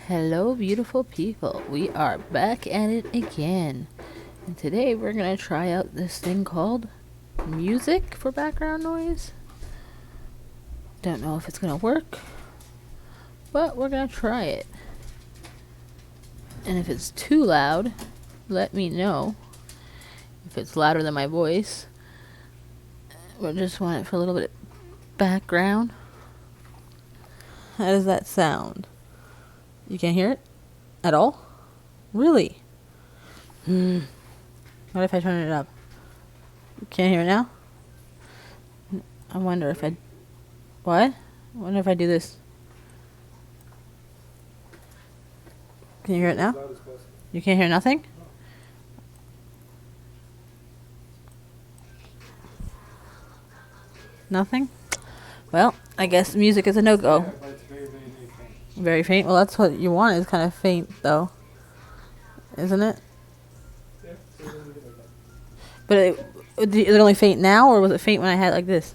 Hello, beautiful people. We are back at it again. And today we're going to try out this thing called music for background noise. Don't know if it's going to work, but we're going to try it. And if it's too loud, let me know. If it's louder than my voice, we just want it for a little bit of background. How does that sound? You can't hear it at all? Really? What if I turn it up? You can't hear it now? I wonder if I... What? I wonder if I do this. Can you hear it now? You can't hear nothing? Nothing? Well, I guess music is a no-go. Yeah, but it's very, very, very faint. Very faint? Well, that's what you want, is kind of faint, though. Isn't it? Yeah, so it doesn't get like that. But is it only faint now, or was it faint when I had it like this?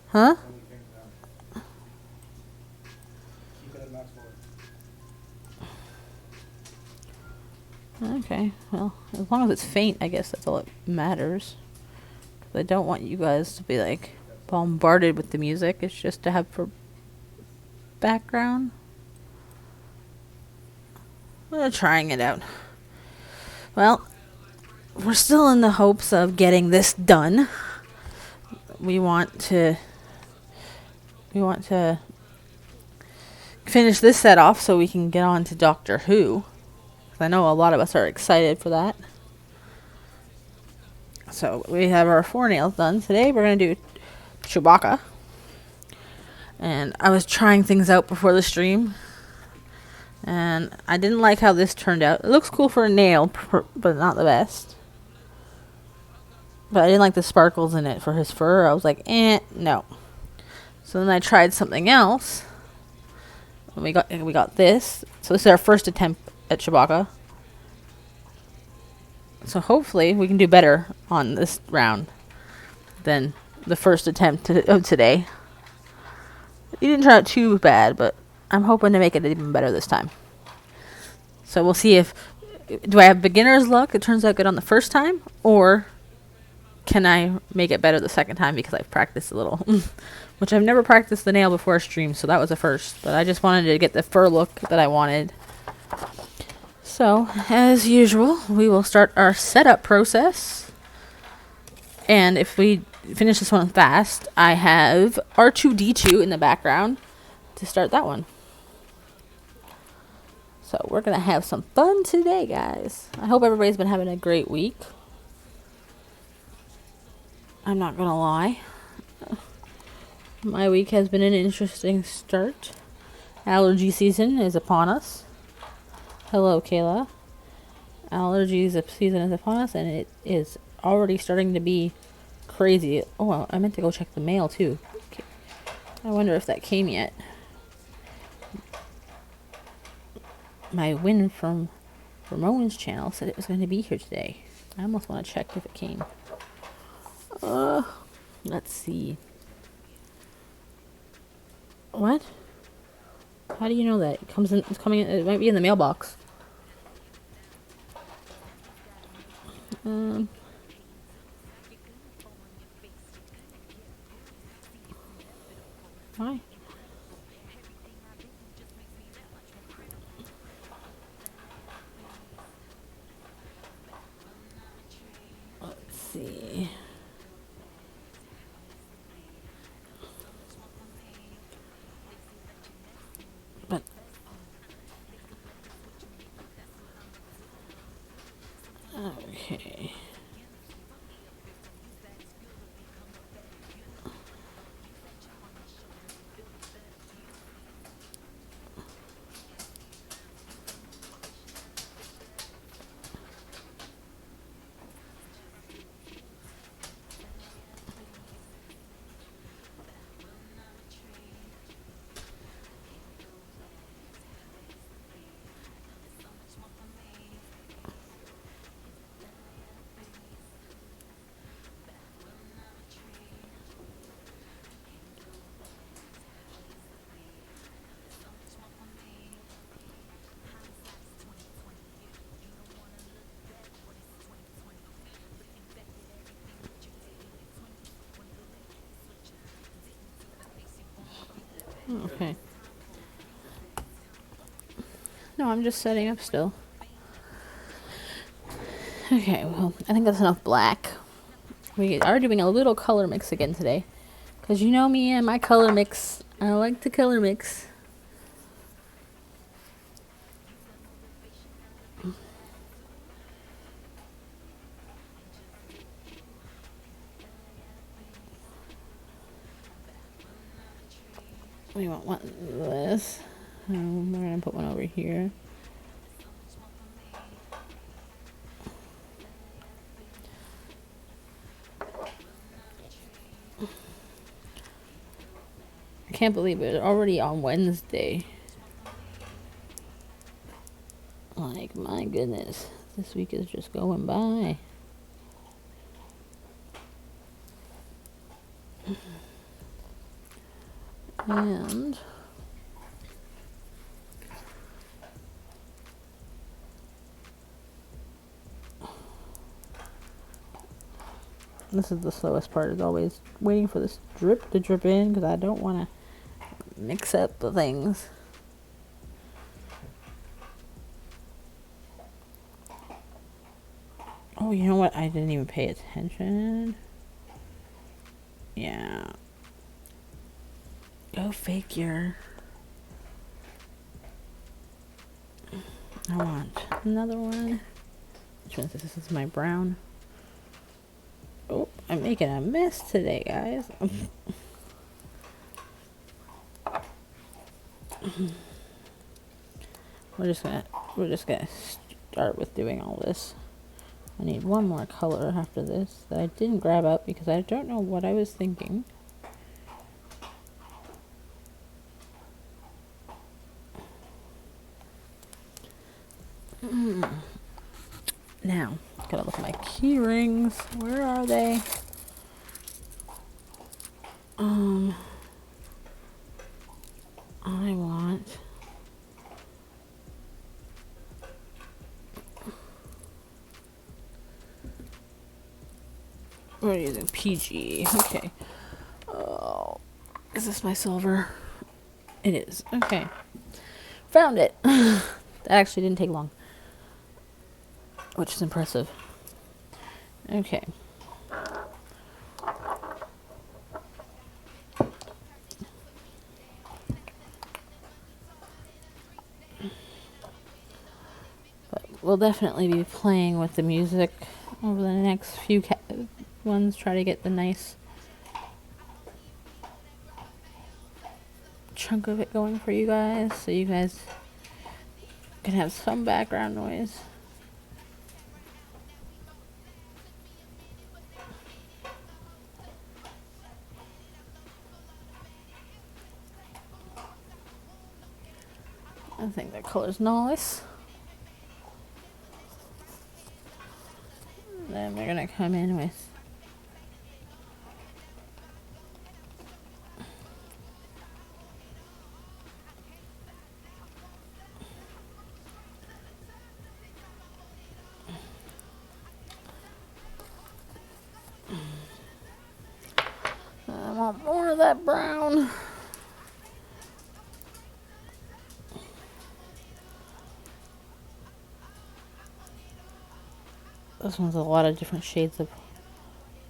Huh? It's only faint now. Keep it at max volume. Okay, well, as long as it's faint, I guess that's all that matters. 'Cause I don't want you guys to be, like, bombarded with the music. It's just to have for background. We're trying it out. Well, we're still in the hopes of getting this done. We want to finish this set off so we can get on to Doctor Who. 'Cause I know a lot of us are excited for that. So we have our 4 nails done. Today we're going to do Chewbacca. And I was trying things out before the stream. And I didn't like how this turned out. It looks cool for a nail, but not the best. But I didn't like the sparkles in it for his fur. I was like, no. So then I tried something else. And we got this. So this is our first attempt at Chewbacca. So hopefully we can do better on this round than the first attempt of today. It didn't turn out too bad, but I'm hoping to make it even better this time. So we'll see if... Do I have beginner's luck? It turns out good on the first time? Or can I make it better the second time because I've practiced a little? Which I've never practiced the nail before a stream, so that was a first. But I just wanted to get the fur look that I wanted. So, as usual, we will start our setup process. And if we finish this one fast, I have R2-D2 in the background to start that one. So we're going to have some fun today, guys. I hope everybody's been having a great week. I'm not going to lie. My week has been an interesting start. Allergy season is upon us. Hello, Kayla. Allergies season is upon us, and it is already starting to be crazy. Oh, well, I meant to go check the mail, too. Okay. I wonder if that came yet. My win from Ramon's channel said it was going to be here today. I almost want to check if it came. Let's see. What? How do you know that? It comes in. It's coming in. It might be in the mailbox. Um. Why? Let's see. But okay. Okay. No, I'm just setting up still. Okay, well, I think that's enough black. We are doing a little color mix again today. Because you know me and my color mix. I like to color mix. We want this. We're going to put one over here. I can't believe it. Already on Wednesday. Like, my goodness. This week is just going by. And this is the slowest part, is always waiting for this drip to drip in because I don't want to mix up the things. Oh, you know what? I didn't even pay attention. Yeah. Go figure. I want another one. Which one is this? This is my brown. Oh, I'm making a mess today, guys. We're just gonna start with doing all this. I need one more color after this that I didn't grab up because I don't know what I was thinking. Now, gotta look at my key rings. Where are they? I want we're using PG. Okay. Oh, is this my silver? It is. Okay. Found it. That actually didn't take long, which is impressive. Okay. But we'll definitely be playing with the music over the next few ones. Try to get the nice chunk of it going for you guys, so you guys can have some background noise. I think that color's nice. Then we're gonna come in with of that brown. This one's a lot of different shades of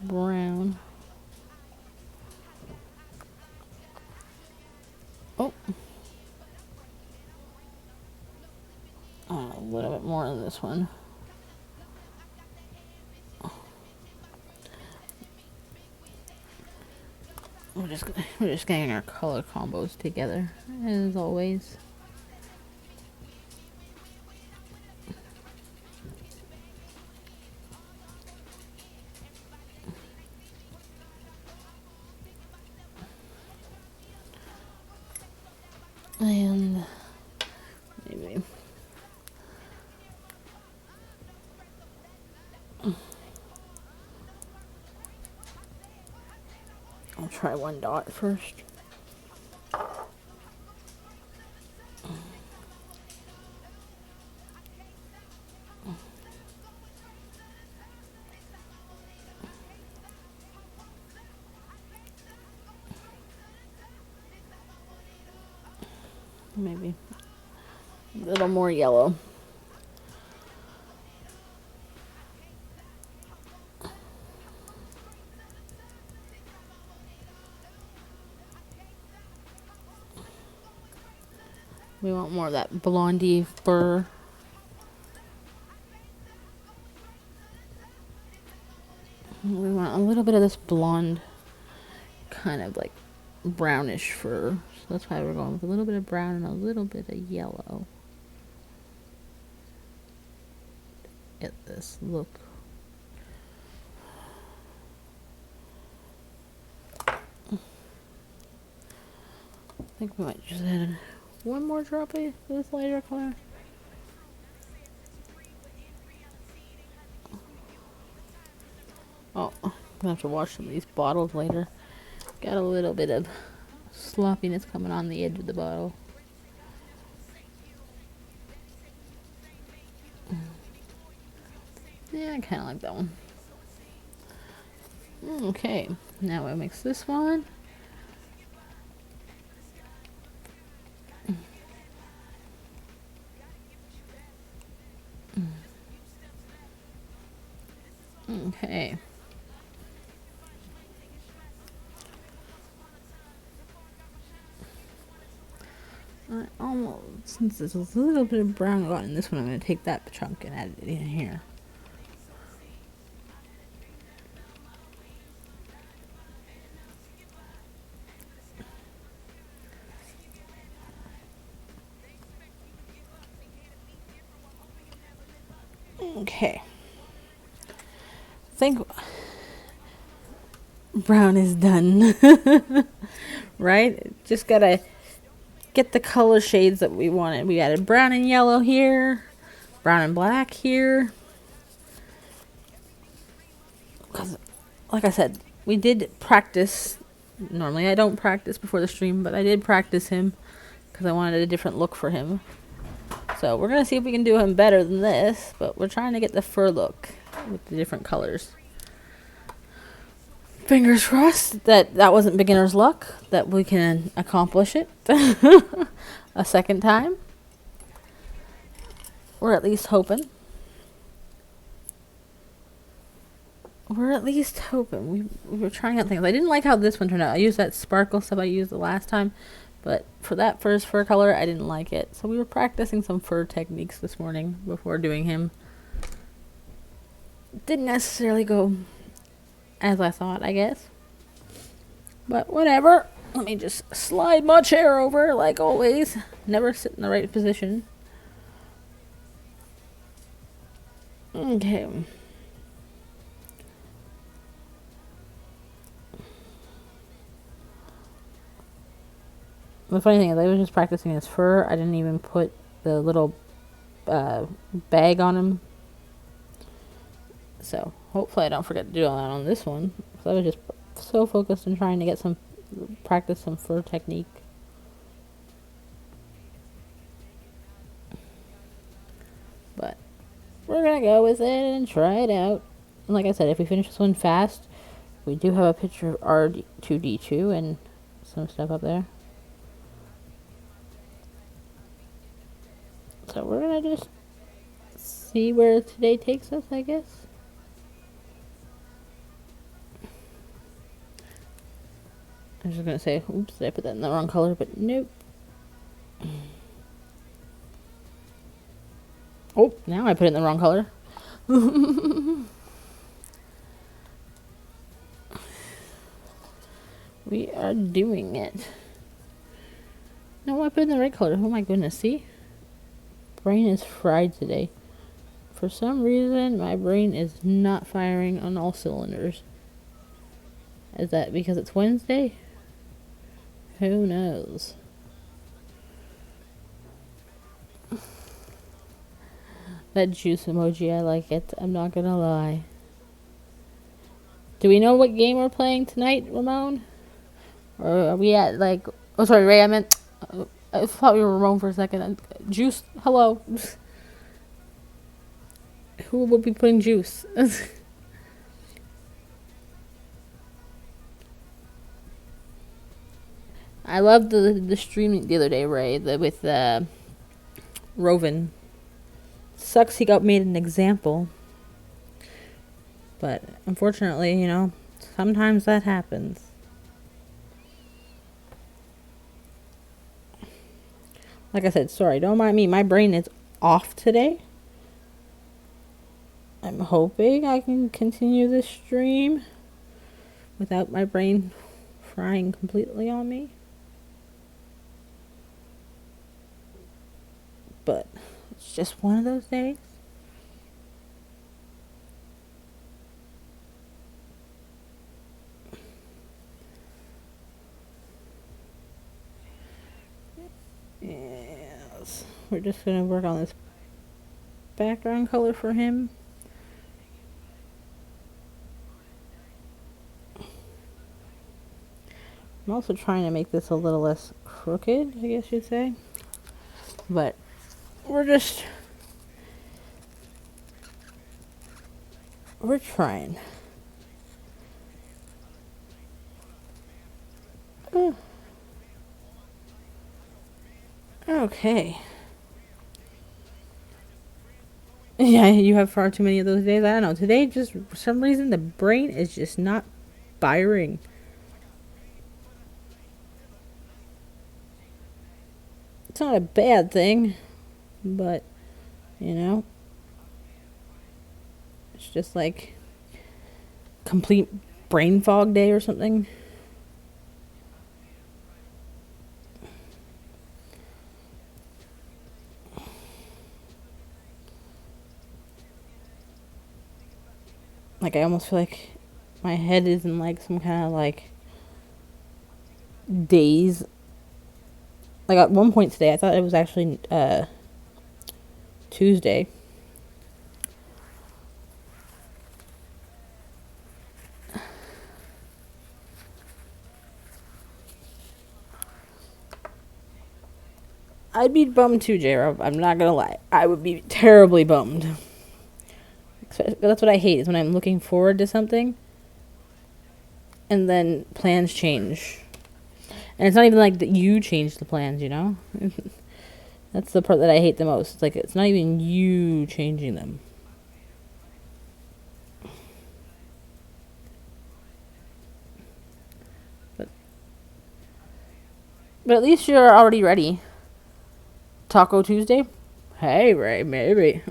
brown. Oh. A little bit more of this one. We're just getting our color combos together, as always. And maybe I'll try one dot first. Maybe a little more yellow. We want more of that blondie fur. We want a little bit of this blonde, kind of like brownish fur. So that's why we're going with a little bit of brown and a little bit of yellow. Get this look. I think we might just add one more drop of this lighter color. Oh, I'm gonna have to wash some of these bottles later. Got a little bit of sloppiness coming on the edge of the bottle. Yeah, I kind of like that one. Okay, now we'll mix this one. Okay. Since there's a little bit of brown got in this one, I'm going to take that chunk and add it in here. Okay. I think brown is done. Right? Just gotta get the color shades that we wanted. We added brown and yellow here, brown and black here. Because, like I said, we did practice. Normally I don't practice before the stream, but I did practice him because I wanted a different look for him. So we're going to see if we can do him better than this, but we're trying to get the fur look with the different colors. Fingers crossed that wasn't beginner's luck, that we can accomplish it a second time. We're at least hoping. We were trying out things. I didn't like how this one turned out. I used that sparkle stuff I used the last time, but for that first fur color, I didn't like it. So we were practicing some fur techniques this morning before doing him. Didn't necessarily go as I thought, I guess. But whatever. Let me just slide my chair over like always. Never sit in the right position. Okay. The funny thing is, I was just practicing his fur. I didn't even put the little bag on him. So, hopefully I don't forget to do all that on this one. Because I was just so focused on trying to get practice some fur technique. But, we're going to go with it and try it out. And like I said, if we finish this one fast, we do have a picture of R2D2 and some stuff up there. So we're gonna just see where today takes us, I guess. I was just gonna say, oops, did I put that in the wrong color? But nope. Oh, now I put it in the wrong color. We are doing it. No, I put it in the right color. Oh my goodness, see? Brain is fried today. For some reason, my brain is not firing on all cylinders. Is that because it's Wednesday? Who knows? That juice emoji, I like it. I'm not gonna lie. Do we know what game we're playing tonight, Ramon? Or are we at like... Oh, sorry, Ray, I meant... I thought we were Ramon for a second. Juice, hello. Who would be putting juice? I loved the stream the other day, Ray, with Roven. Sucks he got made an example. But unfortunately, you know, sometimes that happens. Like I said, sorry, don't mind me. My brain is off today. I'm hoping I can continue this stream without my brain frying completely on me. But it's just one of those days. Yes. We're just going to work on this background color for him. I'm also trying to make this a little less crooked, I guess you'd say. But we're trying. Okay. Yeah, you have far too many of those days. I don't know. Today, just for some reason, the brain is just not firing. It's not a bad thing, but, you know, it's just like complete brain fog day or something. Like, I almost feel like my head is in like some kind of like daze. Like at one point today, I thought it was actually Tuesday. I'd be bummed too, J-Rob. I'm not gonna lie. I would be terribly bummed. That's what I hate, is when I'm looking forward to something and then plans change. And it's not even like that you change the plans, you know? That's the part that I hate the most. It's like, it's not even you changing them. But at least you're already ready. Taco Tuesday? Hey, Ray, maybe.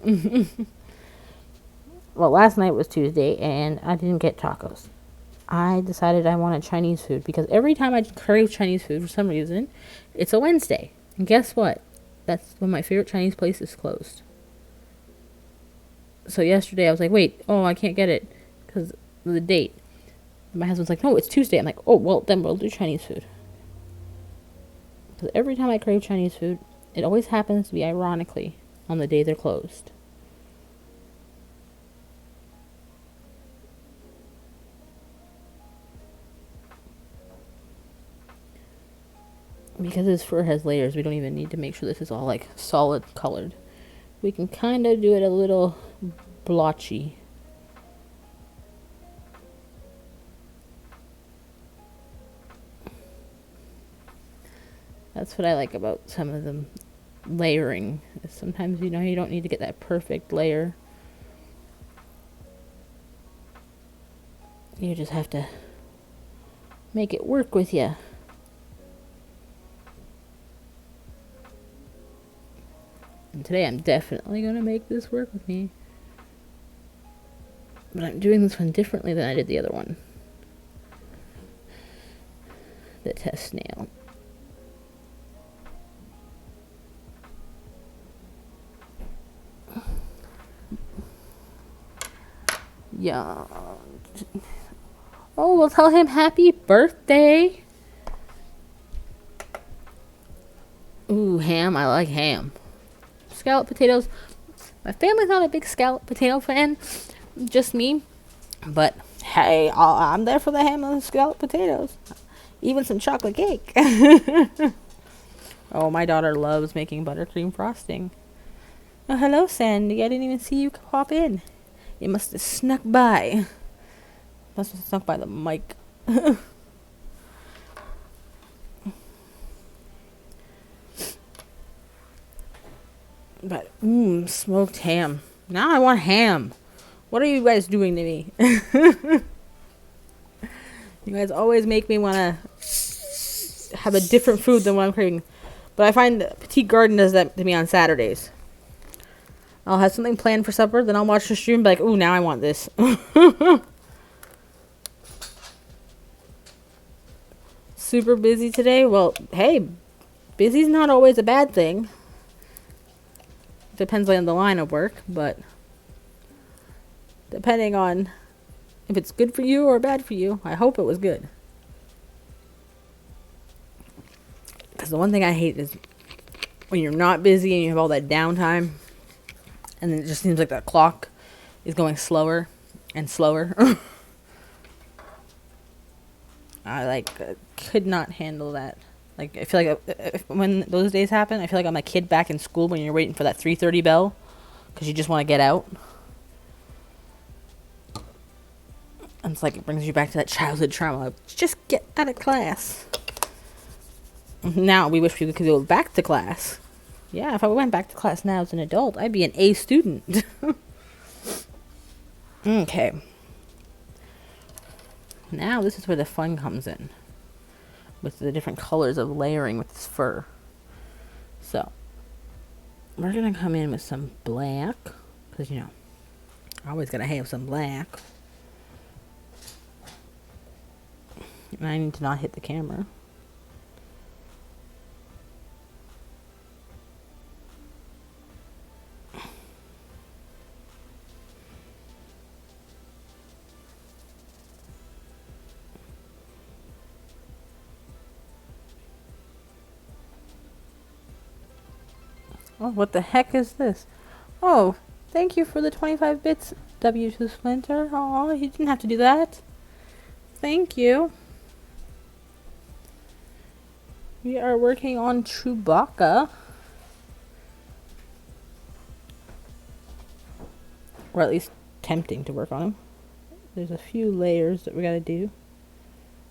Well, last night was Tuesday, and I didn't get tacos. I decided I wanted Chinese food, because every time I crave Chinese food for some reason, it's a Wednesday. And guess what? That's when my favorite Chinese place is closed. So yesterday I was like, wait, oh, I can't get it because of the date. And my husband's like, no, it's Tuesday. I'm like, oh, well, then we'll do Chinese food. Because every time I crave Chinese food, it always happens to be ironically on the day they're closed. Because his fur has layers, we don't even need to make sure this is all like solid colored. We can kind of do it a little blotchy. That's what I like about some of them layering. Sometimes, you don't need to get that perfect layer. You just have to make it work with you. And today I'm definitely going to make this work with me. But I'm doing this one differently than I did the other one. The test nail. Yeah. Oh, we'll tell him happy birthday. Ooh, ham. I like ham. Scalloped potatoes. My family's not a big scalloped potato fan. Just me. But hey, I'm there for the ham and the scalloped potatoes. Even some chocolate cake. Oh, my daughter loves making buttercream frosting. Oh, hello, Sandy. I didn't even see you pop in. You must have snuck by. Must have snuck by the mic. But, smoked ham. Now I want ham. What are you guys doing to me? You guys always make me want to have a different food than what I'm craving. But I find Petite Garden does that to me on Saturdays. I'll have something planned for supper, then I'll watch the stream and be like, ooh, now I want this. Super busy today? Well, hey, busy's not always a bad thing. Depends on the line of work, but depending on if it's good for you or bad for you, I hope it was good. Because the one thing I hate is when you're not busy and you have all that downtime, and then it just seems like the clock is going slower and slower. I could not handle that. Like, I feel like when those days happen, I feel like I'm a kid back in school when you're waiting for that 3:30 bell because you just want to get out. And it's like it brings you back to that childhood trauma. Just get out of class. Now we wish we could go back to class. Yeah, if I went back to class now as an adult, I'd be an A student. Okay. Now this is where the fun comes in. With the different colors of layering with this fur. So, we're going to come in with some black. Because, I always got to have some black. And I need to not hit the camera. Oh, what the heck is this? Oh, thank you for the 25 bits, W2 Splinter. Oh, you didn't have to do that. Thank you. We are working on Chewbacca. Or at least attempting to work on him. There's a few layers that we gotta do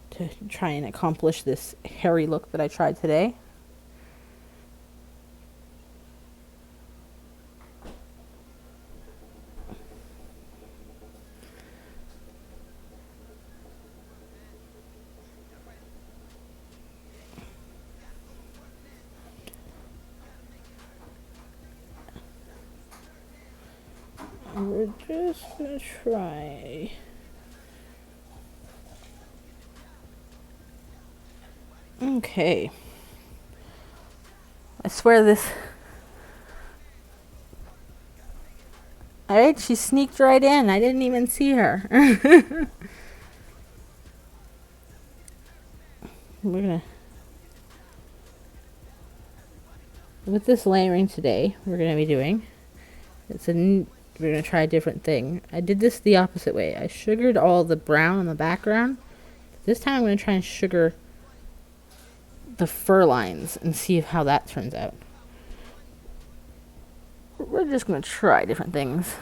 to try and accomplish this hairy look that I tried today. We're just gonna try. Okay. I swear this. Alright, she sneaked right in. I didn't even see her. We're gonna. With this layering today, we're gonna be doing. We're going to try a different thing. I did this the opposite way. I sugared all the brown in the background. This time I'm going to try and sugar the fur lines and see how that turns out. We're just going to try different things.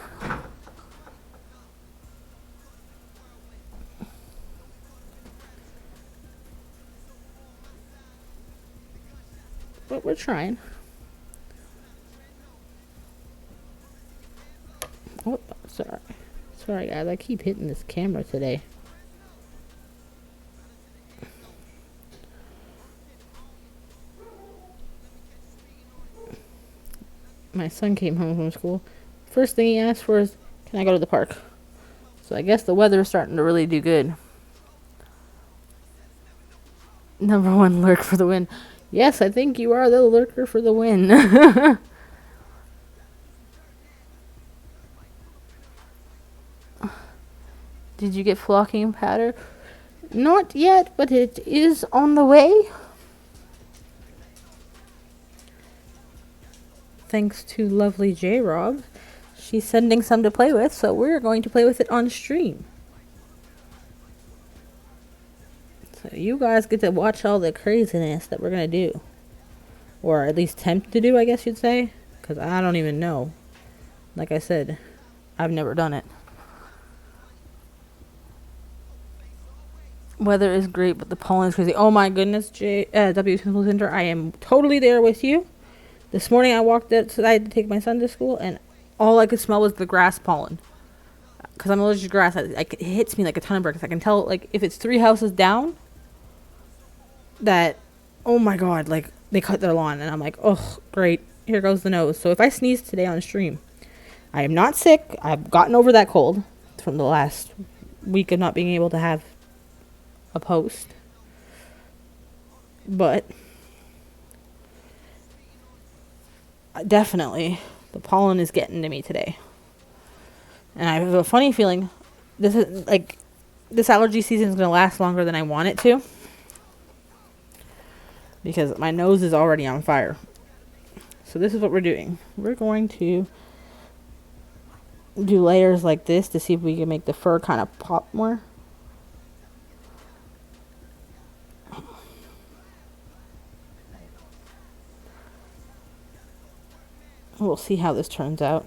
but we're trying. Oh, sorry. Sorry, guys. I keep hitting this camera today. My son came home from school. First thing he asked for is, can I go to the park? So I guess the weather is starting to really do good. Number one lurk for the win. Yes, I think you are the lurker for the win. Did you get flocking powder? Not yet, but it is on the way. Thanks to lovely J-Rob. She's sending some to play with, so we're going to play with it on stream. So you guys get to watch all the craziness that we're going to do. Or at least attempt to do, I guess you'd say. Because I don't even know. Like I said, I've never done it. Weather is great, but the pollen is crazy. Oh my goodness, W. Simple Center, I am totally there with you. This morning I walked outside to take my son to school, and all I could smell was the grass pollen. Because I'm allergic to grass, it hits me like a ton of bricks. I can tell, like, if it's 3 houses down, that, oh my god, like, they cut their lawn. And I'm like, oh, great, here goes the nose. So if I sneeze today on stream, I am not sick. I've gotten over that cold from the last week of not being able to have a post. But definitely the pollen is getting to me today. And I have a funny feeling this allergy season is going to last longer than I want it to. Because my nose is already on fire. So this is what we're doing. We're going to do layers like this to see if we can make the fur kind of pop more. We'll see how this turns out.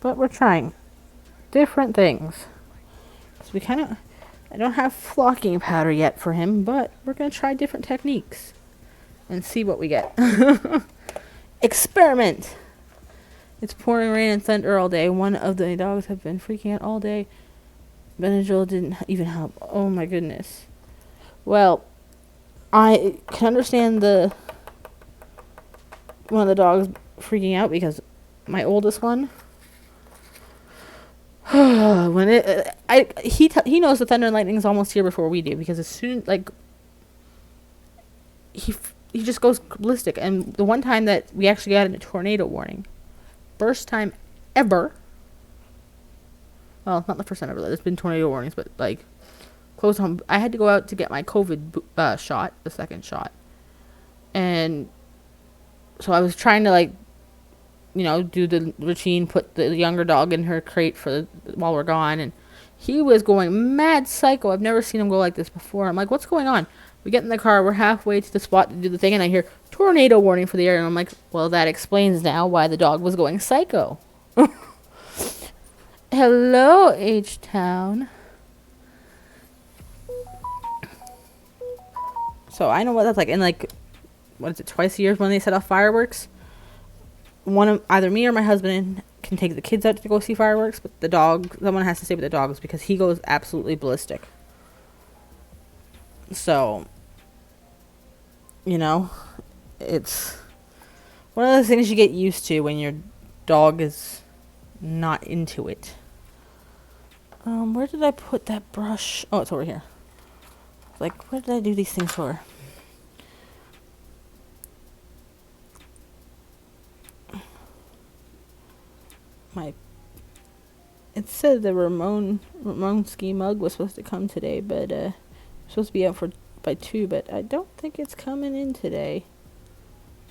But we're trying different things. So we I don't have flocking powder yet for him, but we're going to try different techniques and see what we get. Experiment! It's pouring rain and thunder all day. One of the dogs have been freaking out all day. Benadryl didn't even help. Oh my goodness. Well, I can understand one of the dogs freaking out because my oldest one, when he knows the thunder and lightning is almost here before we do, because as soon he just goes ballistic. And the one time that we actually got a tornado warning, first time ever. Well, not the first time ever. There's been tornado warnings, but like close home. I had to go out to get my COVID shot, the second shot, and so I was trying to do the routine, put the younger dog in her crate while we're gone, and he was going mad psycho. I've never seen him go like this before. I'm like, what's going on? We get in the car, we're halfway to the spot to do the thing, and I hear tornado warning for the area, and I'm like, well, that explains now why the dog was going psycho. Hello, H-Town. So I know what that's like. And what is it, twice a year when they set off fireworks? Either me or my husband can take the kids out to go see fireworks, but someone has to stay with the dogs because he goes absolutely ballistic. So, it's one of those things you get used to when your dog is not into it. Where did I put that brush? Oh, it's over here. Where did I do these things for? It said the Ramon ski mug was supposed to come today, but supposed to be out by 2, but I don't think it's coming in today.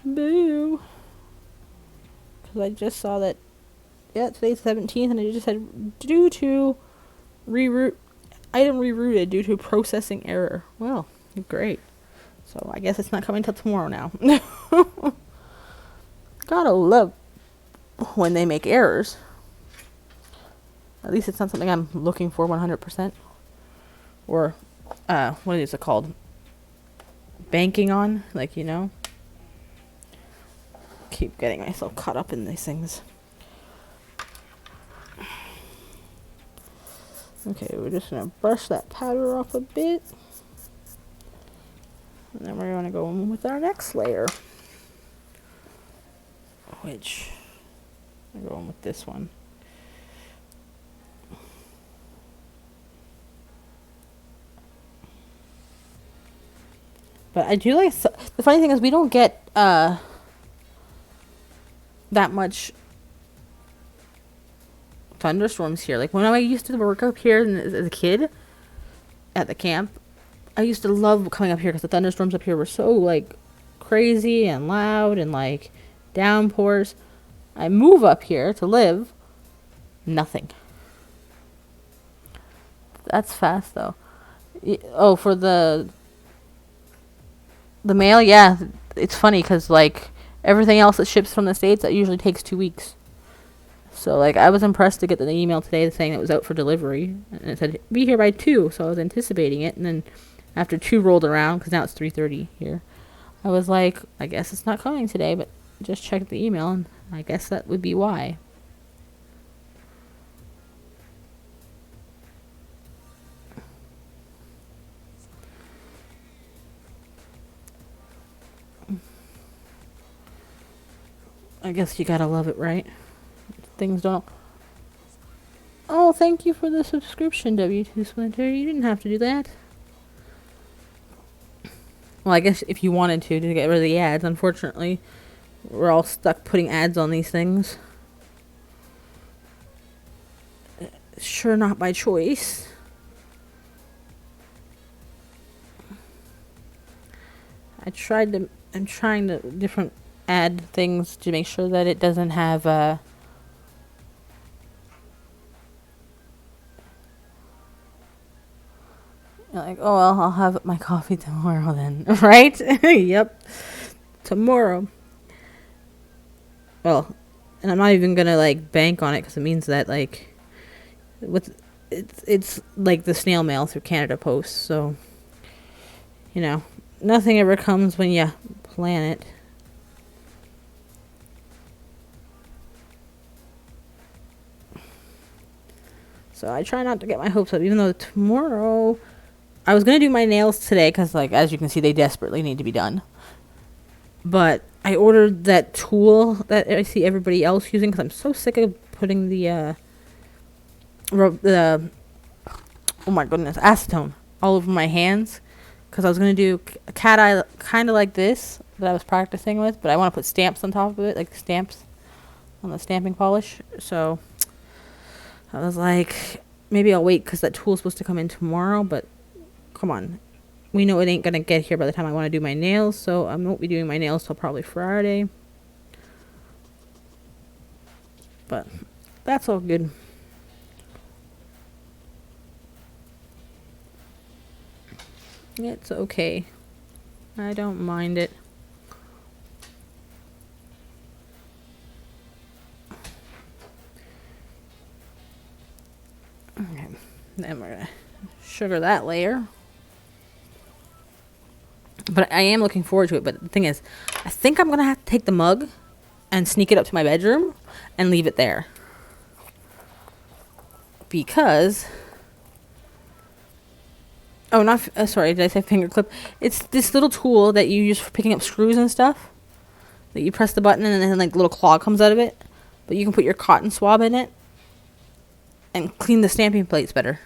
Boo! Because I just saw that. Yeah, today's 17th, and it just said due to item rerouted due to processing error. Well, great. So I guess it's not coming till tomorrow now. Gotta love when they make errors. At least it's not something I'm looking for 100%. Or, what is it called? Banking on, keep getting myself caught up in these things. Okay, we're just gonna brush that powder off a bit. And then we're gonna go in with our next layer. Which, I'm going with this one. But I do like, the funny thing is we don't get that much thunderstorms here. Like when I used to work up here as a kid at the camp, I used to love coming up here because the thunderstorms up here were so like crazy and loud and like downpours. I move up here to live, nothing. That's fast though. Oh, for the mail, yeah, it's funny because like everything else that ships from the States, that usually takes 2 weeks. So like I was impressed to get the email today saying it was out for delivery, and it said be here by 2. So I was anticipating it, and then after 2 rolled around, because now it's 3:30 here, I was like, I guess it's not coming today, but just checked the email, and I guess that would be why. I guess you gotta love it, right? Things don't. Oh, thank you for the subscription, W2 Splinter. You didn't have to do that. Well, I guess if you wanted to get rid of the ads, unfortunately, we're all stuck putting ads on these things. Sure, not by choice. I'm trying to different ad things to make sure that it doesn't have like, oh well, I'll have my coffee tomorrow then. Right? Yep, tomorrow. Well, and I'm not even gonna like bank on it because it means that like it's like the snail mail through Canada Post, so you know, nothing ever comes when you plan it. So I try not to get my hopes up, even though tomorrow I was going to do my nails today because, like, as you can see, they desperately need to be done. But I ordered that tool that I see everybody else using because I'm so sick of putting the oh my goodness, acetone all over my hands, because I was going to do a cat eye kind of like this that I was practicing with, but I want to put stamps on top of it, like stamps on the stamping polish. So I was like, maybe I'll wait because that tool's supposed to come in tomorrow, but come on. We know it ain't going to get here by the time I want to do my nails, so I won't be doing my nails till probably Friday. But that's all good. It's okay. I don't mind it. Okay. Then we're going to sugar that layer. But I am looking forward to it. But the thing is, I think I'm going to have to take the mug and sneak it up to my bedroom and leave it there. Because... oh, not... sorry, did I say finger clip? It's this little tool that you use for picking up screws and stuff. That you press the button and then, like, a little claw comes out of it. But you can put your cotton swab in it and clean the stamping plates better.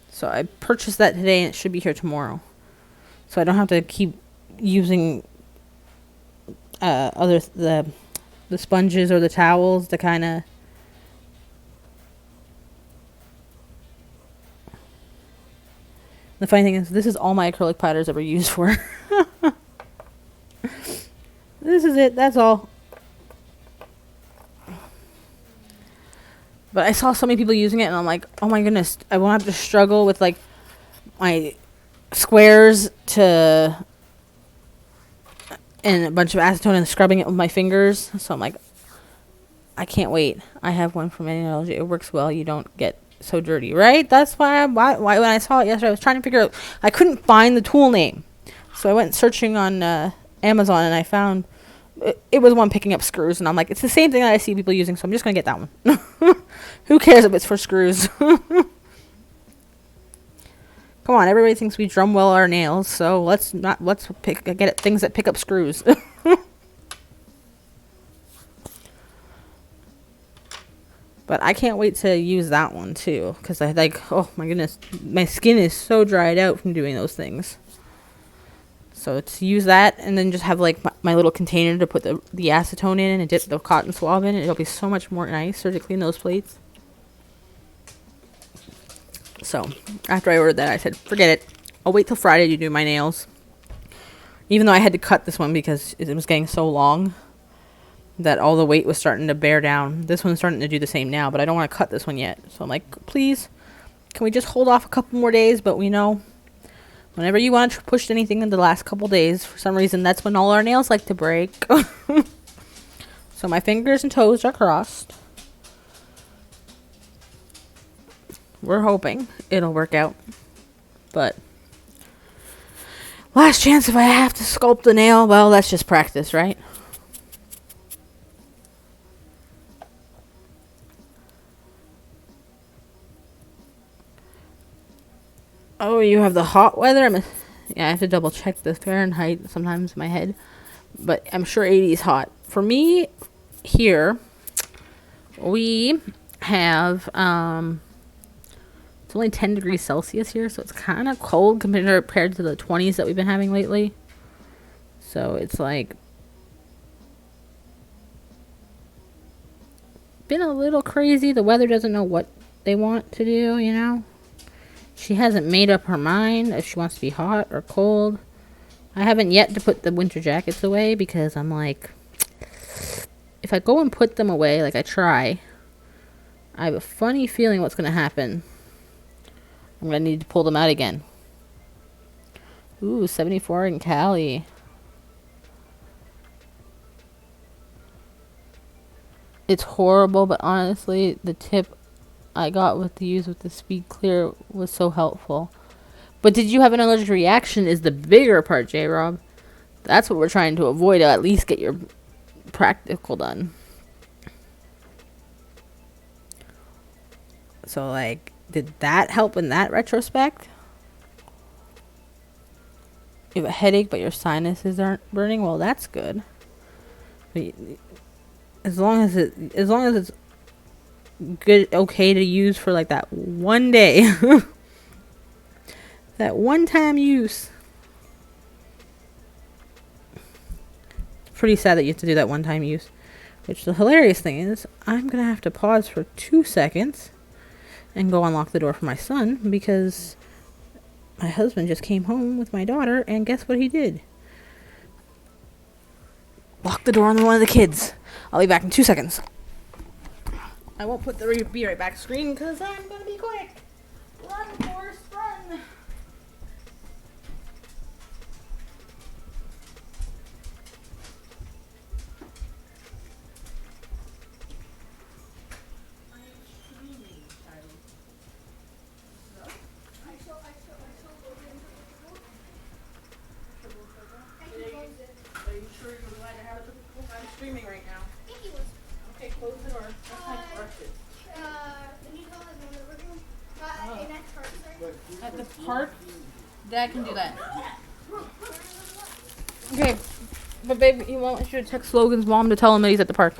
So I purchased that today and it should be here tomorrow. So I don't have to keep using the sponges or the towels to kind of... The funny thing is, this is all my acrylic powder's ever used for. This is it. That's all. But I saw so many people using it, and I'm like, oh my goodness, I won't have to struggle with, like, my squares and a bunch of acetone and scrubbing it with my fingers. So I'm like, I can't wait. I have one from Analogy. It works well. You don't get so dirty, right? That's why when I saw it yesterday, I was trying to figure out. I couldn't find the tool name, so I went searching on Amazon, and I found It was one picking up screws, and I'm like, it's the same thing that I see people using, so I'm just gonna get that one. Who cares if it's for screws? Come on, everybody thinks we drum well our nails, so let's get it, things that pick up screws. But I can't wait to use that one too, because I like, oh my goodness, my skin is so dried out from doing those things. So to use that and then just have like my little container to put the acetone in and dip the cotton swab in, it'll be so much more nicer to clean those plates. So after I ordered that, I said, forget it. I'll wait till Friday to do my nails. Even though I had to cut this one because it was getting so long that all the weight was starting to bear down. This one's starting to do the same now, but I don't want to cut this one yet. So I'm like, please, can we just hold off a couple more days? But we know whenever you want to push anything in the last couple days, for some reason, that's when all our nails like to break. So my fingers and toes are crossed. We're hoping it'll work out. But last chance if I have to sculpt the nail, well, that's just practice, right? Oh, you have the hot weather? Yeah, I have to double check the Fahrenheit sometimes in my head. But I'm sure 80 is hot. For me, here, we have, it's only 10 degrees Celsius here, so it's kind of cold compared to the 20s that we've been having lately. So it's like, been a little crazy. The weather doesn't know what they want to do, you know? She hasn't made up her mind if she wants to be hot or cold. I haven't yet to put the winter jackets away because I'm like, if I go and put them away, like I try, I have a funny feeling what's going to happen. I'm going to need to pull them out again. Ooh, 74 in Cali. It's horrible, but honestly, the tip I got with the use with the Speed Clear was so helpful. But did you have an allergic reaction is the bigger part, J-Rob. That's what we're trying to avoid, to at least get your practical done. So, like, did that help in that retrospect? You have a headache, but your sinuses aren't burning? Well, that's good. But as long as it's good, okay to use for like that one day. That one time use. It's pretty sad that you have to do that one time use. Which the hilarious thing is, I'm going to have to pause for 2 seconds and go unlock the door for my son because my husband just came home with my daughter and guess what he did? Lock the door on one of the kids. I'll be back in 2 seconds. I won't put the be right back screen because I'm going to be quick. Run, Forrest, run. Streaming right now. Okay, close the door. At the park? Dad can do that. Okay, but babe, you want you to text Logan's mom to tell him that he's at the park.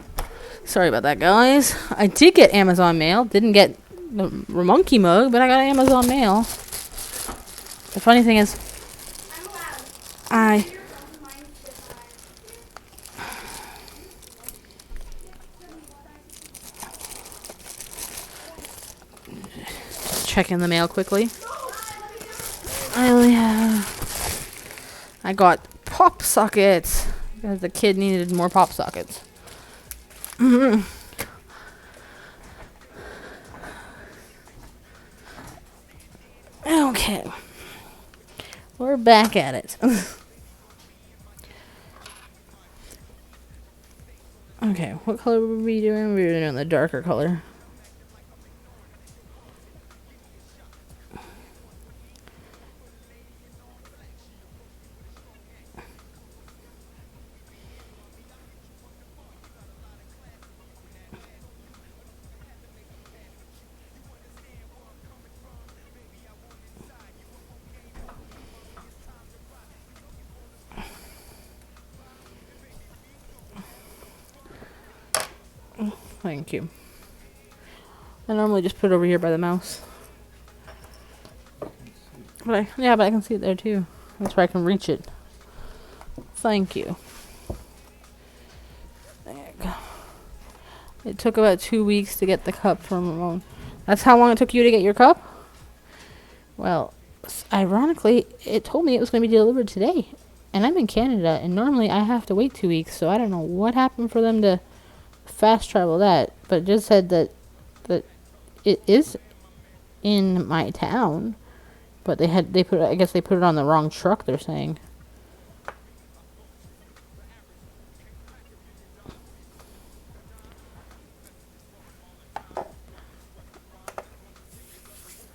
Sorry about that, guys. I did get Amazon mail. Didn't get the monkey mug, but I got Amazon mail. The funny thing is, check in the mail quickly. I got pop sockets because the kid needed more pop sockets. Okay, we're back at it. Okay, what color were we doing? We were doing the darker color. Thank you. I normally just put it over here by the mouse. But I can see it there too. That's where I can reach it. Thank you. There you go. It took about 2 weeks to get the cup from Ramon. That's how long it took you to get your cup? Well, ironically, it told me it was going to be delivered today. And I'm in Canada, and normally I have to wait 2 weeks, so I don't know what happened for them to fast travel that. But it just said that it is in my town. But I guess they put it on the wrong truck, they're saying.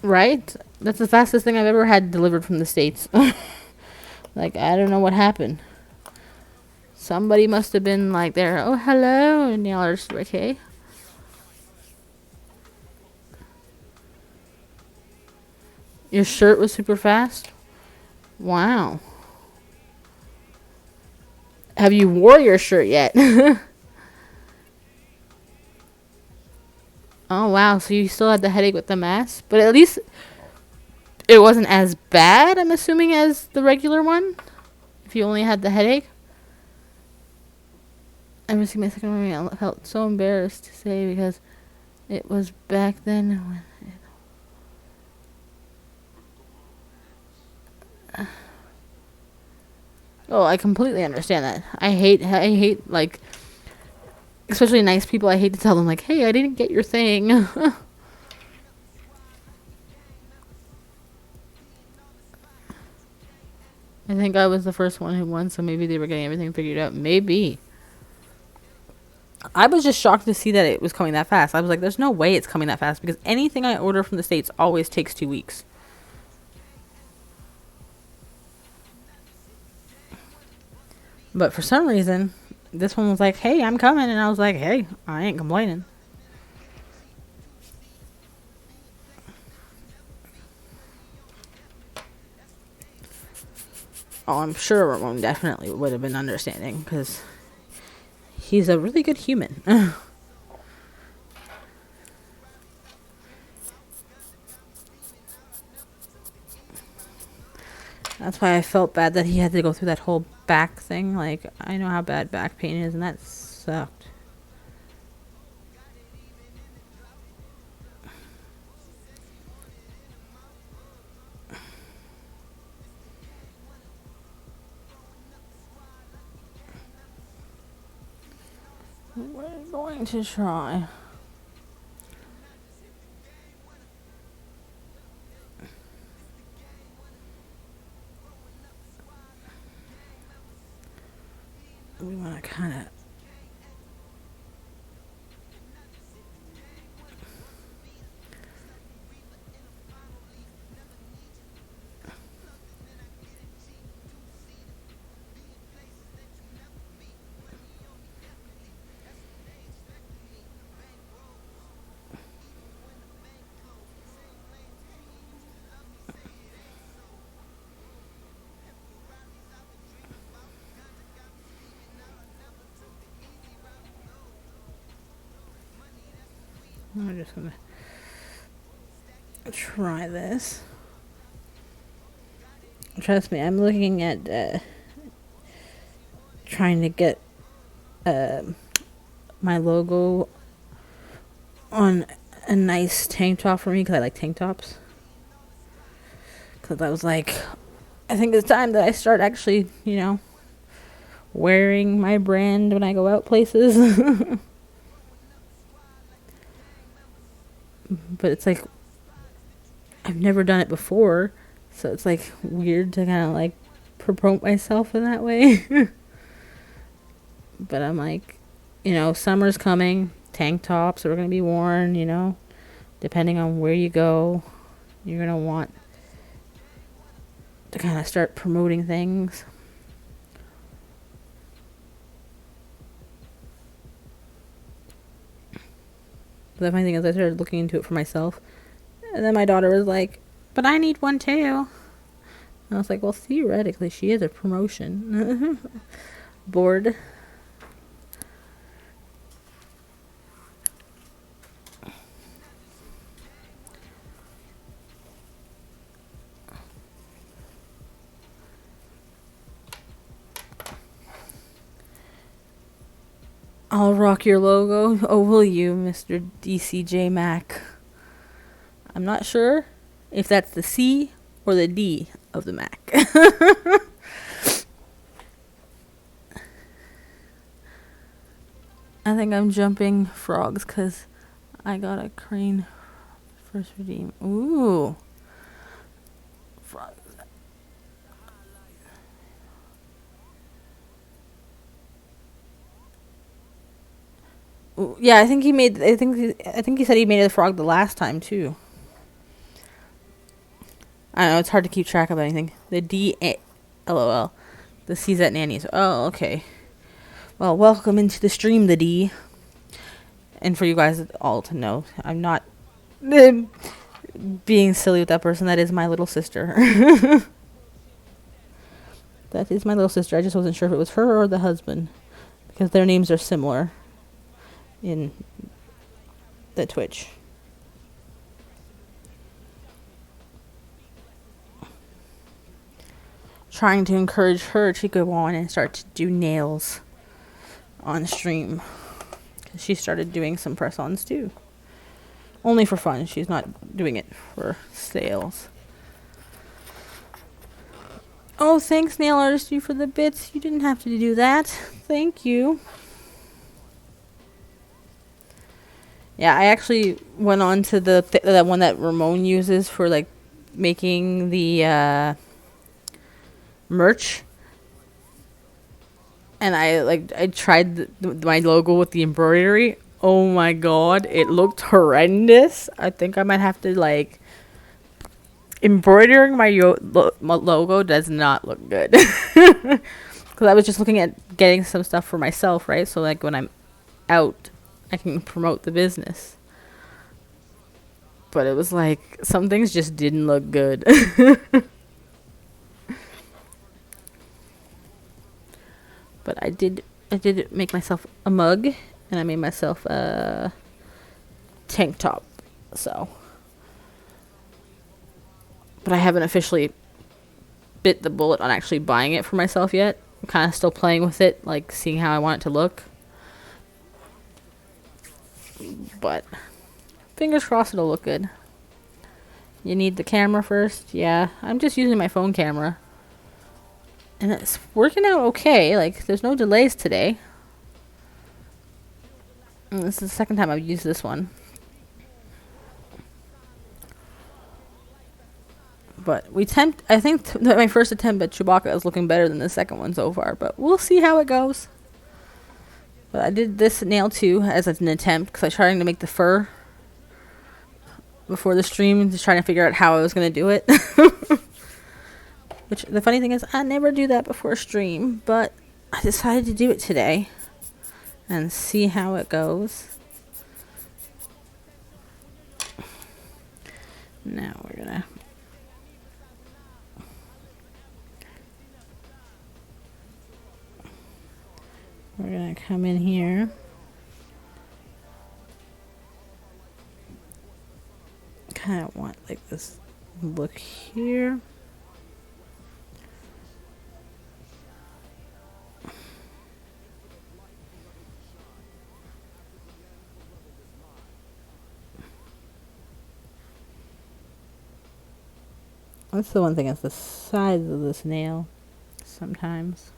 Right? That's the fastest thing I've ever had delivered from the States. Like, I don't know what happened. Somebody must have been like there, oh, hello, and y'all are just okay. Your shirt was super fast? Wow. Have you wore your shirt yet? Oh, wow. So you still had the headache with the mask? But at least it wasn't as bad, I'm assuming, as the regular one? If you only had the headache? I'm missing my second one. I felt so embarrassed to say because it was back then when... Oh, I completely understand that. I hate, like, especially nice people, I hate to tell them, like, hey, I didn't get your thing. I think I was the first one who won, so maybe they were getting everything figured out. Maybe. I was just shocked to see that it was coming that fast. I was like, there's no way it's coming that fast, because anything I order from the States always takes 2 weeks. But for some reason, this one was like, hey, I'm coming. And I was like, hey, I ain't complaining. Oh, I'm sure Ramon definitely would have been understanding because he's a really good human. That's why I felt bad that he had to go through that whole back thing. Like, I know how bad back pain is, and that sucked. We're going to try. We want to kind of... I'm just going to try this. Trust me, I'm looking at trying to get my logo on a nice tank top for me because I like tank tops. Because I was like, I think it's time that I start actually, wearing my brand when I go out places. But it's like, I've never done it before, so it's like weird to kind of like promote myself in that way. But I'm like, summer's coming, tank tops are going to be worn, depending on where you go, you're going to want to kind of start promoting things. But the funny thing is, I started looking into it for myself. And then my daughter was like, but I need one too. And I was like, well, theoretically, she is a promotion board. I'll rock your logo. Oh, will you, Mr. DCJ Mac? I'm not sure if that's the C or the D of the Mac. I think I'm jumping frogs because I got a crane first redeem. Ooh. Frogs. Ooh, yeah, I think he said he made a frog the last time too. I don't know, it's hard to keep track of anything. The D, LOL. The C's at Nanny's. Oh, okay. Well, welcome into the stream, the D. And for you guys all to know, I'm not being silly with that person. That is my little sister. That is my little sister. I just wasn't sure if it was her or the husband, because their names are similar in the Twitch. Trying to encourage her to go on and start to do nails on stream. She started doing some press-ons too. Only for fun. She's not doing it for sales. Oh, thanks, Nail Artistry, for the bits. You didn't have to do that. Thank you. Yeah, I actually went on to that one that Ramon uses for like making the merch. And I tried my logo with the embroidery. Oh my god, it looked horrendous. I think I might have to like embroidering my logo does not look good. Because I was just looking at getting some stuff for myself, right? So like when I'm out, I can promote the business. But it was like some things just didn't look good. But I did make myself a mug, and I made myself a tank top. So, but I haven't officially bit the bullet on actually buying it for myself yet. I'm kind of still playing with it, like seeing how I want it to look. But fingers crossed it'll look good. You need the camera first. Yeah, I'm just using my phone camera. And it's working out okay. Like, there's no delays today. And this is the second time I've used this one. But I think my first attempt at Chewbacca is looking better than the second one so far. But we'll see how it goes. But I did this nail too as an attempt because I was trying to make the fur before the stream, just trying to figure out how I was going to do it. Which, the funny thing is, I never do that before stream, but I decided to do it today and see how it goes. Now we're gonna come in here. Kind of want like this look here. That's the one thing, is the size of this nail sometimes.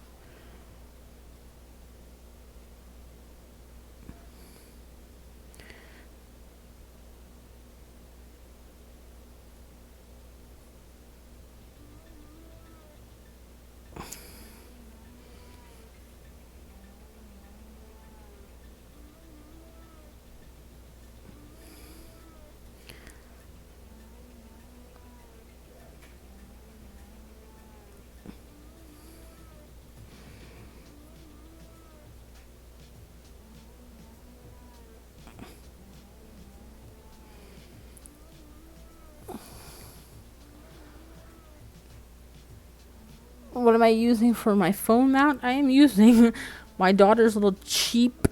What am I using for my phone mount? I am using my daughter's little cheap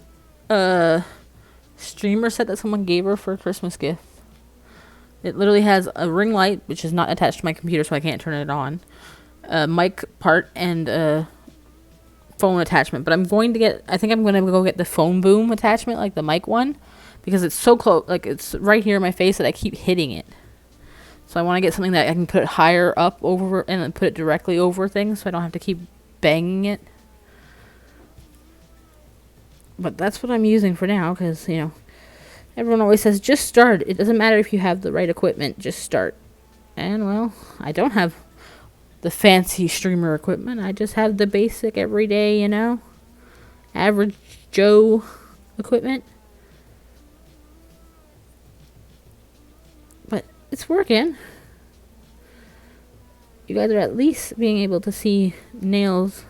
streamer set that someone gave her for a Christmas gift. It literally has a ring light, which is not attached to my computer, so I can't turn it on. A mic part and a phone attachment, but I'm going to get, I think I'm going to go get the phone boom attachment, like the mic one, because it's so close, like it's right here in my face that I keep hitting it. So I want to get something that I can put it higher up over and then put it directly over things so I don't have to keep banging it. But that's what I'm using for now because, you know, everyone always says just start. It doesn't matter if you have the right equipment, just start. And, well, I don't have the fancy streamer equipment. I just have the basic everyday, you know, average Joe equipment. But it's working. You guys are at least being able to see nails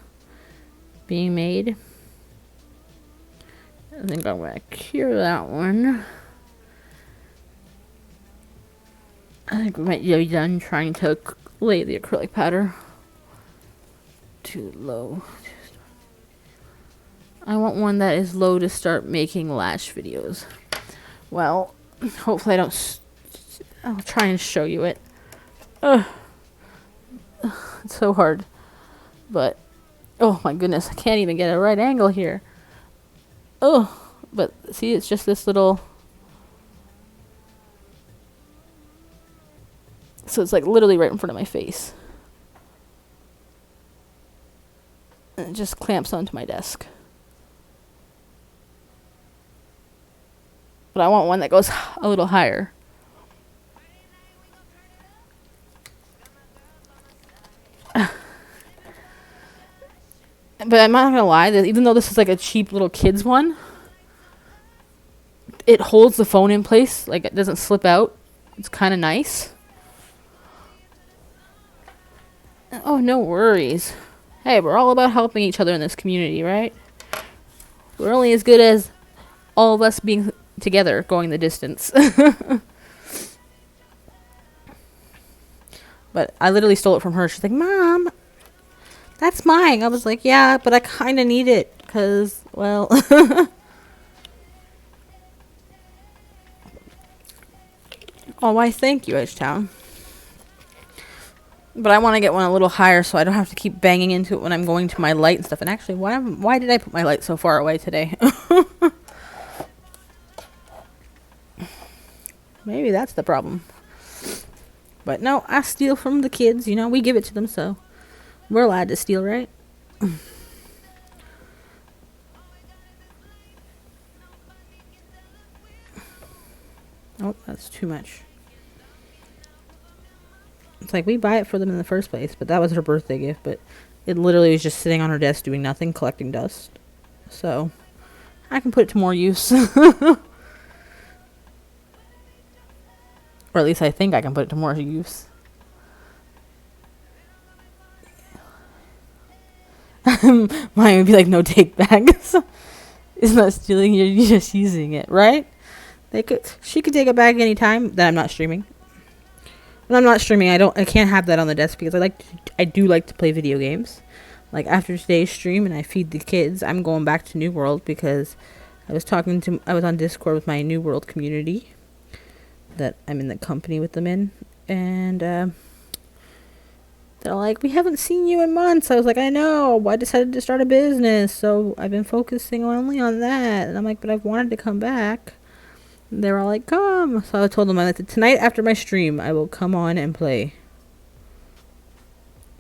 being made. I think I'm going to cure that one. I think we might be done trying to lay the acrylic powder. Too low. I want one that is low to start making lash videos. Well, hopefully I don't... I'll try and show you it. Ugh. It's so hard. But, oh my goodness, I can't even get a right angle here. Oh, but see, it's just this little... So it's like literally right in front of my face. And it just clamps onto my desk. But I want one that goes a little higher. But I'm not gonna lie, that even though this is like a cheap little kids one, it holds the phone in place, like it doesn't slip out. It's kind of nice. Oh, no worries. Hey, we're all about helping each other in this community, right? We're only as good as all of us being together, going the distance. But I literally stole it from her. She's like, Mom, that's mine. I was like, yeah, but I kind of need it because, well... Oh, why thank you, Edgetown. But I want to get one a little higher so I don't have to keep banging into it when I'm going to my light and stuff. And actually, why did I put my light so far away today? Maybe that's the problem. But no, I steal from the kids. You know, we give it to them, so we're allowed to steal, right? Oh, that's too much. It's like we buy it for them in the first place, but that was her birthday gift. But it literally was just sitting on her desk doing nothing, collecting dust. So I can put it to more use. Or at least I think I can put it to more use. Mine would be like, no take backs. It's not stealing, you're just using it, right? She could take it back anytime that I'm not streaming. When I'm not streaming, I can't have that on the desk because I do like to play video games. Like after today's stream and I feed the kids, I'm going back to New World because I was on Discord with my New World community that I'm in the company with them in, and they're like, we haven't seen you in months. I was like, I know, I decided to start a business, so I've been focusing only on that. And I'm like, but I've wanted to come back. They were all like, come. So I told them, tonight after my stream, I will come on and play.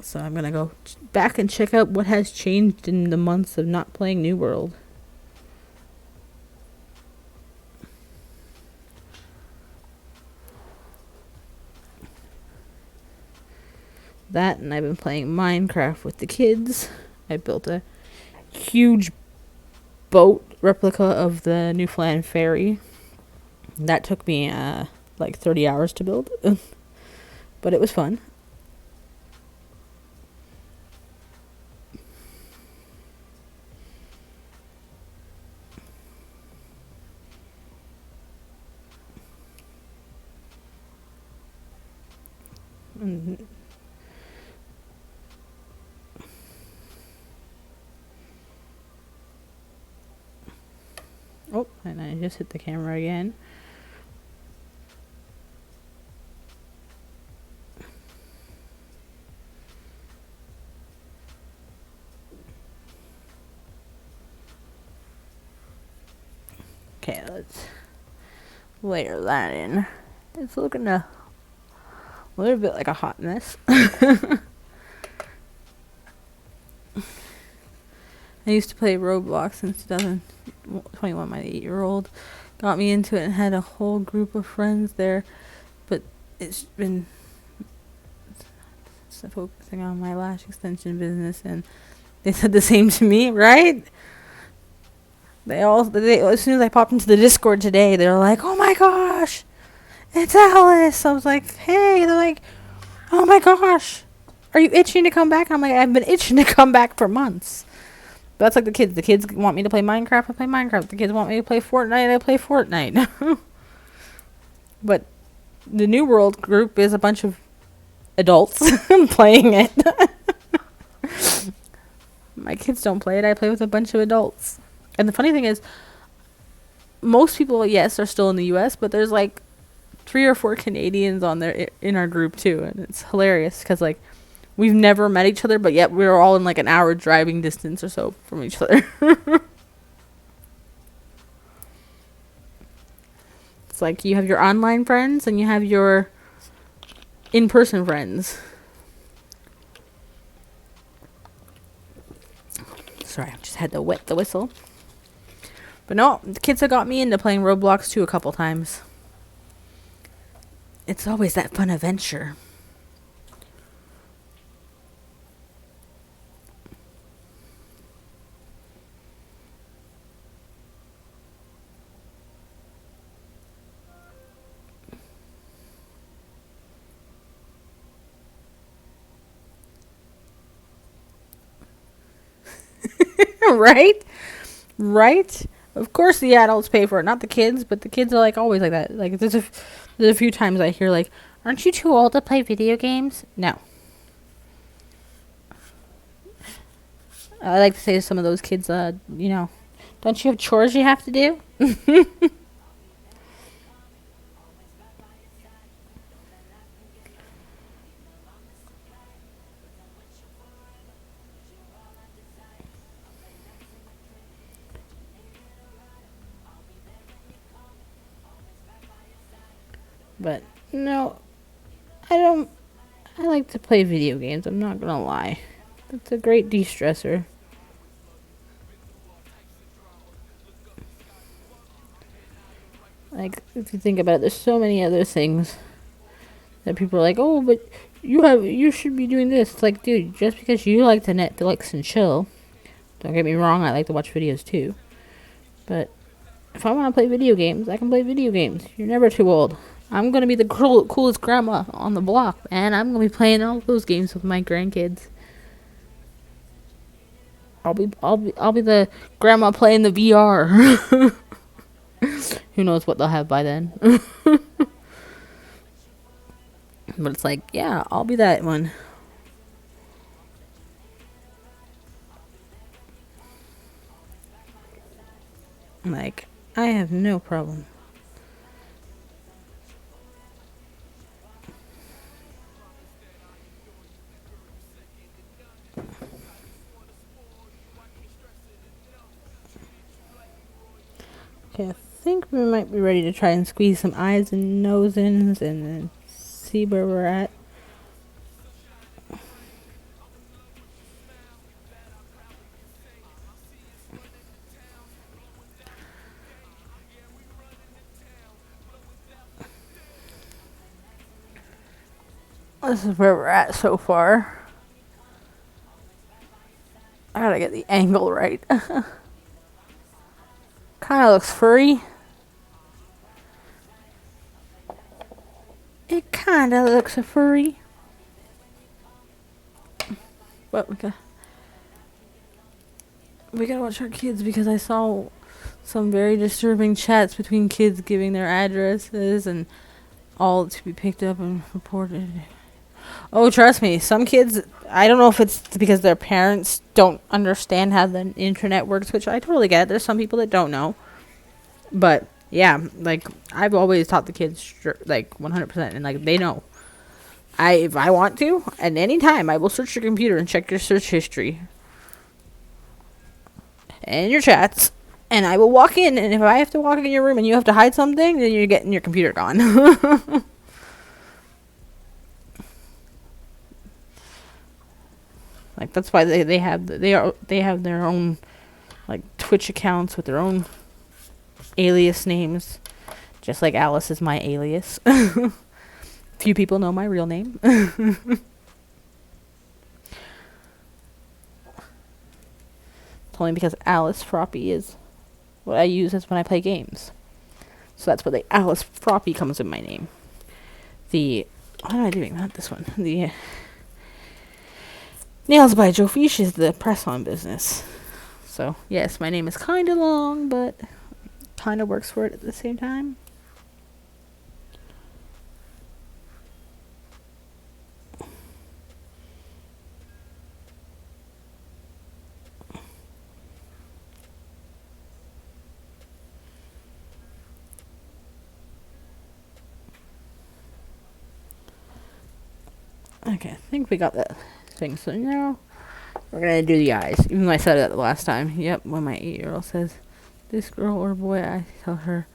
So I'm going to go back and check out what has changed in the months of not playing New World. That, and I've been playing Minecraft with the kids. I built a huge boat replica of the Newfoundland ferry. That took me like 30 hours to build. But it was fun. Mm-hmm. Oh, and I just hit the camera again. Okay, let's layer that in. It's looking a little bit like a hot mess. I used to play Roblox since 2021. My 8-year-old got me into it and had a whole group of friends there. But it's been focusing on my lash extension business, and they said the same to me, right? As soon as I popped into the Discord today, they were like, "Oh my gosh, it's Alice!" I was like, "Hey!" They're like, "Oh my gosh, are you itching to come back?" I'm like, "I've been itching to come back for months." But that's like the kids. The kids want me to play Minecraft, I play Minecraft. The kids want me to play Fortnite, I play Fortnite. But the New World group is a bunch of adults playing it. My kids don't play it. I play with a bunch of adults. And the funny thing is, most people, yes, are still in the U.S., but there's like 3 or 4 Canadians on there in our group too, and it's hilarious because like we've never met each other, but yet we're all in like an hour driving distance or so from each other. It's like you have your online friends and you have your in-person friends. Sorry, I just had to wet the whistle. But no, the kids have got me into playing Roblox too a couple times. It's always that fun adventure. Right? Right? Of course the adults pay for it, not the kids, but the kids are like always like that. Like there's a few times I hear like, "Aren't you too old to play video games?" No. I like to say to some of those kids, don't you have chores you have to do? But no, I don't. I like to play video games. I'm not gonna lie. It's a great de-stressor. Like if you think about it, there's so many other things that people are like, "Oh, but you should be doing this." It's like, dude, just because you like to Netflix and chill, don't get me wrong, I like to watch videos too. But if I want to play video games, I can play video games. You're never too old. I'm gonna be the coolest grandma on the block, and I'm gonna be playing all those games with my grandkids. I'll be the grandma playing the VR. Who knows what they'll have by then? But it's like, yeah, I'll be that one. Like, I have no problem. Okay, I think we might be ready to try and squeeze some eyes and nose ins and then see where we're at. This is where we're at so far. I gotta get the angle right. Kinda looks furry. It kinda looks a furry. But we gotta watch our kids because I saw some very disturbing chats between kids giving their addresses and all to be picked up and reported. Oh, trust me, some kids, I don't know if it's because their parents don't understand how the internet works, which I totally get. There's some people that don't know. But, yeah, like, I've always taught the kids, like, 100%, and, like, they know. If I want to, at any time, I will search your computer and check your search history. And your chats. And I will walk in, and if I have to walk in your room and you have to hide something, then you're getting your computer gone. Like that's why they have their own like Twitch accounts with their own alias names, just like Alice is my alias. Few people know my real name. It's only because Alice Froppy is what I use as when I play games. So that's where the Alice Froppy comes in my name. What am I doing? Not this one. The Nails by Joe Fish is the press-on business. So, yes, my name is kind of long, but kind of works for it at the same time. Okay, I think we got that thing. So now we're going to do the eyes. Even though I said it the last time. Yep, when my 8-year-old says, this girl or boy, I tell her,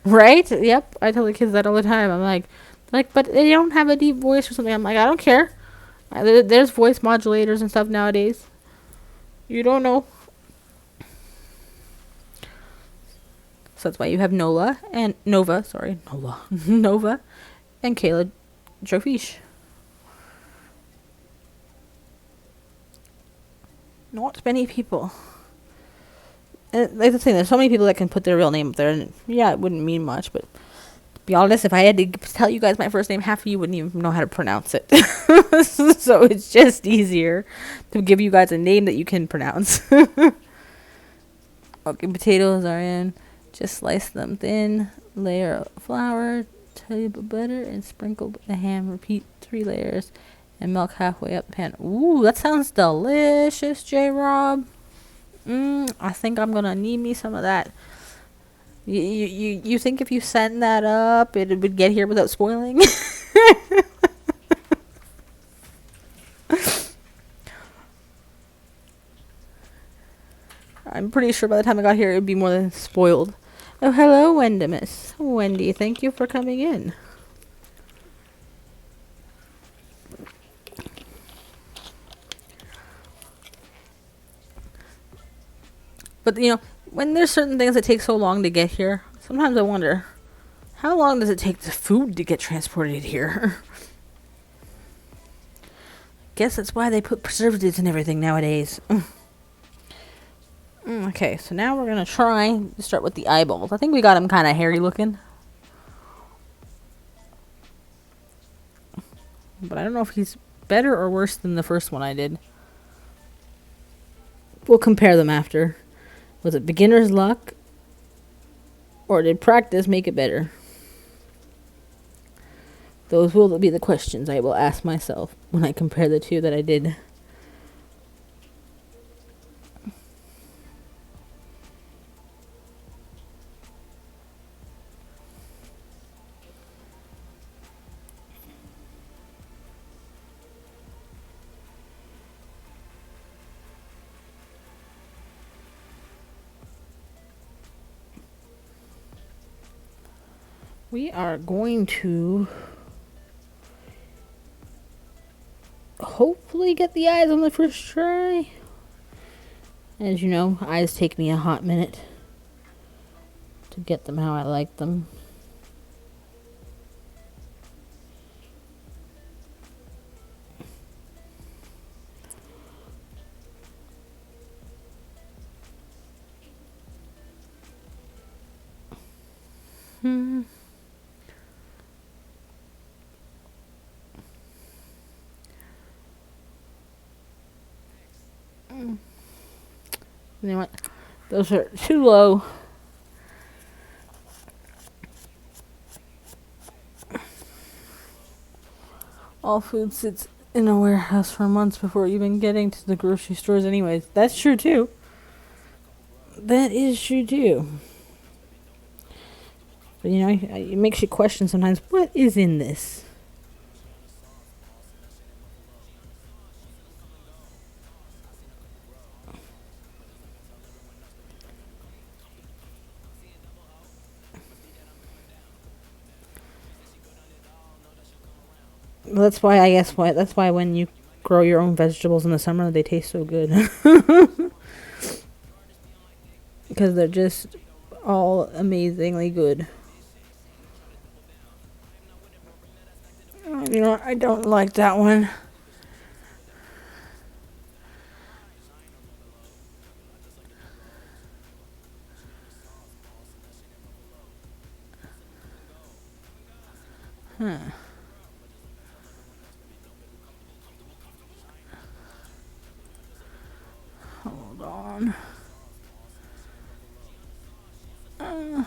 right? Yep, I tell the kids that all the time. I'm like, but they don't have a deep voice or something. I'm like, I don't care. There's voice modulators and stuff nowadays. You don't know. So that's why you have Nova, and Kayla Jofish. Not many people. And like the thing, there's so many people that can put their real name up there, and yeah, it wouldn't mean much, but to be honest, if I had to tell you guys my first name, half of you wouldn't even know how to pronounce it. So it's just easier to give you guys a name that you can pronounce. Okay, potatoes are in. Just slice them thin, layer of flour, tube of butter, and sprinkle the ham. Repeat 3 layers, and milk halfway up the pan. Ooh, that sounds delicious, J-Rob. I think I'm gonna need me some of that. You think if you send that up, it would get here without spoiling? I'm pretty sure by the time I got here, it would be more than spoiled. Oh, hello, Wendimus. Wendy, thank you for coming in. But, when there's certain things that take so long to get here, sometimes I wonder, how long does it take the food to get transported here? Guess that's why they put preservatives in everything nowadays. Okay, so now we're going to try to start with the eyeballs. I think we got him kind of hairy looking. But I don't know if he's better or worse than the first one I did. We'll compare them after. Was it beginner's luck? Or did practice make it better? Those will be the questions I will ask myself when I compare the two that I did. We are going to hopefully get the eyes on the first try. As you know, eyes take me a hot minute to get them how I like them. You know what? Those are too low. All food sits in a warehouse for months before even getting to the grocery stores anyways. That's true too. That is true too. But it makes you question sometimes, what is in this? Well, that's why I guess what that's why when you grow your own vegetables in the summer, they taste so good. Because they're just all amazingly good. You know, I don't like that one. Huh. Hold on. Uh,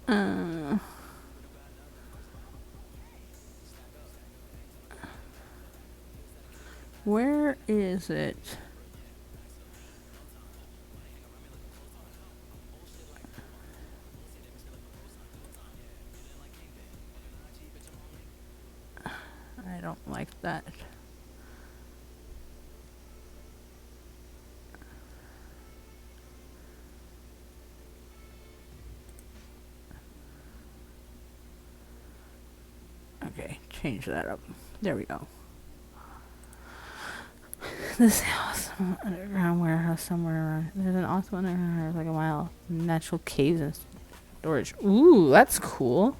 uh, where is it? I don't like that. Okay, change that up. There we go. This awesome underground warehouse somewhere around. There's an awesome underground warehouse like a mile. Natural caves and storage. Ooh, that's cool.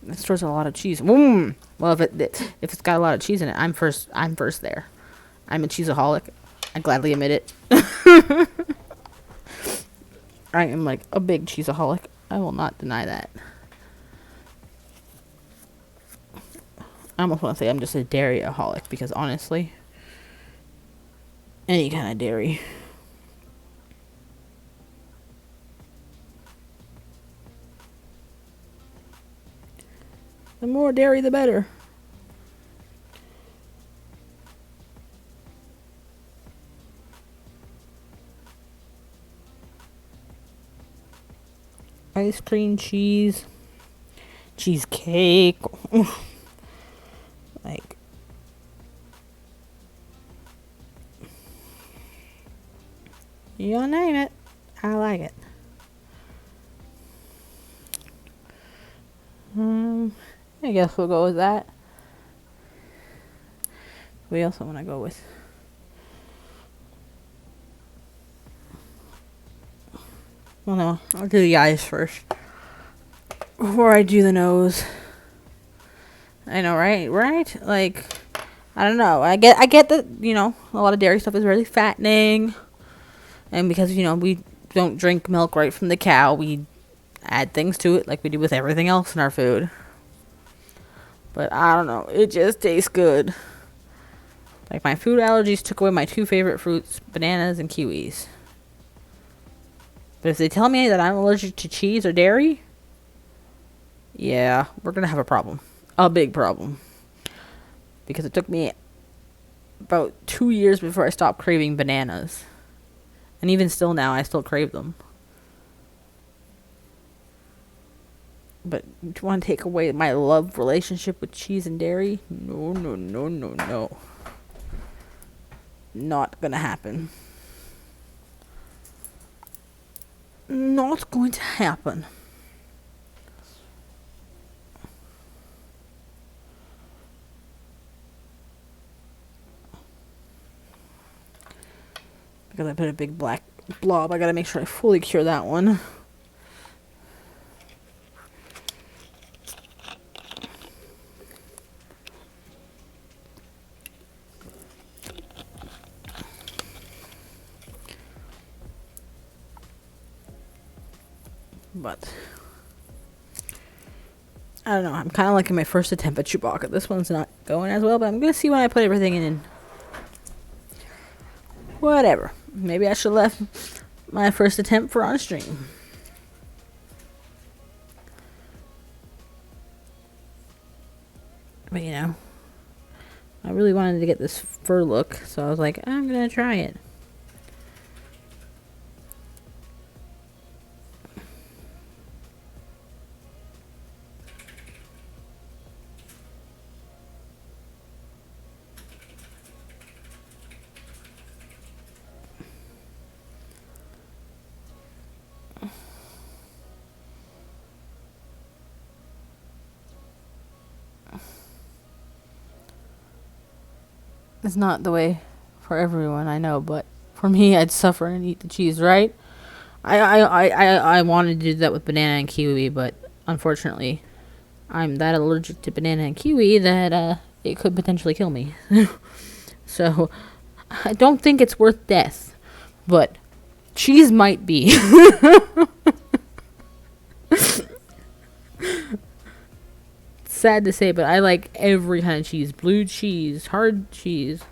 It stores a lot of cheese. Well, if it's got a lot of cheese in it, I'm first. I'm first there. I'm a cheeseaholic. I gladly admit it. I am like a big cheeseaholic. I will not deny that. I almost want to say I'm just a dairyaholic because honestly, any kind of dairy. The more dairy, the better. Ice cream, cheese, cheesecake. Like, you name it, I like it. I guess we'll go with that. We also want to go with. Well, no, I'll do the eyes first before I do the nose. I know, right? Right? Like, I don't know. I get that, you know, a lot of dairy stuff is really fattening. And because, you know, we don't drink milk right from the cow, we add things to it like we do with everything else in our food. But I don't know. It just tastes good. Like, my food allergies took away my two favorite fruits, bananas and kiwis. But if they tell me that I'm allergic to cheese or dairy, yeah, we're going to have a problem. A big problem. Because it took me about 2 years before I stopped craving bananas. And even still now, I still crave them. But do you want to take away my love relationship with cheese and dairy? No, no, no, no, no. Not gonna happen. Not going to happen. Because I put a big black blob, I gotta make sure I fully cure that one. But I don't know. I'm kind of liking my first attempt at Chewbacca. This one's not going as well, but I'm gonna see when I put everything in. Whatever. Maybe I should have left my first attempt for on stream. But you know, I really wanted to get this fur look, so I was like, I'm gonna try it. It's not the way for everyone, I know, but for me, I'd suffer and eat the cheese, right? I wanted to do that with banana and kiwi, but unfortunately, I'm that allergic to banana and kiwi that it could potentially kill me. So I don't think it's worth death, but cheese might be. Sad to say, but I like every kind of cheese: blue cheese, hard cheese,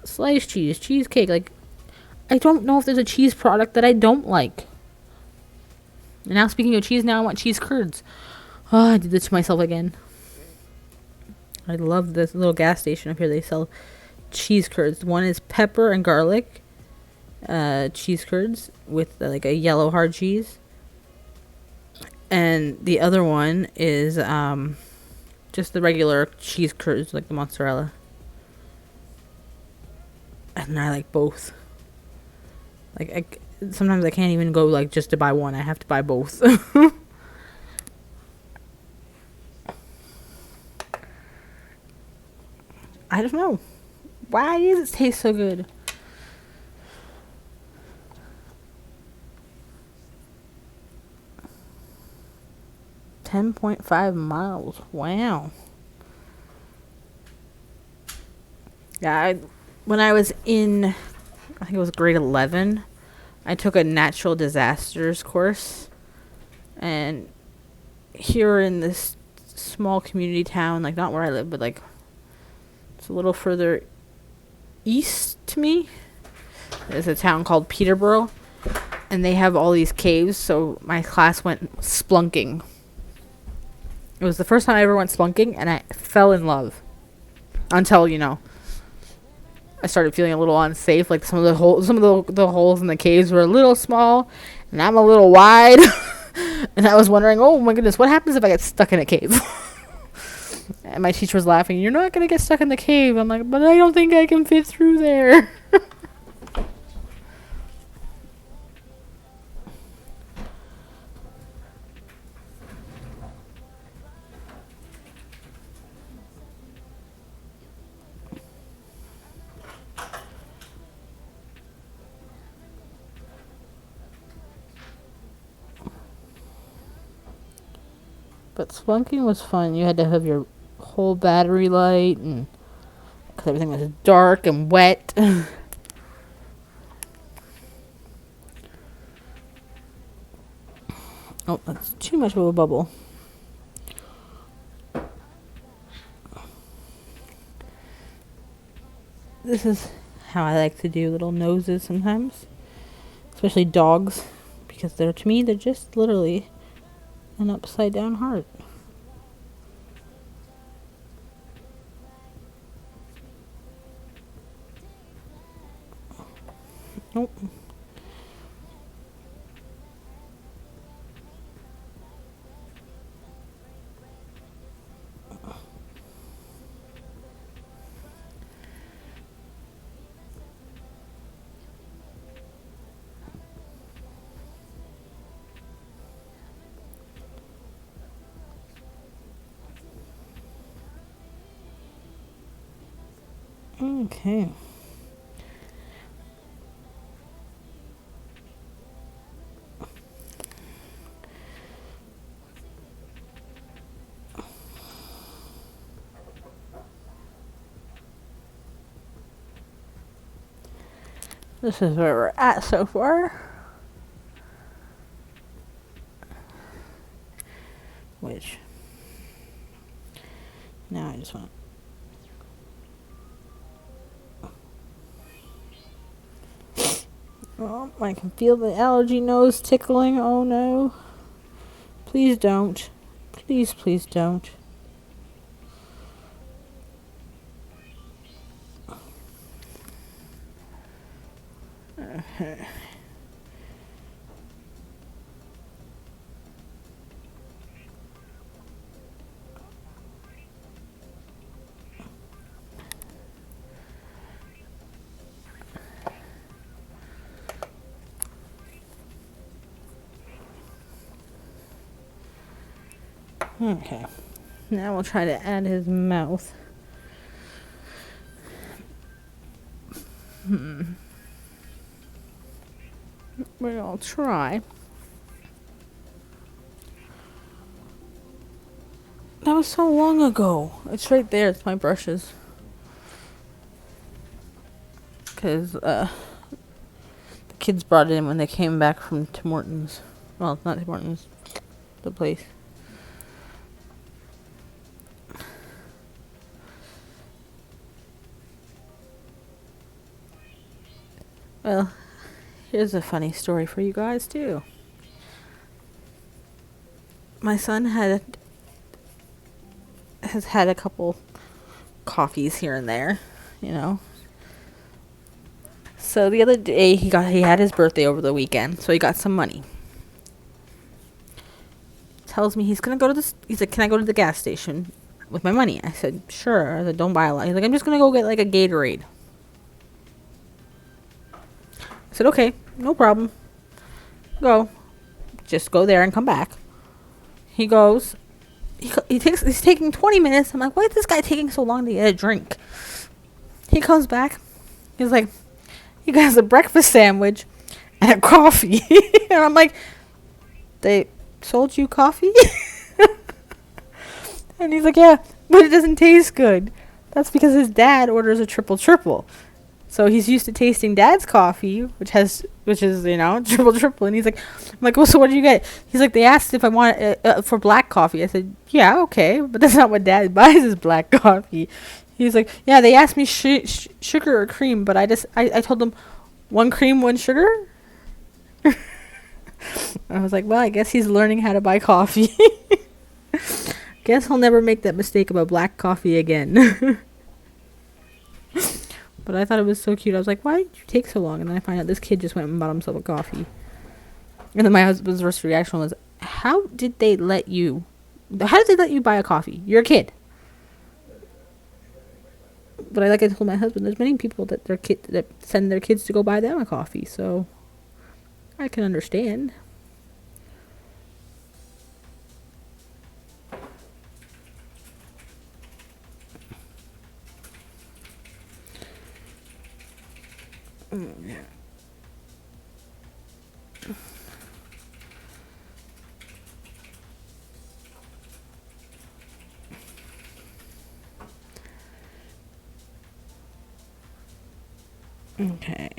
sliced cheese, cheesecake. Like, I don't know if there's a cheese product that I don't like. And now, speaking of cheese, now I want cheese curds. Oh, I did this to myself again. I love this little gas station up here. They sell cheese curds. One is pepper and garlic cheese curds with like a yellow hard cheese. And the other one is just the regular cheese curds, like the mozzarella. And I like both. Like, sometimes I can't even go like just to buy one. I have to buy both. I don't know. Why does it taste so good? $10.5 miles. Wow. Yeah, when I was in, I think it was grade 11, I took a natural disasters course. And here in this small community town, like not where I live, but like it's a little further east to me, there's a town called Peterborough. And they have all these caves, so my class went splunking. It was the first time I ever went splunking, and I fell in love. Until, I started feeling a little unsafe. Like some of the holes in the caves were a little small, and I'm a little wide. And I was wondering, oh my goodness, what happens if I get stuck in a cave? And my teacher was laughing. You're not gonna get stuck in the cave. I'm like, but I don't think I can fit through there. But spelunking was fun. You had to have your whole battery light, and because everything was dark and wet. Oh, that's too much of a bubble. This is how I like to do little noses sometimes, especially dogs, because to me they're just literally an upside down heart. Nope. Okay. This is where we're at so far. Which, now I just want oh, I can feel the allergy nose tickling. Oh no. Please don't. Please, please don't. Okay. Okay. Now we'll try to add his mouth. But I'll try. That was so long ago. It's right there. It's my brushes. Because the kids brought it in when they came back from Tim Hortons. Well, not Tim Hortons. The place. Well, here's a funny story for you guys, too. My son has had a couple coffees here and there, you know. So the other day he had his birthday over the weekend, so he got some money. Tells me he's gonna go to this. He's like, "Can I go to the gas station with my money?" I said, "Sure." I said, "Don't buy a lot." He's like, "I'm just gonna go get like a Gatorade." I said, "Okay, no problem. Go. Just go there and come back." He goes. He's taking 20 minutes. I'm like, "Why is this guy taking so long to get a drink?" He comes back. He's like, "He got a breakfast sandwich and a coffee." And I'm like, "They sold you coffee?" And he's like, "Yeah, but it doesn't taste good." That's because his dad orders a triple triple. So he's used to tasting dad's coffee, which is, you know, triple triple. And he's like, I'm like, "Well, so what did you get?" He's like, "They asked if I want for black coffee." I said, "Yeah, okay, but that's not what dad buys is black coffee." He's like, "Yeah, they asked me sugar or cream, but I told them 1 cream, 1 sugar." I was like, "Well, I guess he's learning how to buy coffee." Guess I'll never make that mistake about black coffee again. But I thought it was so cute. I was like, "Why did you take so long?" And then I find out this kid just went and bought himself a coffee. And then my husband's first reaction was, how did they let you buy a coffee? You're a kid." But I told my husband, there's many people that that send their kids to go buy them a coffee, so I can understand. Okay.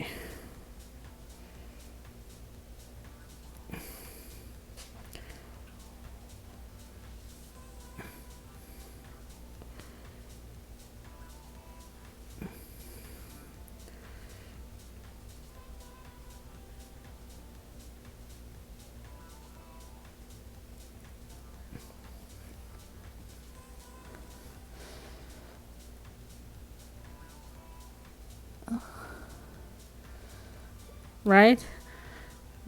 Right?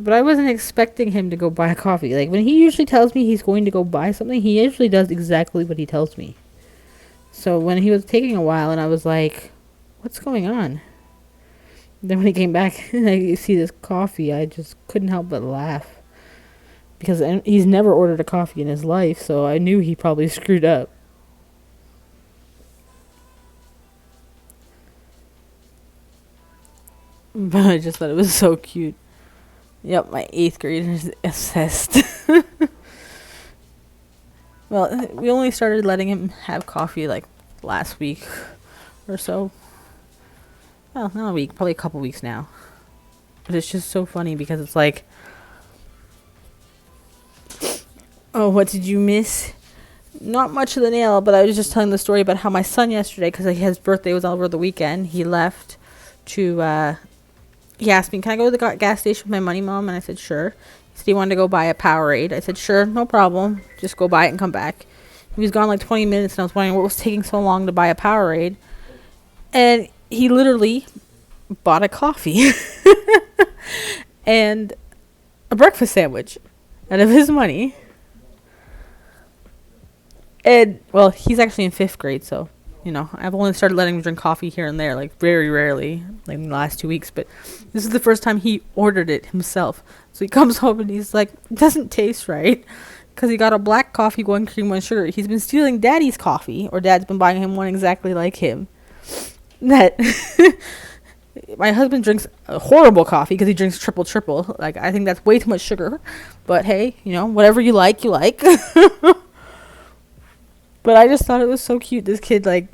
But I wasn't expecting him to go buy a coffee. Like, when he usually tells me he's going to go buy something, he usually does exactly what he tells me. So when he was taking a while and I was like, "What's going on?" Then when he came back and I see this coffee, I just couldn't help but laugh. Because he's never ordered a coffee in his life, so I knew he probably screwed up. But I just thought it was so cute. Yep, my 8th grader is obsessed. Well, we only started letting him have coffee like last week or so. Well, not a week, probably a couple weeks now. But it's just so funny because it's like, "Oh, what did you miss?" Not much of the nail, but I was just telling the story about how my son yesterday, because his birthday was over the weekend, he left to, he asked me, "Can I go to the gas station with my money, Mom?" And I said, "Sure." He said he wanted to go buy a Powerade. I said, "Sure, no problem. Just go buy it and come back." He was gone like 20 minutes, and I was wondering what was taking so long to buy a Powerade. And he literally bought a coffee and a breakfast sandwich out of his money. And, well, he's actually in 5th grade, so, you know, I've only started letting him drink coffee here and there, like, very rarely, like, in the last 2 weeks. But this is the first time he ordered it himself. So he comes home and he's like, "It doesn't taste right." Because he got a black coffee, 1 cream, 1 sugar. He's been stealing Daddy's coffee, or Dad's been buying him one exactly like him. That My husband drinks a horrible coffee because he drinks triple. Like, I think that's way too much sugar. But hey, whatever you like, you like. But I just thought it was so cute. This kid, like,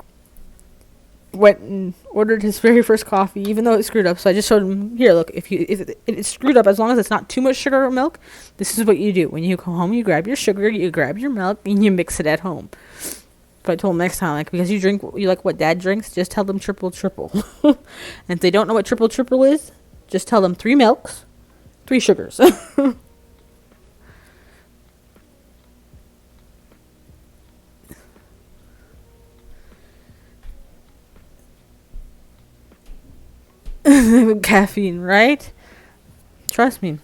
went and ordered his very first coffee, even though it screwed up. So I just showed him, here, look, if it's screwed up, as long as it's not too much sugar or milk, this is what you do. When you come home, you grab your sugar, you grab your milk, and you mix it at home. But I told him next time, like, because you like what dad drinks, just tell them triple. And if they don't know what triple is, just tell them 3 milks, 3 sugars. Caffeine, right? Trust me.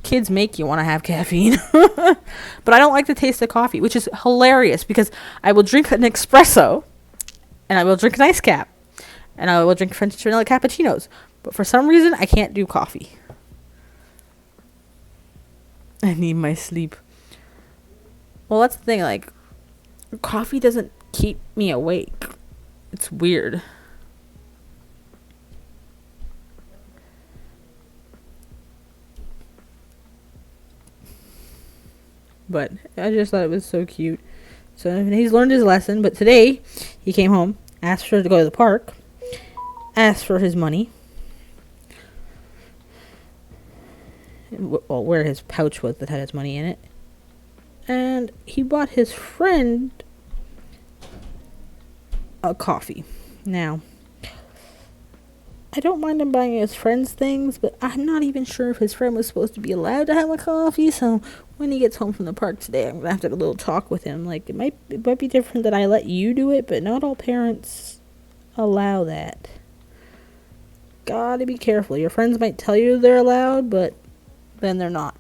Kids make you want to have caffeine. But I don't like the taste of coffee, which is hilarious because I will drink an espresso and I will drink an ice cap and I will drink French vanilla cappuccinos. But for some reason, I can't do coffee. I need my sleep. Well, that's the thing. Like, coffee doesn't keep me awake. It's weird. But I just thought it was so cute. So he's learned his lesson. But today, he came home, asked for to go to the park, asked for his money. Well, where his pouch was that had his money in it. And he bought his friend a coffee. Now, I don't mind him buying his friends things, but I'm not even sure if his friend was supposed to be allowed to have a coffee. So when he gets home from the park today, I'm gonna have to have a little talk with him. Like, it might be different that I let you do it, but not all parents allow that. Gotta be careful. Your friends might tell you they're allowed, but then they're not.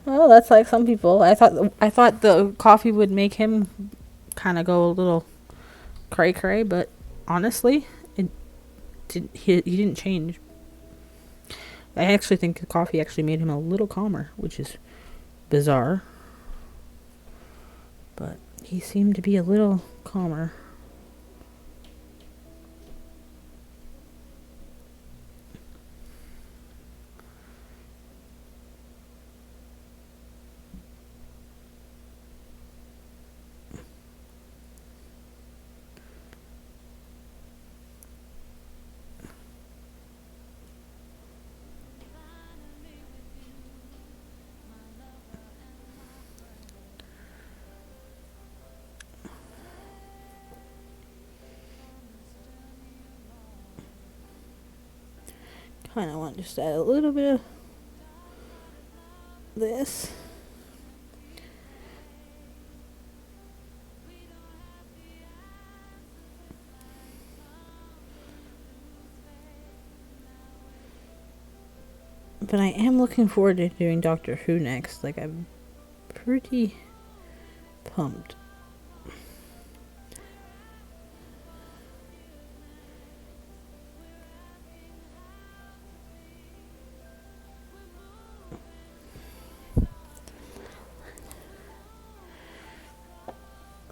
Well, that's like some people. I thought the coffee would make him kind of go a little cray, but honestly, it didn't. He didn't change. I actually think the coffee actually made him a little calmer, which is bizarre. But he seemed to be a little calmer. Kind of want to just add a little bit of this. But I am looking forward to doing Doctor Who next. Like, I'm pretty pumped.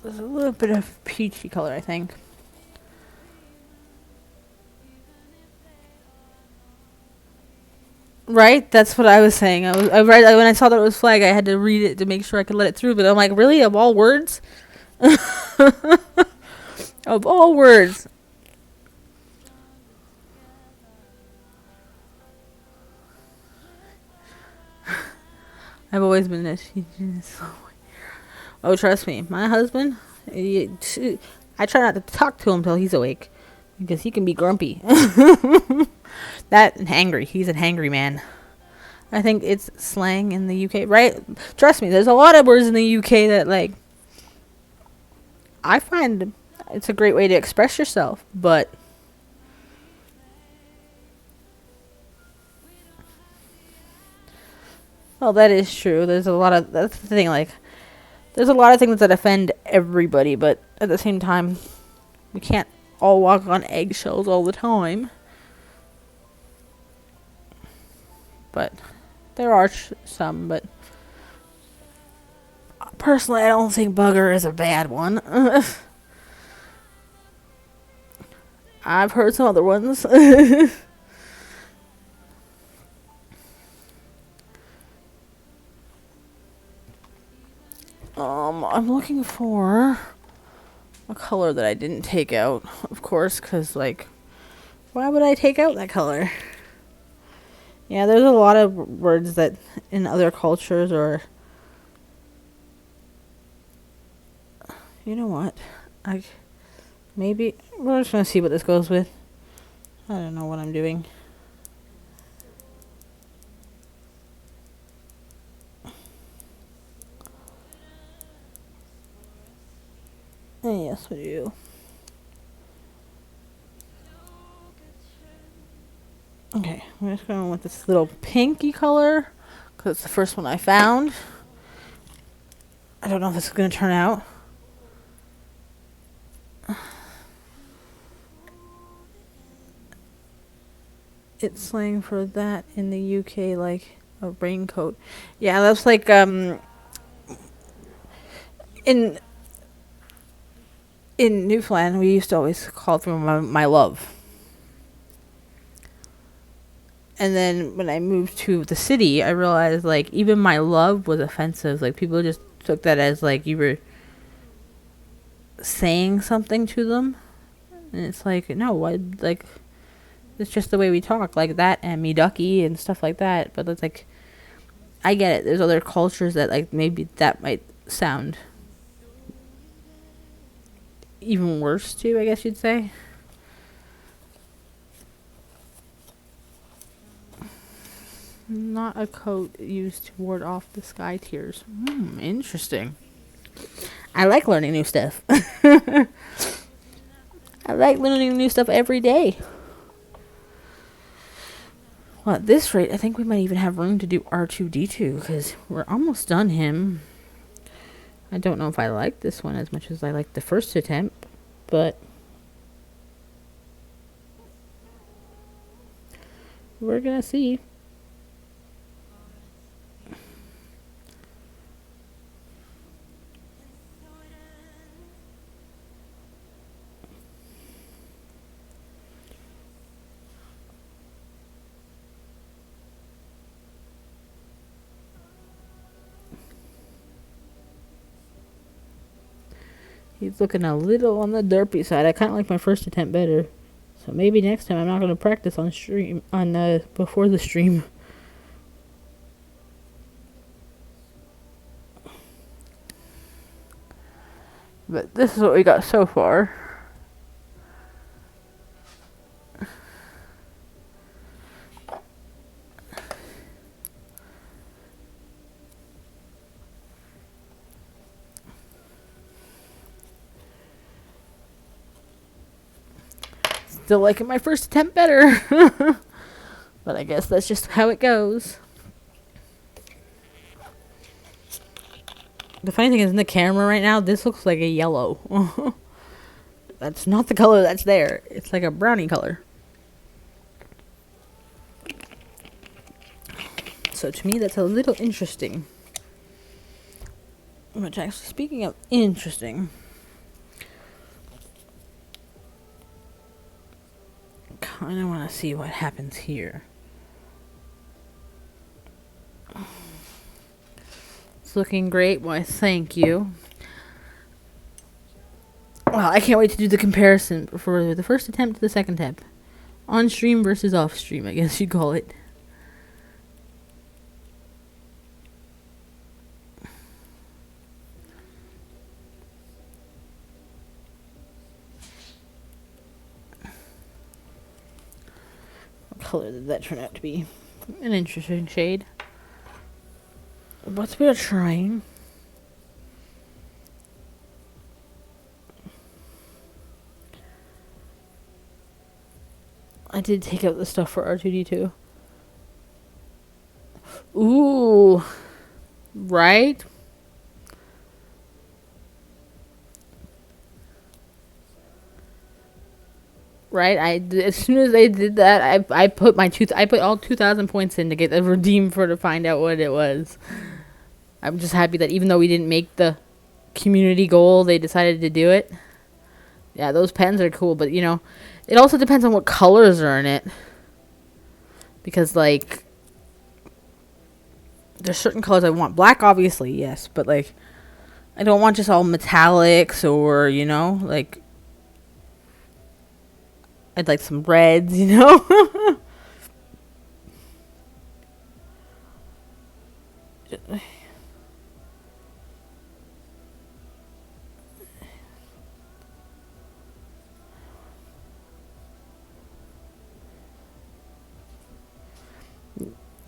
There's a little bit of peachy color, I think. Right? That's what I was saying. I read when I saw that it was flag, I had to read it to make sure I could let it through. But I'm like, really? Of all words? Of all words. I've always been this. Oh, trust me. My husband, I try not to talk to him till he's awake. Because he can be grumpy. That and hangry. He's a hangry man. I think it's slang in the UK, right? Trust me, there's a lot of words in the UK that, like, I find it's a great way to express yourself, but well, that is true. That's the thing, like, there's a lot of things that offend everybody, but at the same time, we can't all walk on eggshells all the time. But There are some, but personally, I don't think bugger is a bad one. I've heard some other ones. I'm looking for a color that I didn't take out, of course, because, like, why would I take out that color? Yeah, there's a lot of words that in other cultures or... You know what? Maybe... We're just going to see what this goes with. I don't know what I'm doing. Yes, we do. Okay, I'm just going with this little pinky color because it's the first one I found. I don't know if this is going to turn out. It's slang for that in the UK, like a raincoat. Yeah, that's like in Newfoundland we used to always call it for my love. And then when I moved to the city, I realized like even my love was offensive. Like people just took that as like you were saying something to them, and it's like no, like. It's just the way we talk, like that and me ducky and stuff like that. But it's like, I get it. There's other cultures that like maybe that might sound even worse too, I guess you'd say. Not a coat used to ward off the sky tears. Interesting. I like learning new stuff. I like learning new stuff every day. Well, at this rate, I think we might even have room to do R2-D2 because we're almost done him. I don't know if I like this one as much as I like the first attempt, but we're gonna see. He's looking a little on the derpy side. I kind of like my first attempt better. So maybe next time I'm not going to practice on stream, before the stream. But this is what we got so far. Still liking my first attempt better. But I guess that's just how it goes. The funny thing is in the camera right now, this looks like a yellow. That's not the color that's there. It's like a brownie color. So to me, that's a little interesting. Which actually, speaking of interesting... kind of want to see what happens here. It's looking great. Why, thank you. Well, I can't wait to do the comparison for the first attempt to the second attempt. On stream versus off stream, I guess you'd call it. Color did that turn out to be? An interesting shade. What's we are trying? I did take out the stuff for R2-D2. Ooh. Right? right? As soon as they did that, I put all 2,000 points in to get the redeem to find out what it was. I'm just happy that even though we didn't make the community goal, they decided to do it. Yeah, those pens are cool, but it also depends on what colors are in it. Because like there's certain colors I want. Black, obviously, yes, but like I don't want just all metallics or like I'd like some reds,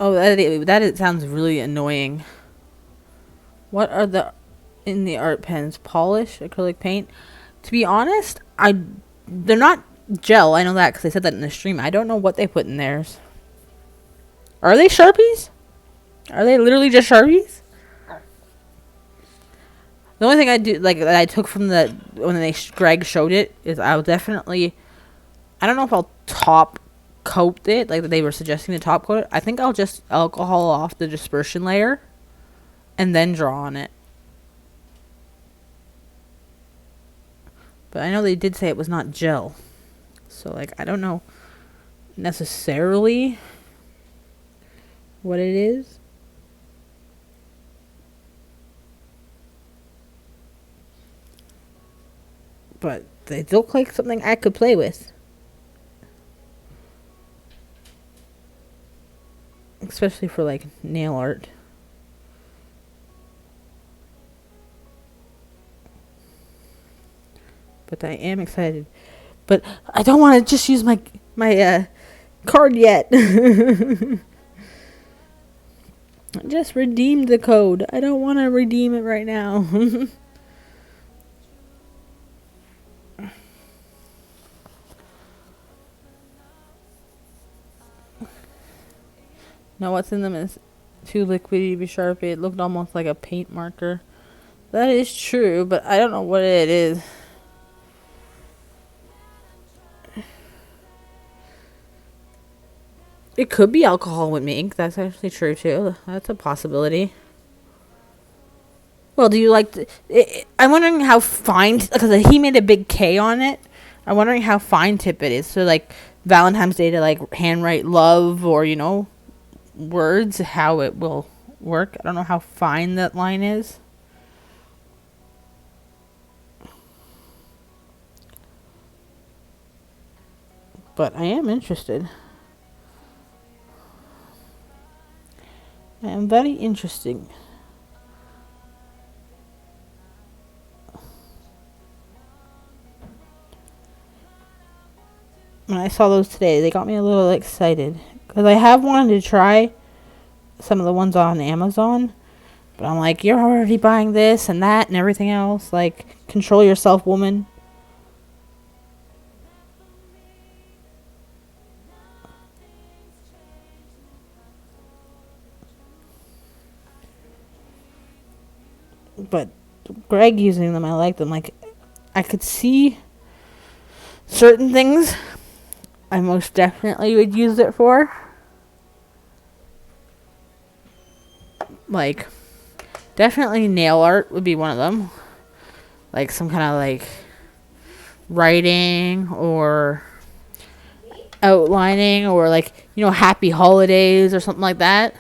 Oh, that sounds really annoying. What are in the art pens? Polish, acrylic paint. To be honest, they're not gel. I know that because they said that in the stream. I don't know what they put in theirs. Are they Sharpies? Are they literally just Sharpies? The only thing I do that I took from when Greg showed it is I'll definitely. I don't know if I'll top coat it like they were suggesting to top coat it. I think I'll just alcohol off the dispersion layer and then draw on it. But I know they did say it was not gel. So like I don't know necessarily what it is. But they look like something I could play with. Especially for like nail art. But I am excited. But I don't want to just use my card yet. I just redeemed the code. I don't want to redeem it right now. Now what's in them is too liquidy to be Sharpie. It looked almost like a paint marker. That is true, but I don't know what it is. It could be alcohol with ink. That's actually true too. That's a possibility. Well, do you like I'm wondering how fine, because he made a big K on it. I'm wondering how fine tip it is. So like Valentine's Day to like handwrite love or words, how it will work. I don't know how fine that line is. But I am interested. I am very interesting. When I saw those today, they got me a little excited. Because I have wanted to try some of the ones on Amazon. But I'm like, you're already buying this and that and everything else. Like, control yourself, woman. But Greg using them, I like them. Like, I could see certain things I most definitely would use it for. Like, definitely nail art would be one of them. Like, some kind of, like, writing or outlining or, like, happy holidays or something like that.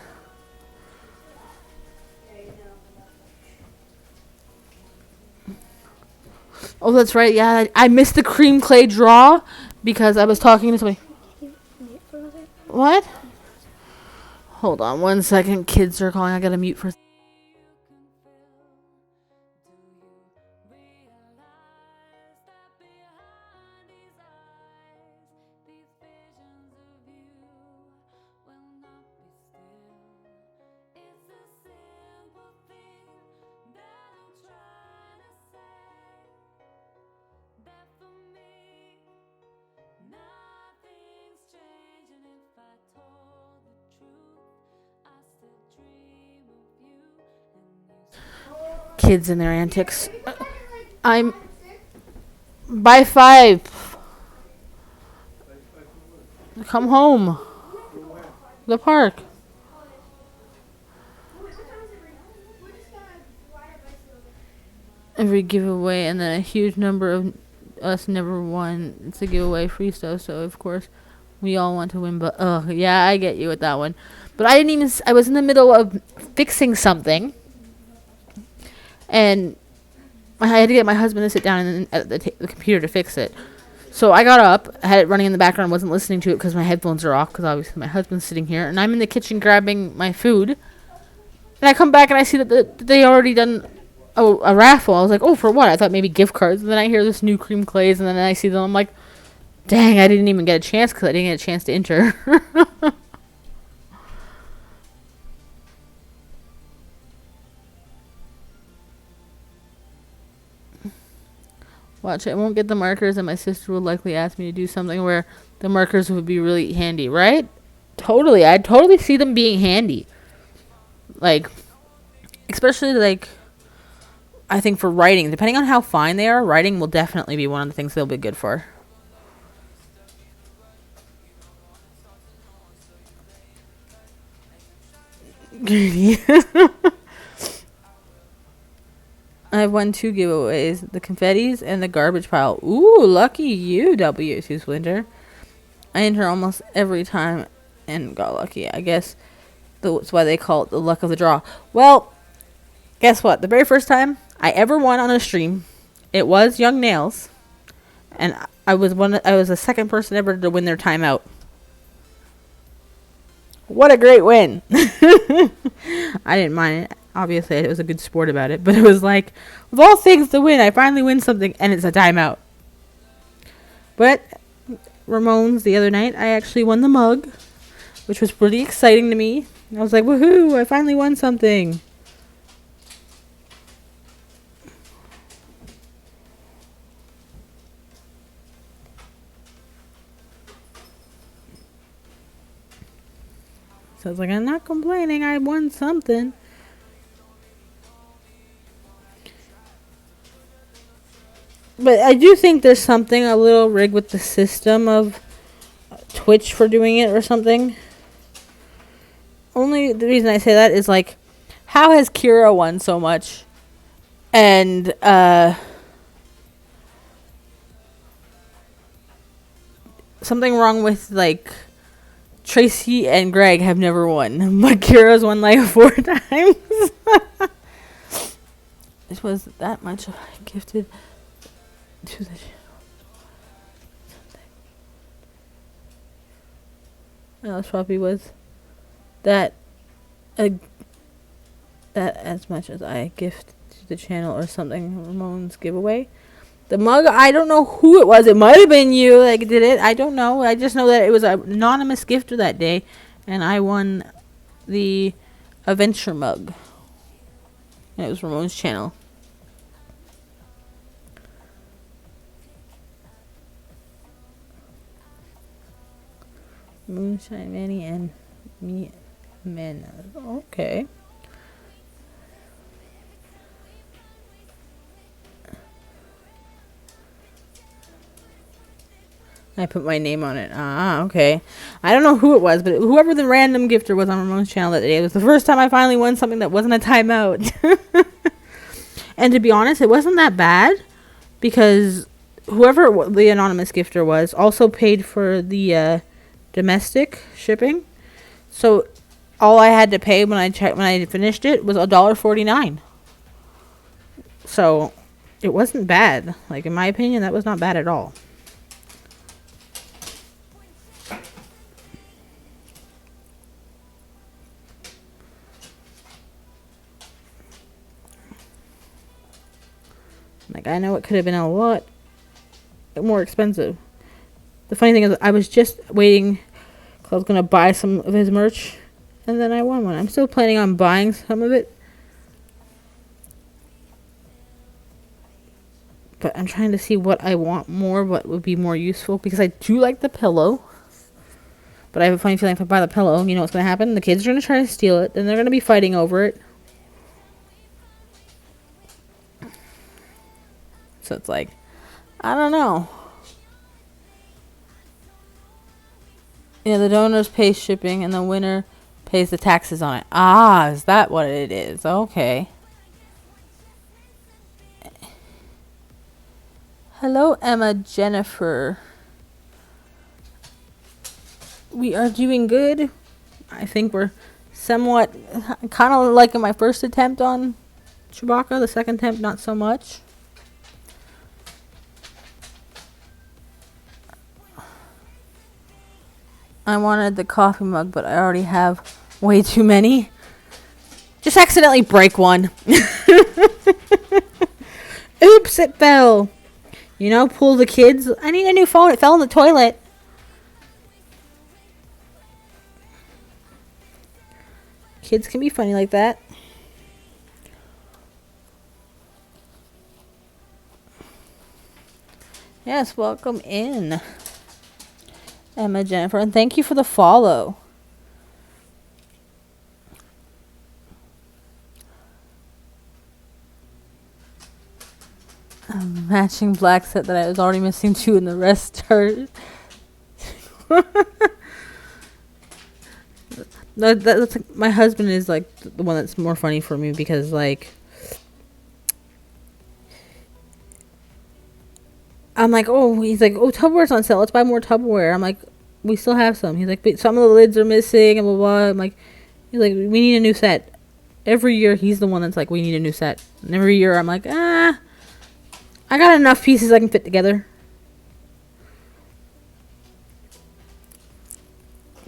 Oh, that's right. Yeah, I missed the cream clay draw because I was talking to somebody. What? Hold on 1 second. Kids are calling. I gotta mute for. Kids and their antics. I'm by 5. Come home. The park. Every giveaway, and then a huge number of us never won. It's a giveaway free stuff, so of course we all want to win. But yeah, I get you with that one. But I didn't even. I was in the middle of fixing something, and I had to get my husband to sit down at the computer to fix it. So I got up, had it running in the background, wasn't listening to it because my headphones are off because obviously my husband's sitting here, and I'm in the kitchen grabbing my food, and I come back and I see that they already done a raffle. I was like, oh, for what? I thought maybe gift cards, and then I hear this new cream clays, and then I see them. I'm like, dang, I didn't even get a chance because I didn't get a chance to enter. Watch, I won't get the markers, and my sister would likely ask me to do something where the markers would be really handy, right? Totally. I'd totally see them being handy. Like, especially, like, I think for writing, depending on how fine they are, writing will definitely be one of the things they'll be good for. I've won 2 giveaways, the confettis and the garbage pile. Ooh, lucky you, W2 Splinter. I enter almost every time and got lucky. I guess that's why they call it the luck of the draw. Well, guess what? The very first time I ever won on a stream, it was Young Nails, and I was the second person ever to win their timeout. What a great win! I didn't mind it. Obviously, I was a good sport about it, but it was like, of all things to win, I finally win something, and it's a timeout. But Ramones the other night, I actually won the mug, which was pretty exciting to me. I was like, woohoo, I finally won something. So I was like, I'm not complaining, I won something. But I do think there's something a little rigged with the system of Twitch for doing it or something. Only the reason I say that is like, how has Kira won so much? And something wrong with like Tracy and Greg have never won, but Kira's won like 4 times. It was that much gifted to the channel. Alice Poppy was that that as much as I gift to the channel or something. Ramones giveaway. The mug, I don't know who it was. It might have been you that did it. I don't know. I just know that it was an anonymous gifter that day, and I won the adventure mug. And it was Ramone's channel. Moonshine Manny and me men. Okay. I put my name on it. Ah, okay. I don't know who it was, but whoever the random gifter was on Ramon's channel that day, it was the first time I finally won something that wasn't a timeout. And to be honest, it wasn't that bad because whoever the anonymous gifter was also paid for the domestic shipping. So all I had to pay when I finished it was $1.49. So it wasn't bad. Like, in my opinion, that was not bad at all. Like, I know it could have been a lot more expensive. The funny thing is, I was just waiting because I was going to buy some of his merch, and then I won one. I'm still planning on buying some of it. But I'm trying to see what I want more, what would be more useful, because I do like the pillow. But I have a funny feeling if I buy the pillow, you know what's going to happen? The kids are going to try to steal it, then they're going to be fighting over it. So it's like, I don't know. Yeah, the donors pay shipping and the winner pays the taxes on it. Ah, is that what it is? Okay. Hello, Emma Jennifer. We are doing good. I think we're somewhat kind of like in my first attempt on Chewbacca. The second attempt, not so much. I wanted the coffee mug, but I already have way too many. Just accidentally break one. Oops, it fell. You know, pull the kids. I need a new phone. It fell in the toilet. Kids can be funny like that. Yes, welcome in, Emma Jennifer, and thank you for the follow. Matching black set that I was already missing two, and the rest are. That's my husband is like the one that's more funny for me because like I'm like, oh, he's like, oh, Tupperware's on sale. Let's buy more Tupperware. I'm like, we still have some. He's like, but some of the lids are missing and blah blah. I'm like, he's like, we need a new set. Every year he's the one that's like, we need a new set. And every year I'm like, I got enough pieces I can fit together.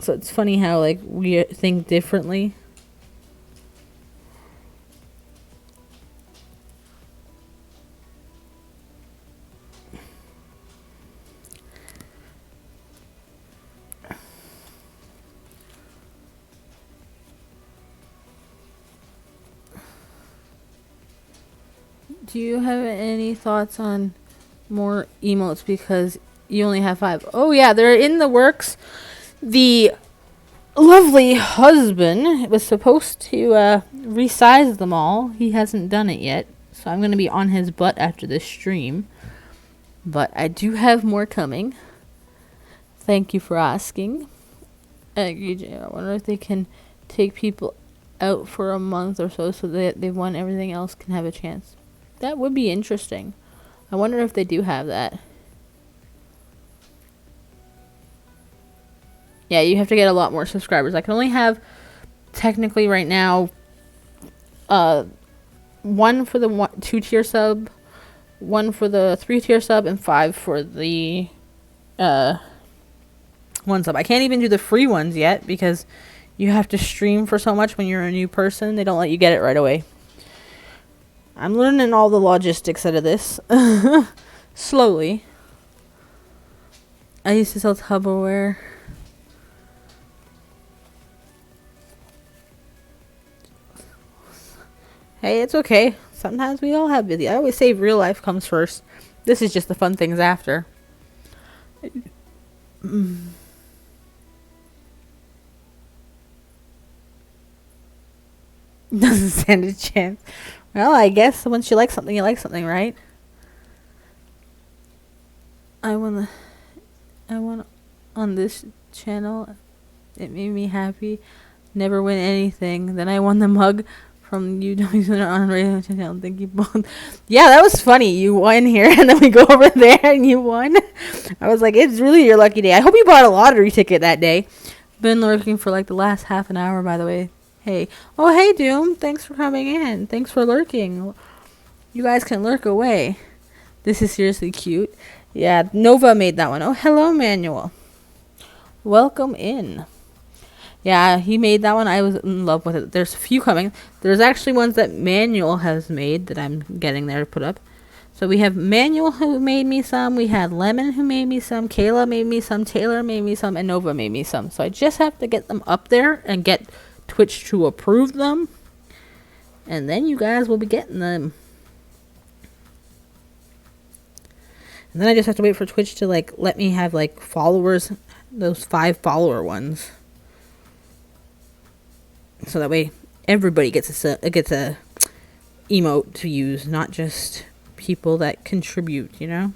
So it's funny how like we think differently. Do you have any thoughts on more emotes because you only have 5? Oh yeah, they're in the works. The lovely husband was supposed to resize them all. He hasn't done it yet, so I'm going to be on his butt after this stream. But I do have more coming. Thank you for asking. I wonder if they can take people out for a month or so that they won everything else can have a chance. That would be interesting. I wonder if they do have that. Yeah, you have to get a lot more subscribers. I can only have, technically right now, 1 for the 2-tier sub, 1 for the 3-tier sub, and 5 for the 1 sub. I can't even do the free ones yet because you have to stream for so much when you're a new person. They don't let you get it right away. I'm learning all the logistics out of this. Slowly. I used to sell Tupperware. Hey, it's okay. Sometimes we all have busy. I always say real life comes first. This is just the fun things after. Doesn't stand a chance. Well, I guess once you like something, right? I wanna on this channel. It made me happy. Never win anything. Then I won the mug from UW on radio channel. Thank you both. Yeah, that was funny. You won here, and then we go over there, and you won. I was like, it's really your lucky day. I hope you bought a lottery ticket that day. Been lurking for like the last half an hour, by the way. Hey. Oh, hey, Doom. Thanks for coming in. Thanks for lurking. You guys can lurk away. This is seriously cute. Yeah, Nova made that one. Oh, hello, Manuel. Welcome in. Yeah, he made that one. I was in love with it. There's a few coming. There's actually ones that Manuel has made that I'm getting there to put up. So we have Manuel who made me some. We had Lemon who made me some. Kayla made me some. Taylor made me some. And Nova made me some. So I just have to get them up there and get Twitch to approve them. And then you guys will be getting them. And then I just have to wait for Twitch to like let me have like followers, those 5 follower ones. So that way everybody gets a emote to use, not just people that contribute, you know?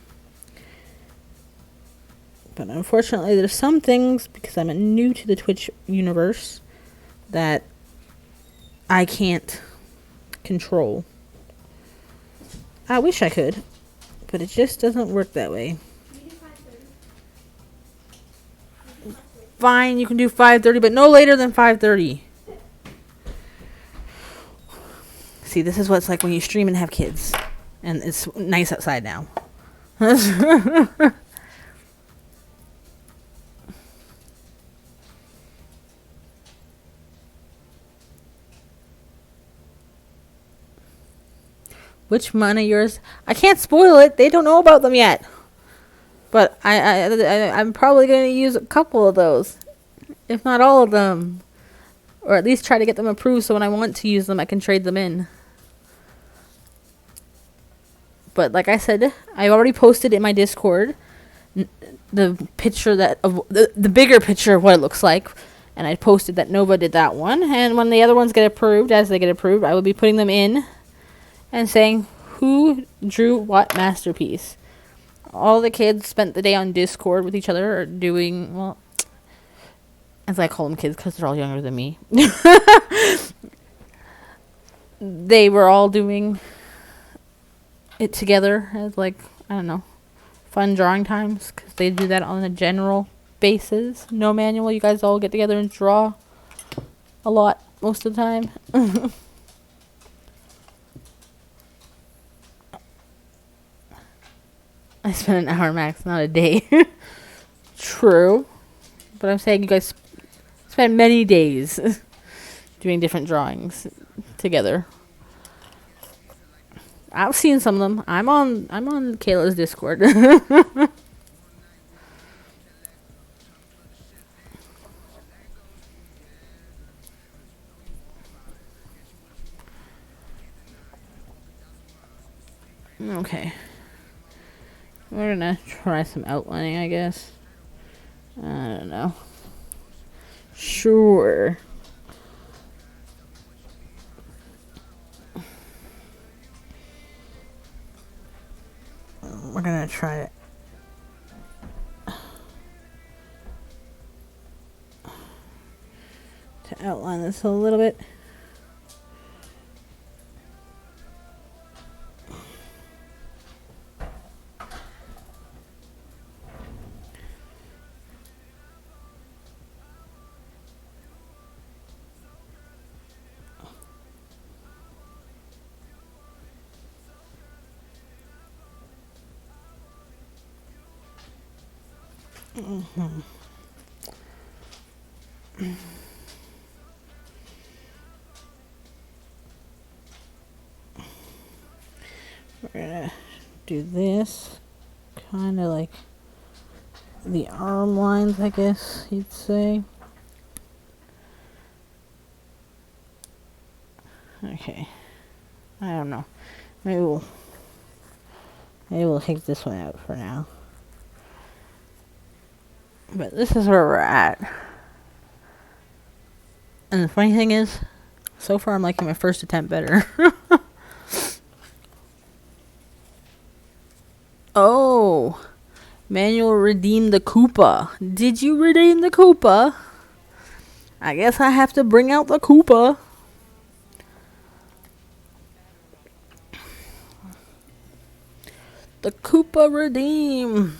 But unfortunately, there's some things, because I'm new to the Twitch universe, that I can't control. I wish I could, but it just doesn't work that way. Fine, you can do 5:30, but no later than 5:30. See, this is what it's like when you stream and have kids. And it's nice outside now. Which one of yours? I can't spoil it. They don't know about them yet. But I'm probably going to use a couple of those. If not all of them. Or at least try to get them approved so when I want to use them, I can trade them in. But like I said, I already posted in my Discord the picture that of the bigger picture of what it looks like. And I posted that Nova did that one. And when the other ones get approved, as they get approved, I will be putting them in and saying who drew what masterpiece. All the kids spent the day on Discord with each other, or doing, well, as I call them kids because they're all younger than me. They were all doing it together as, like, I don't know, fun drawing times, because they do that on a general basis. No manual. You guys all get together and draw a lot most of the time. I spent an hour max, not a day. True. But I'm saying you guys spend many days doing different drawings together. I've seen some of them. I'm on Kayla's Discord. Okay. We're gonna try some outlining, I guess. I don't know. Sure. We're gonna try it. To outline this a little bit. Mm-hmm. We're gonna do this, kind of like the arm lines, I guess you'd say. Okay. I don't know. Maybe we'll take this one out for now. But this is where we're at. And the funny thing is, so far I'm liking my first attempt better. Oh, Manuel redeemed the Koopa. Did you redeem the Koopa? I guess I have to bring out the Koopa. The Koopa redeem.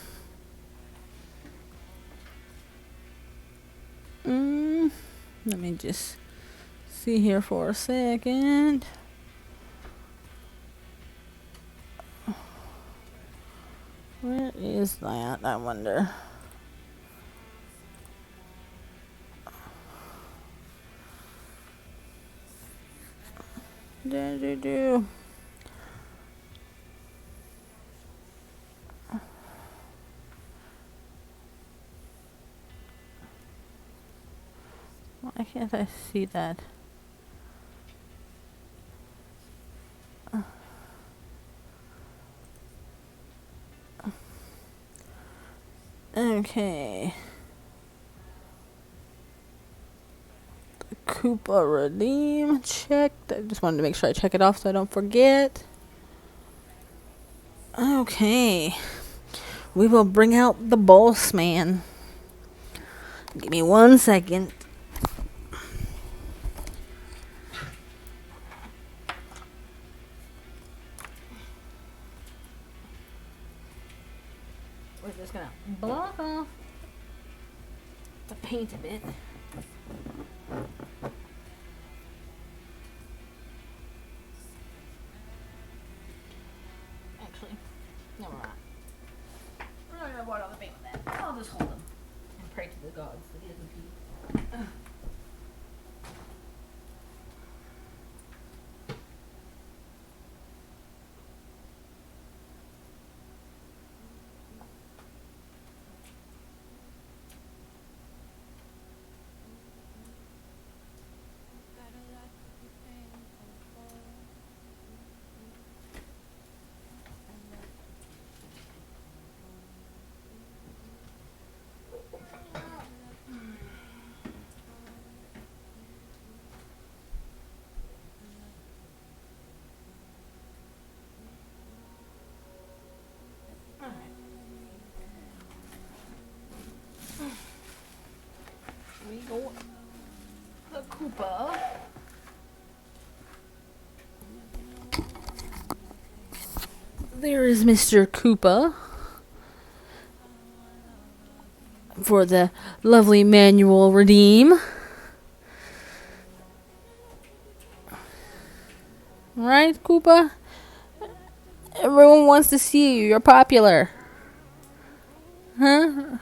Let me just see here for a second. Where is that, I wonder? Do. Why can't I see that? Okay. The Koopa redeem checked. I just wanted to make sure I check it off so I don't forget. Okay. we will bring out the boss man. Give me 1 second. We're just gonna block off the paint a bit. Actually, no, we're not. We're not gonna water all the paint with that. I'll just hold them and pray to the gods that he doesn't pee. We go the Koopa. There is Mr. Koopa for the lovely manual redeem. Right, Koopa? Everyone wants to see you. You're popular. Huh?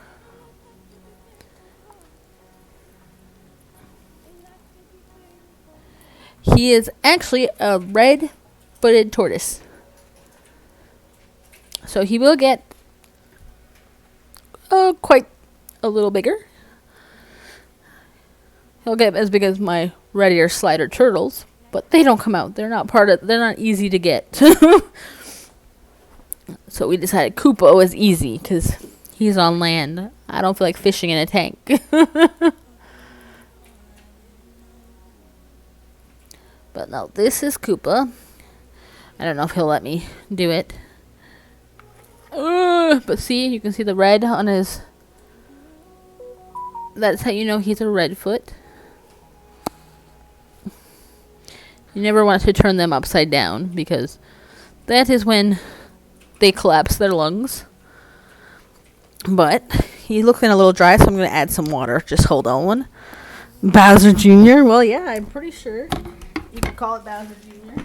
He is actually a red-footed tortoise. So he will get quite a little bigger. He'll get as big as my red ear slider turtles, but they don't come out. They're not easy to get. So we decided Koopa was easy because he's on land. I don't feel like fishing in a tank. But no, this is Koopa. I don't know if he'll let me do it. But see, you can see the red on his... That's how you know he's a redfoot. You never want to turn them upside down because that is when they collapse their lungs. But he's looking a little dry, so I'm going to add some water. Just hold on. Bowser Jr. Well, yeah, I'm pretty sure you could call it Bowser Jr.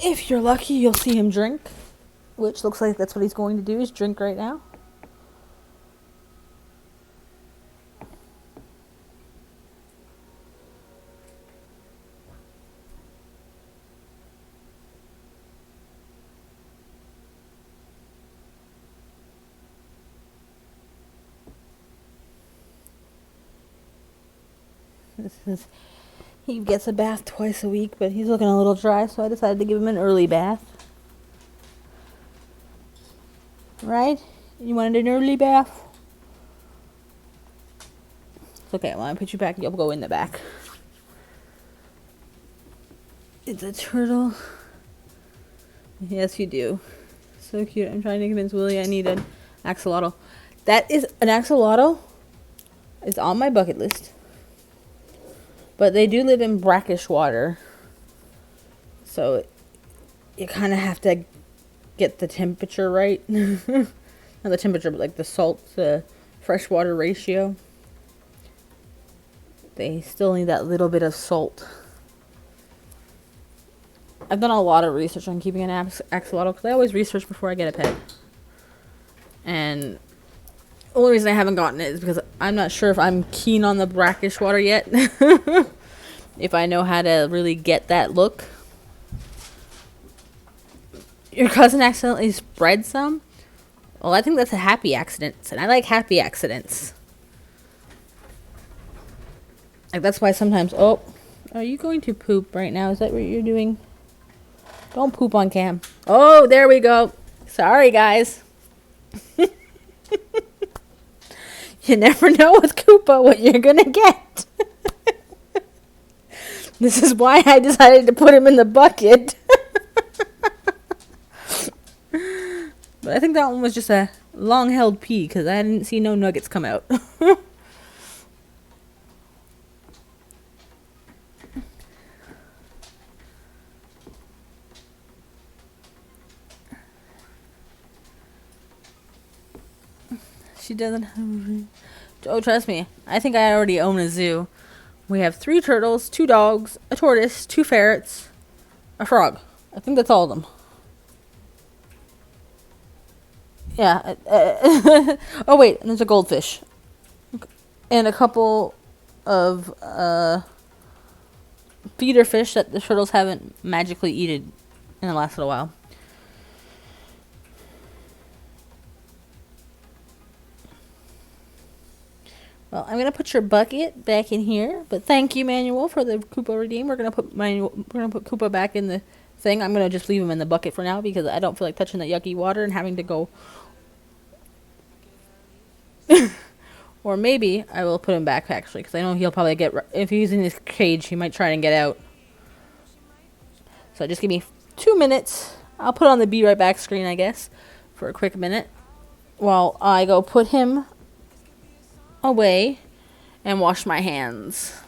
If you're lucky, you'll see him drink, which looks like that's what he's going to do, is drink right now. He gets a bath twice a week, but he's looking a little dry, so I decided to give him an early bath. Right? You wanted an early bath? It's okay, when I put you back, you'll go in the back. It's a turtle. Yes, you do. So cute. I'm trying to convince Willie I need an axolotl. That is an axolotl. It's on my bucket list. But they do live in brackish water. So you kind of have to get the temperature right. Not the temperature, but like the salt to freshwater ratio. They still need that little bit of salt. I've done a lot of research on keeping an axolotl because I always research before I get a pet. And the only reason I haven't gotten it is because I'm not sure if I'm keen on the brackish water yet. If I know how to really get that look. Your cousin accidentally spread some? Well, I think that's a happy accident, and I like happy accidents. Like, that's why sometimes... Oh, Are you going to poop right now? Is that what you're doing? Don't poop on cam. Oh, there we go. Sorry, guys. You never know with Koopa what you're gonna get. This is why I decided to put him in the bucket. But I think that one was just a long-held pee because I didn't see no nuggets come out. She doesn't have... Oh, trust me. I think I already own a zoo. We have 3 turtles, 2 dogs, a tortoise, 2 ferrets, a frog. I think that's all of them. Yeah. Oh, wait. And there's a goldfish. And a couple of feeder fish that the turtles haven't magically eaten in the last little while. Well, I'm gonna put your bucket back in here, but thank you, Manuel, for the Koopa redeem. We're gonna put Koopa back in the thing. I'm gonna just leave him in the bucket for now because I don't feel like touching that yucky water and having to go. Or maybe I will put him back actually, because I know he'll probably get. If he's in his cage, he might try and get out. So just give me 2 minutes. I'll put on the be right back screen, I guess, for a quick minute, while I go put him away and wash my hands.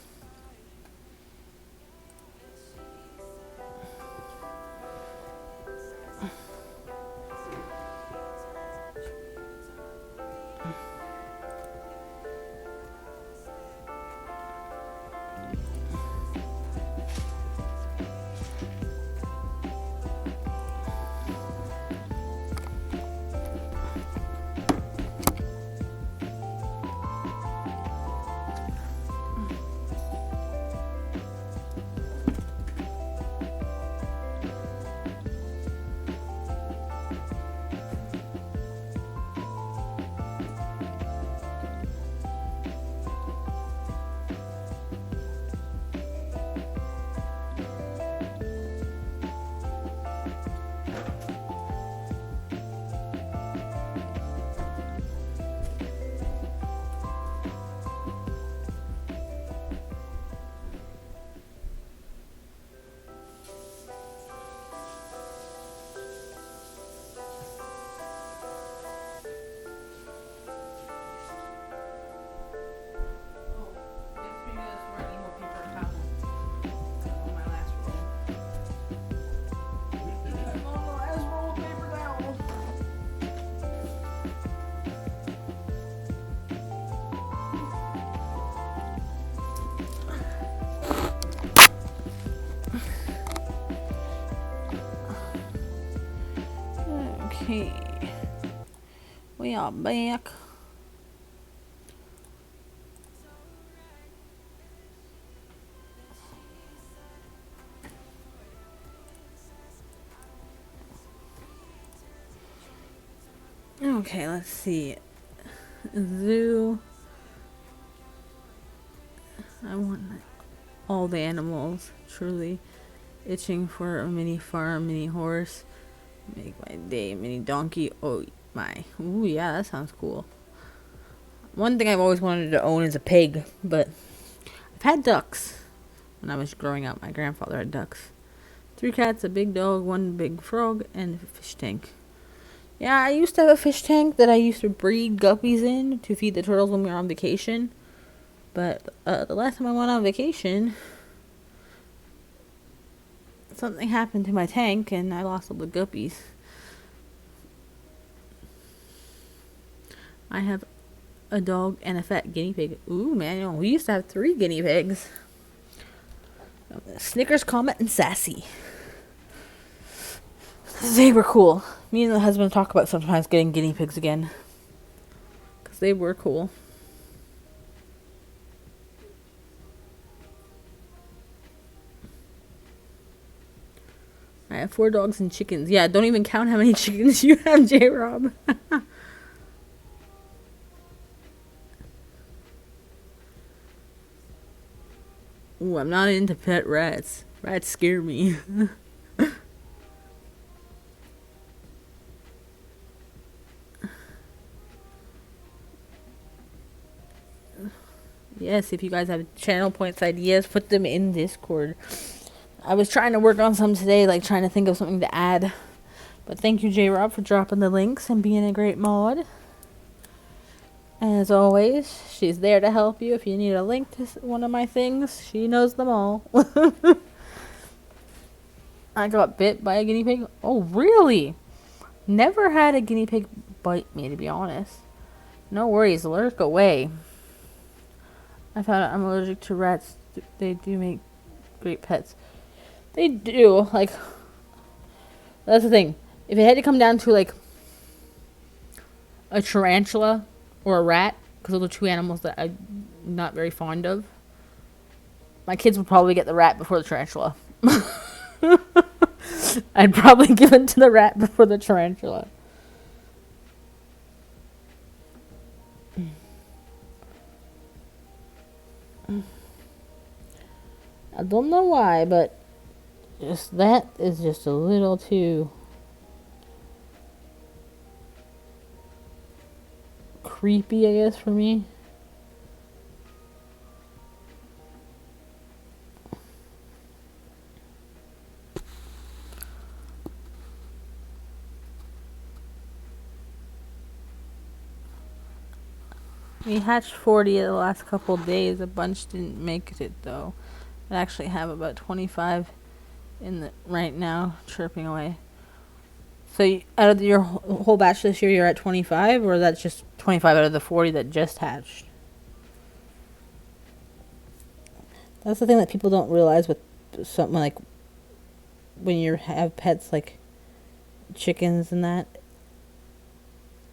Okay, we are back. Okay, let's see. Zoo. I want all the animals. Truly itching for a mini farm, mini horse. Make my day, mini donkey. Oh my. Ooh, yeah, that sounds cool. One thing I've always wanted to own is a pig, but I've had ducks. When I was growing up, my grandfather had ducks. 3 cats, a big dog, 1 big frog, and a fish tank. Yeah, I used to have a fish tank that I used to breed guppies in to feed the turtles when we were on vacation. But the last time I went on vacation, something happened to my tank and I lost all the guppies. I have a dog and a fat guinea pig. Ooh, man, we used to have 3 guinea pigs. Snickers, Comet, and Sassy. They were cool. Me and the husband talk about sometimes getting guinea pigs again. Because they were cool. I have 4 dogs and chickens. Yeah, don't even count how many chickens you have, J-Rob. Ooh, I'm not into pet rats. Rats scare me. Yes, if you guys have channel points ideas, put them in Discord. I was trying to work on some today, like trying to think of something to add. But thank you, J Rob, for dropping the links and being a great mod. As always, she's there to help you if you need a link to one of my things. She knows them all. I got bit by a guinea pig. Oh, really? Never had a guinea pig bite me, to be honest. No worries, lurk away. I found out I'm allergic to rats. They do make great pets. They do. Like, that's the thing. If it had to come down to, like, a tarantula or a rat, because those are two animals that I'm not very fond of, my kids would probably get the rat before the tarantula. I'd probably give it to the rat before the tarantula. I don't know why, but just that is just a little too creepy, I guess, for me. We hatched 40 the last couple of days. A bunch didn't make it, though. I actually have about 25 in the right now, chirping away. So out of your whole batch this year, you're at 25, or that's just 25 out of the 40 that just hatched? That's the thing that people don't realize with something like when you have pets like chickens and that,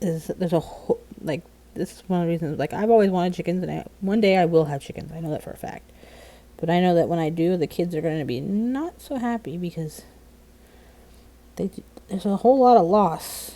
is there's a whole, like, this is one of the reasons, like, I've always wanted chickens, and one day I will have chickens. I know that for a fact. But I know that when I do, the kids are going to be not so happy because there's a whole lot of loss.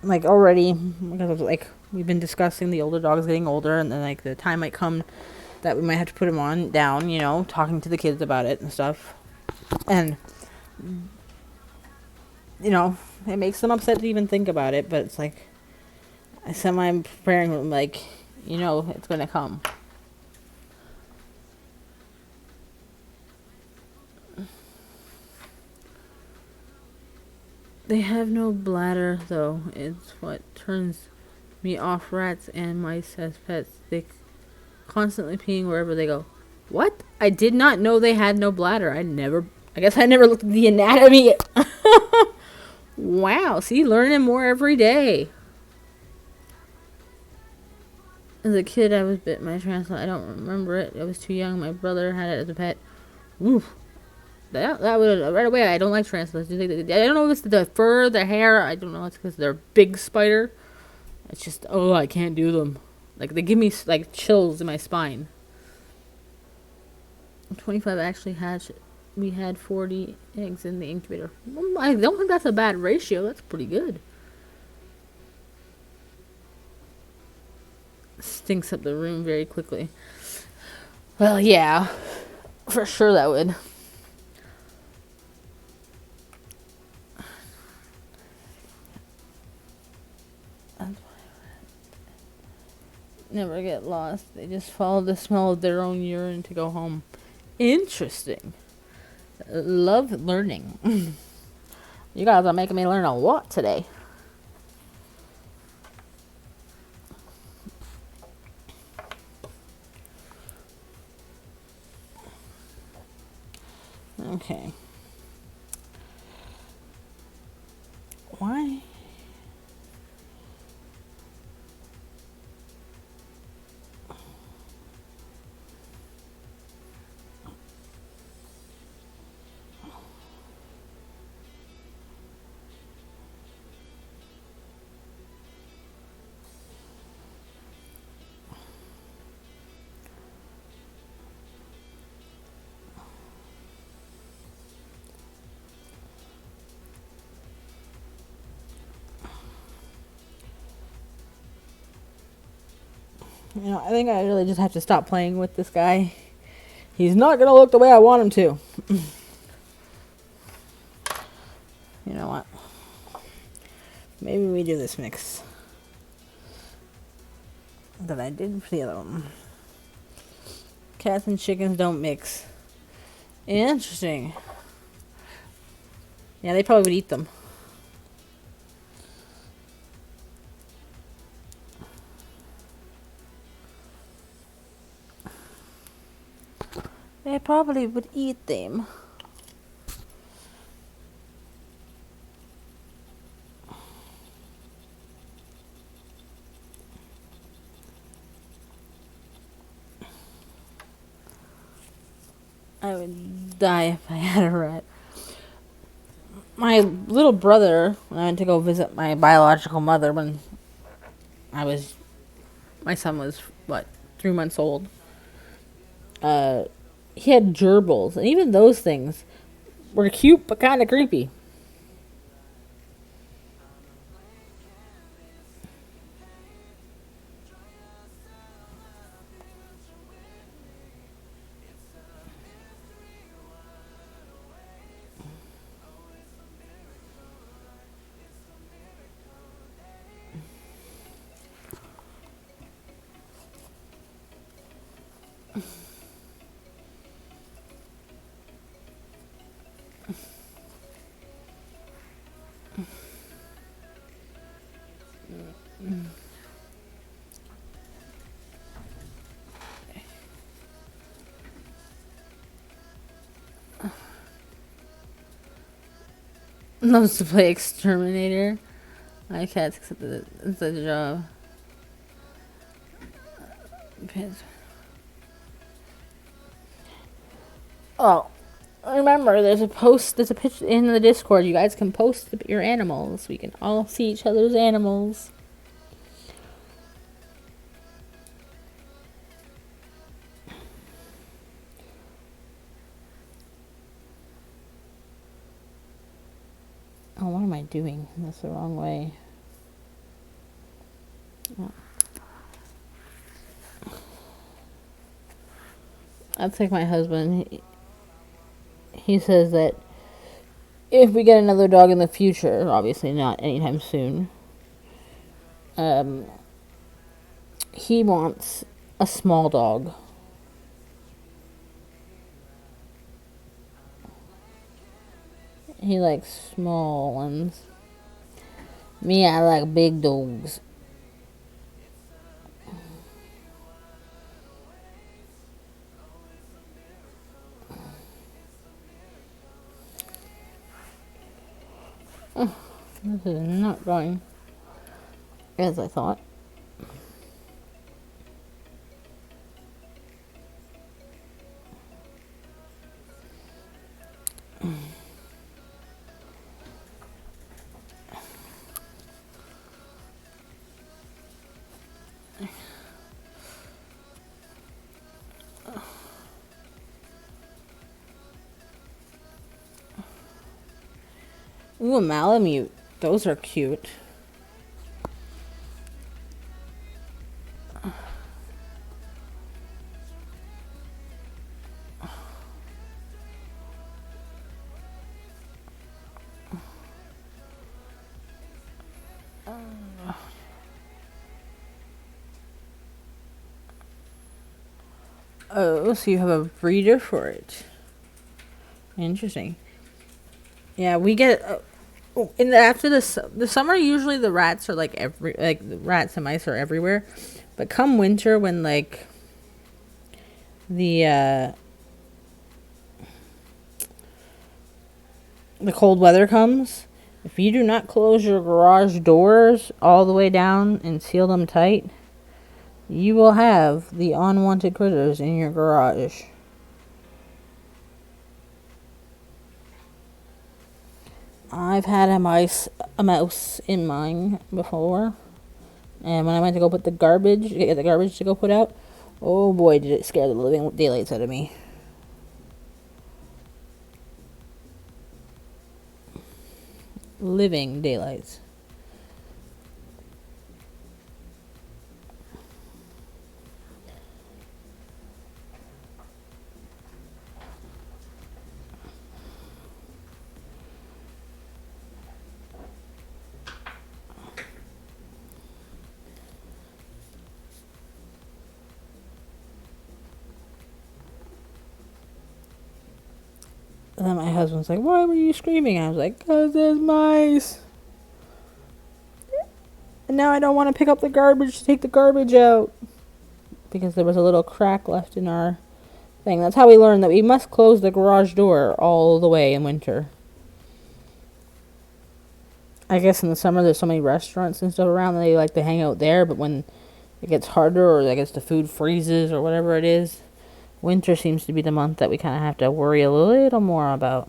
Like, already, because, like, we've been discussing the older dogs getting older, and then, like, the time might come that we might have to put them down, you know, talking to the kids about it and stuff. And, you know, it makes them upset to even think about it, but it's like, I'm preparing them, like, you know, it's gonna come. They have no bladder, though. It's what turns me off rats and mice as pets. They constantly peeing wherever they go. What? I did not know they had no bladder. I guess I never looked at the anatomy. Wow, see, learning more every day. As a kid, I was bit by a tarantula. I don't remember it. I was too young. My brother had it as a pet. Woof. That would right away. I don't like tarantulas. I don't know if it's the fur, the hair. I don't know. It's because they're big spider. It's just, oh, I can't do them. Like, they give me like chills in my spine. 25 actually hatched. We had 40 eggs in the incubator. I don't think that's a bad ratio. That's pretty good. Stinks up the room very quickly. Well, yeah, for sure that would. Never get lost. They just follow the smell of their own urine to go home. Interesting. Love learning. You guys are making me learn a lot today. Okay. Why? You know, I think I really just have to stop playing with this guy. He's not gonna look the way I want him to. You know what? Maybe we do this mix that I did for the other one. Cats and chickens don't mix. Interesting. Yeah, they probably would eat them. They probably would eat them. I would die if I had a rat. My little brother, when I went to go visit my biological mother when my son was, 3 months old, he had gerbils, and even those things were cute but kind of creepy. Loves to play exterminator. My cat's accepted the job. Oh, remember, there's a picture in the Discord. You guys can post your animals. We can all see each other's animals. Oh, what am I doing? That's the wrong way. Oh. That's like my husband. He says that if we get another dog in the future, obviously not anytime soon, he wants a small dog. He likes small ones. Me, I like big dogs. This is not going as I thought. Ooh, a Malamute. Those are cute. Oh, so you have a breeder for it. Interesting. Yeah, we get after the summer. Usually the rats are the rats and mice are everywhere, but come winter when the cold weather comes, if you do not close your garage doors all the way down and seal them tight, you will have the unwanted critters in your garage. I've had a mouse in mine before, and when I went to go put get the garbage to go put out, oh boy, did it scare the living daylights out of me. Living daylights. And then my husband's like, why were you screaming? I was like, because there's mice. And now I don't want to pick up the garbage to take the garbage out. Because there was a little crack left in our thing. That's how we learned that we must close the garage door all the way in winter. I guess in the summer there's so many restaurants and stuff around that they like to hang out there. But when it gets harder, or I guess the food freezes or whatever it is, winter seems to be the month that we kind of have to worry a little more about.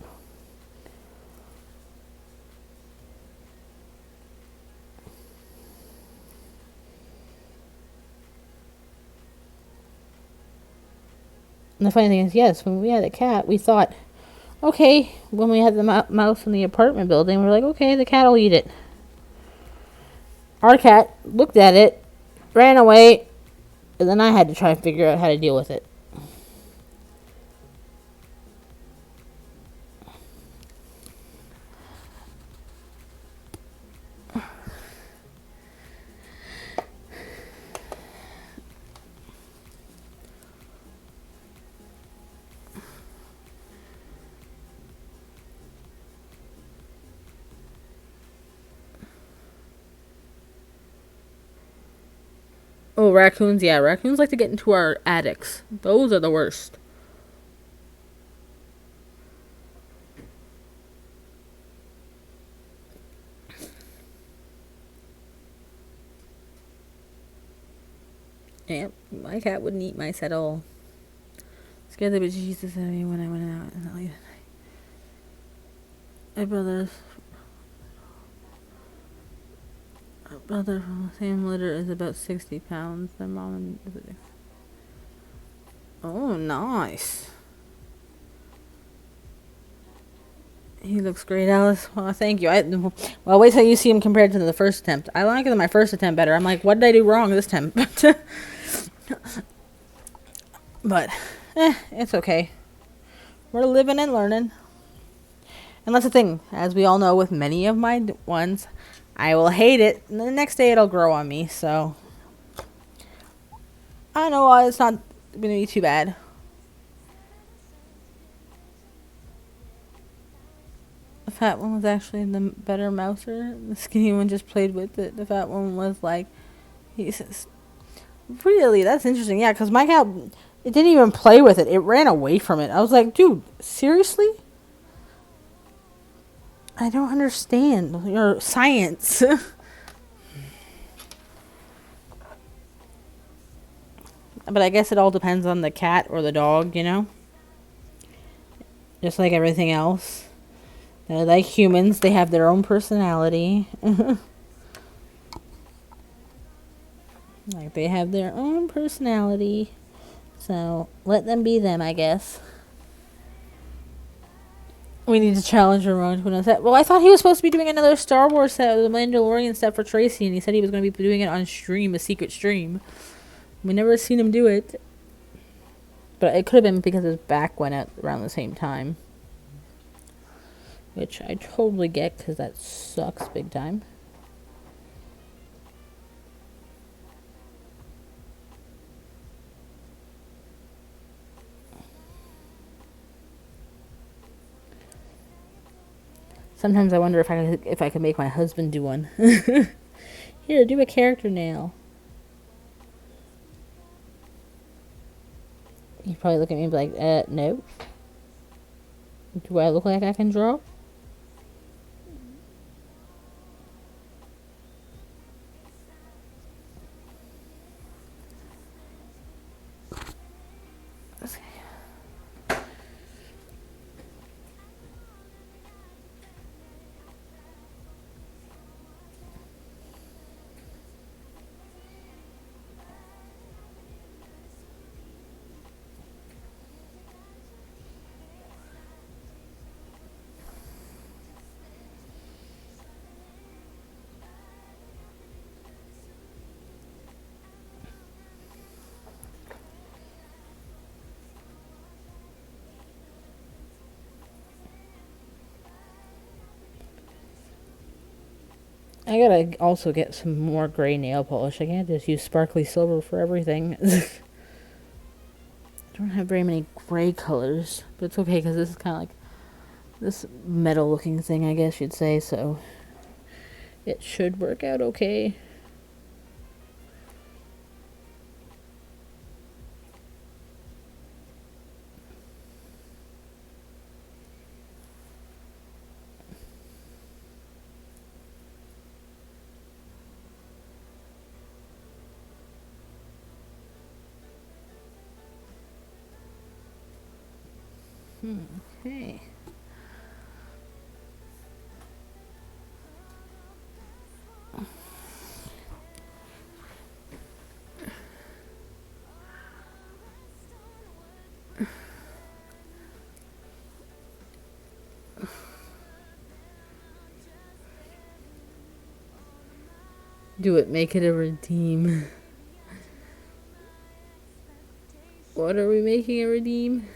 And the funny thing is, yes, when we had a cat, we thought, okay, when we had the mouse in the apartment building, we were like, okay, the cat will eat it. Our cat looked at it, ran away, and then I had to try and figure out how to deal with it. Oh, raccoons, yeah, raccoons like to get into our attics. Those are the worst. Yep, my cat wouldn't eat mice at all. Scared the bejesus out of me when I went out in the late at night. My brother from the same litter is about 60 pounds. Their mom and... Oh, nice. He looks great, Alice. Well, thank you. Well, wait till you see him compared to the first attempt. I like my first attempt better. I'm like, what did I do wrong this time? But, it's okay. We're living and learning. And that's the thing. As we all know, with many of my ones, I will hate it, and the next day it'll grow on me. So, I know it's not going to be too bad. The fat one was actually the better mouser. The skinny one just played with it. The fat one was like, he says, really? That's interesting. Yeah, because my cat, it didn't even play with it. It ran away from it. I was like, dude, seriously? I don't understand your science. But I guess it all depends on the cat or the dog, you know? Just like everything else. They're like humans. They have their own personality. Like, they have their own personality. So, let them be them, I guess. We need to challenge Ramon to another set. Well, I thought he was supposed to be doing another Star Wars set, the Mandalorian set for Tracy, and he said he was going to be doing it on stream, a secret stream. We never seen him do it. But it could have been because his back went out around the same time. Which I totally get, because that sucks big time. Sometimes I wonder if I could make my husband do one. Here, do a character nail. He'd probably look at me and be like, no. Do I look like I can draw? I gotta also get some more gray nail polish. I can't just use sparkly silver for everything. I don't have very many gray colors, but it's okay because this is kind of like this metal looking thing, I guess you'd say, so it should work out okay. Okay. Do it, make it a redeem. What are we making a redeem?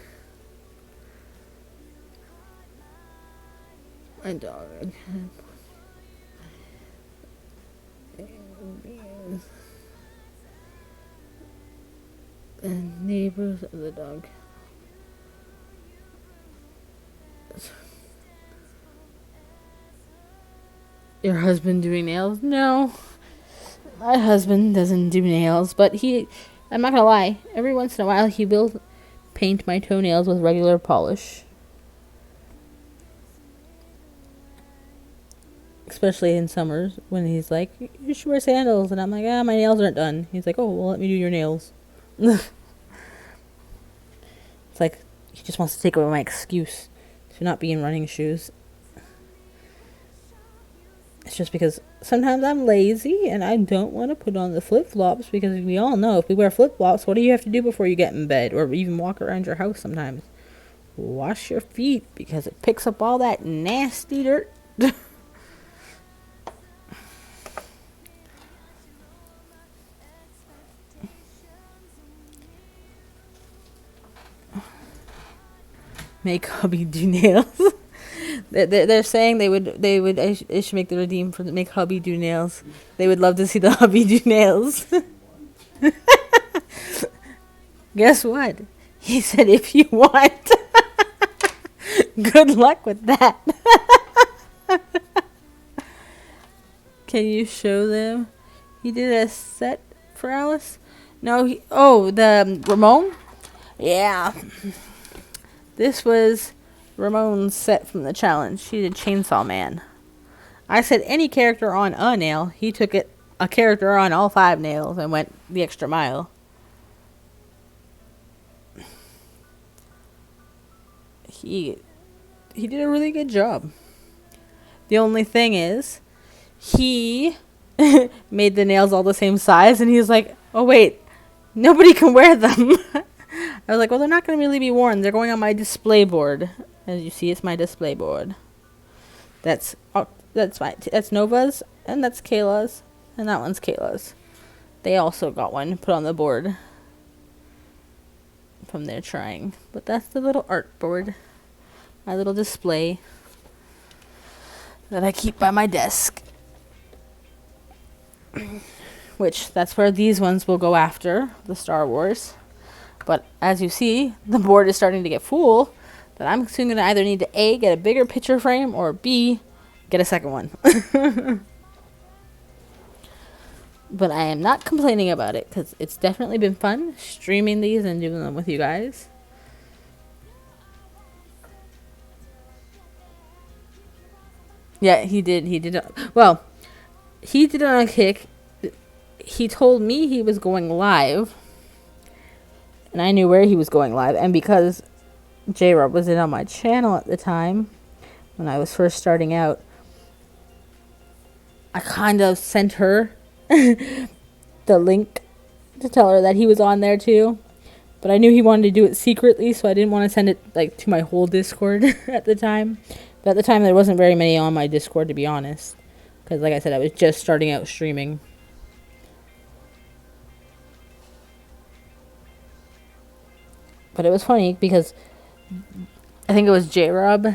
My dog. And neighbors of the dog. Your husband doing nails? No. My husband doesn't do nails, but I'm not gonna lie, every once in a while he will paint my toenails with regular polish. Especially in summers when he's like, you should wear sandals. And I'm like, my nails aren't done. He's like, oh, well, let me do your nails. It's like, he just wants to take away my excuse to not be in running shoes. It's just because sometimes I'm lazy and I don't want to put on the flip-flops, because we all know if we wear flip-flops, what do you have to do before you get in bed or even walk around your house sometimes? Wash your feet, because it picks up all that nasty dirt. Make hubby do nails. They're saying they should make the redeem for make hubby do nails. They would love to see the hubby do nails. Guess what? He said if you want. Good luck with that. Can you show them? He did a set for Alice? No, the Ramon? Yeah. This was Ramon's set from the challenge. She did Chainsaw Man. I said any character on a nail. He took it a character on all 5 nails and went the extra mile. He did a really good job. The only thing is, he made the nails all the same size, and he's like, oh wait, nobody can wear them. I was like, well, they're not going to really be worn. They're going on my display board. As you see, it's my display board. That's Nova's, and that's Kayla's, and that one's Kayla's. They also got one put on the board from their trying. But that's the little art board. My little display that I keep by my desk. Which, that's where these ones will go after the Star Wars. But as you see, the board is starting to get full. That I'm soon going to either need to A, get a bigger picture frame, or B, get a second one. But I am not complaining about it, because it's definitely been fun streaming these and doing them with you guys. Yeah, he did. Well, he did it on a kick. He told me he was going live. And I knew where he was going live. And because J-Rob was in on my channel at the time, when I was first starting out, I kind of sent her the link to tell her that he was on there too. But I knew he wanted to do it secretly, so I didn't want to send it to my whole Discord at the time. But at the time, there wasn't very many on my Discord, to be honest. Because like I said, I was just starting out streaming. But it was funny because I think it was J-Rob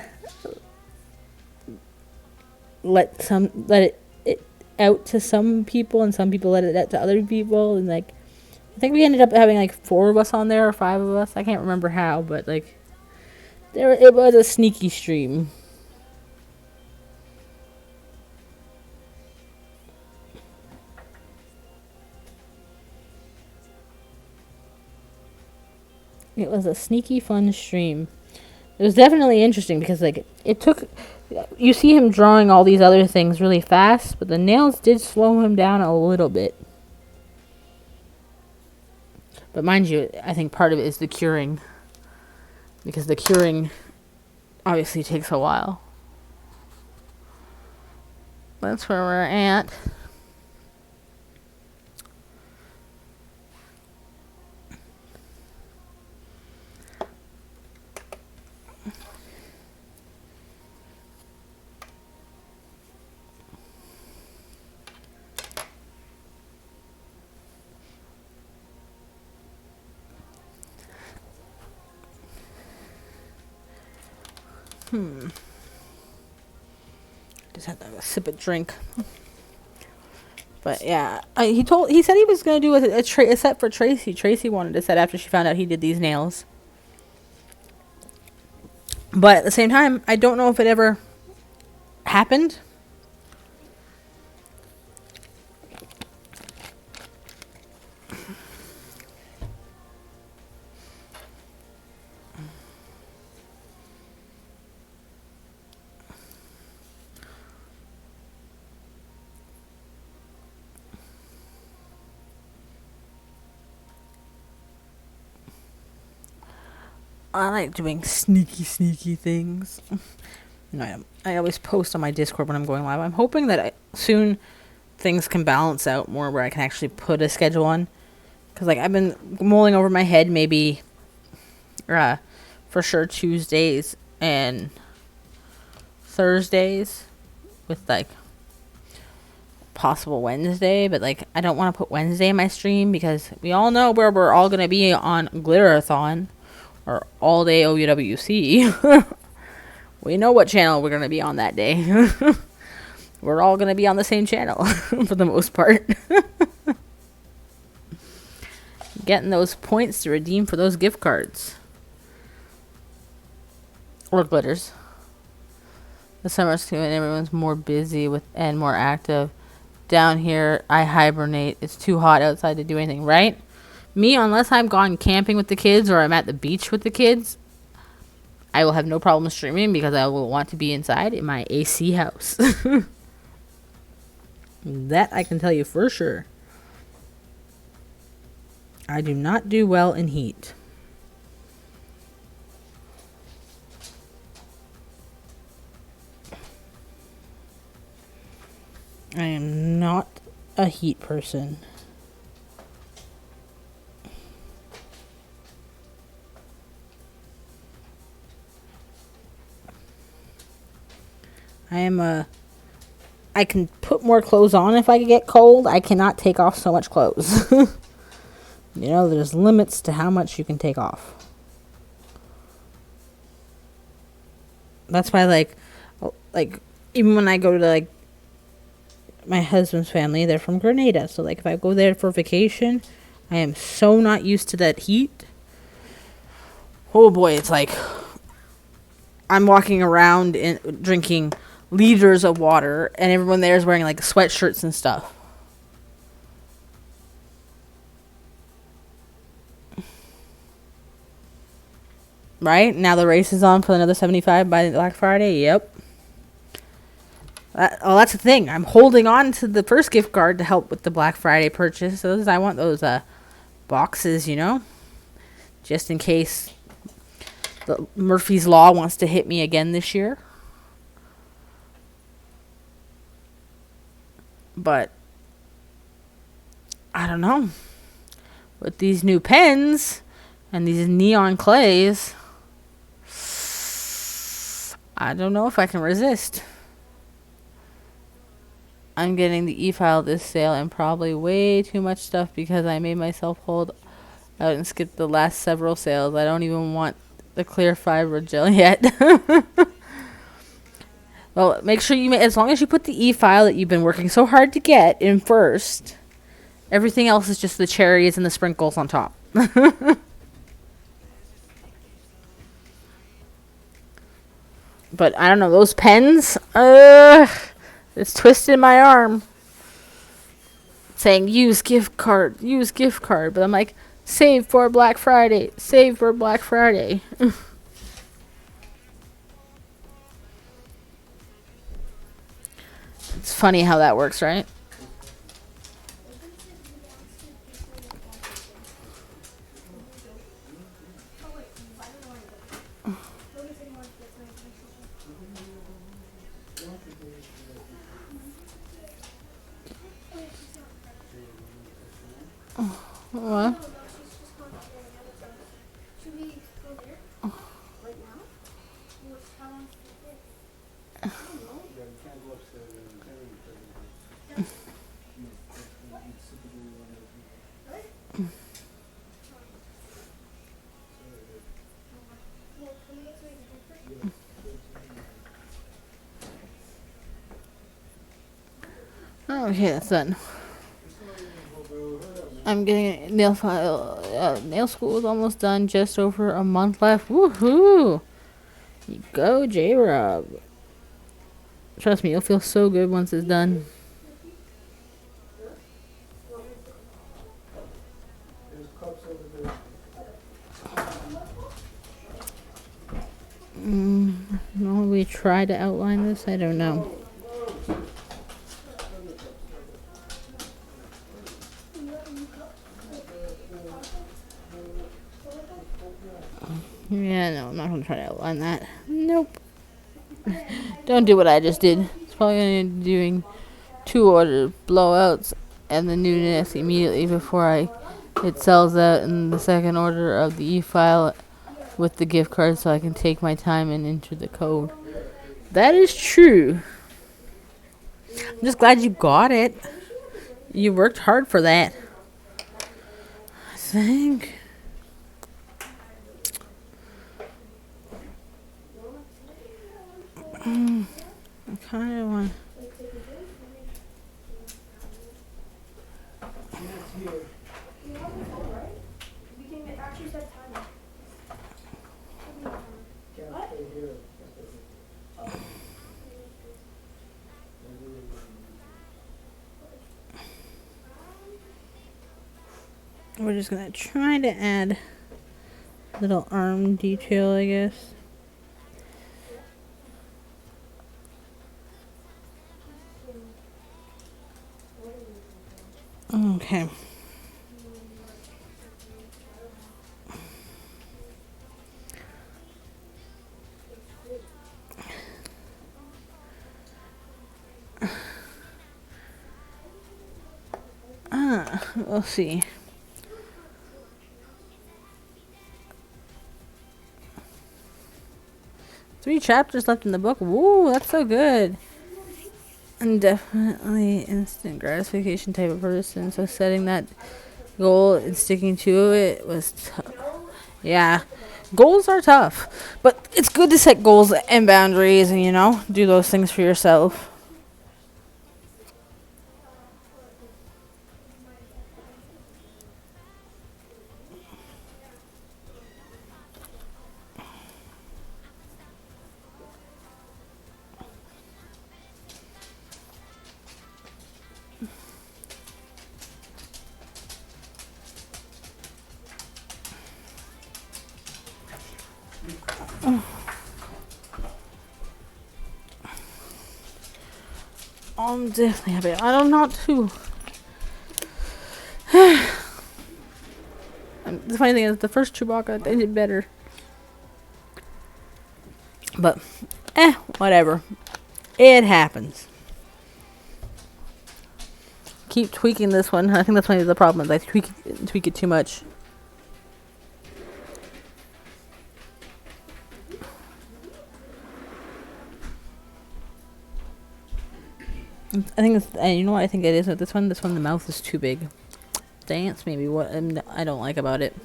let it out to some people, and some people let it out to other people, and I think we ended up having 4 of us on there, or 5 of us. I can't remember how, but It was a sneaky stream. It was a sneaky fun stream. It was definitely interesting because like it took you see him drawing all these other things really fast, but the nails did slow him down a little bit. But mind you, I think part of it is the curing. Because the curing obviously takes a while. That's where we're at. Just had to have a sip of drink. But yeah, he said he was gonna do a set for Tracy. Tracy wanted a set after she found out he did these nails. But at the same time, I don't know if it ever happened. I like doing sneaky things. I always post on my Discord when I'm going live. I'm hoping that soon things can balance out more where I can actually put a schedule on. Because like I've been mulling over my head maybe for sure Tuesdays and Thursdays with like possible Wednesday. But like I don't want to put Wednesday in my stream because we all know where we're all going to be on Glitterathon. Or all day OUWC. We know what channel we're going to be on that day. We're all going to be on the same channel for the most part. Getting those points to redeem for those gift cards. Or glitters. The summer's coming and everyone's more busy and more active. Down here, I hibernate. It's too hot outside to do anything, right? Me, unless I'm gone camping with the kids or I'm at the beach with the kids, I will have no problem streaming because I will want to be inside in my AC house. That I can tell you for sure. I do not do well in heat. I am not a heat person. I can put more clothes on if I get cold. I cannot take off so much clothes. You know, there's limits to how much you can take off. That's why, like, even when I go to, like, my husband's family, they're from Grenada. So, like, if I go there for vacation, I am so not used to that heat. Oh, boy, it's like I'm walking around and drinking liters of water, and everyone there is wearing like sweatshirts and stuff. Right? Now the race is on for another 75 by Black Friday. Yep. That's the thing. I'm holding on to the first gift card to help with the Black Friday purchases. I want those boxes, you know, just in case the Murphy's Law wants to hit me again this year. But I don't know. With these new pens and these neon clays, I don't know if I can resist. I'm getting the e-file this sale and probably way too much stuff because I made myself hold out and skip the last several sales. I don't even want the clear fiber gel yet. Well, make sure as long as you put the e-file that you've been working so hard to get in first, everything else is just the cherries and the sprinkles on top. But I don't know, those pens, it's twisted my arm. Saying use gift card. But I'm like, save for Black Friday. It's funny how that works, right? Well, okay, that's done. I'm getting nail file. Nail school is almost done. Just over a month left. Woohoo! You go, J Rob. Trust me, you'll feel so good once it's done. Will we try to outline this? I don't know. Yeah, no, I'm not going to try to outline that. Nope. Don't do what I just did. It's probably going to be doing 2 order blowouts and the newness immediately before it sells out in the second order of the e-file with the gift card so I can take my time and enter the code. That is true. I'm just glad you got it. You worked hard for that. I think. I kind of want. We're just gonna try to add little arm detail, I guess. Okay. We'll see. Three chapters left in the book. Woo, that's so good. I'm definitely instant gratification type of person, so setting that goal and sticking to it was tough. Yeah, goals are tough, but it's good to set goals and boundaries and, do those things for yourself. I'm definitely happy. I don't know too. The funny thing is, the first Chewbacca, they did better. But, whatever. It happens. Keep tweaking this one. I think that's one of the problems. I tweak it too much. I think it's, you know what I think it is with this one? This one, the mouth is too big. Dance, maybe what I don't like about it.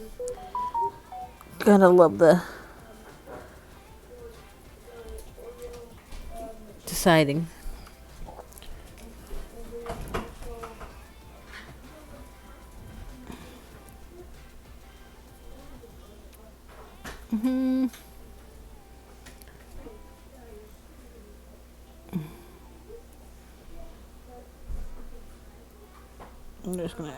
Gotta love the deciding. I'm just gonna.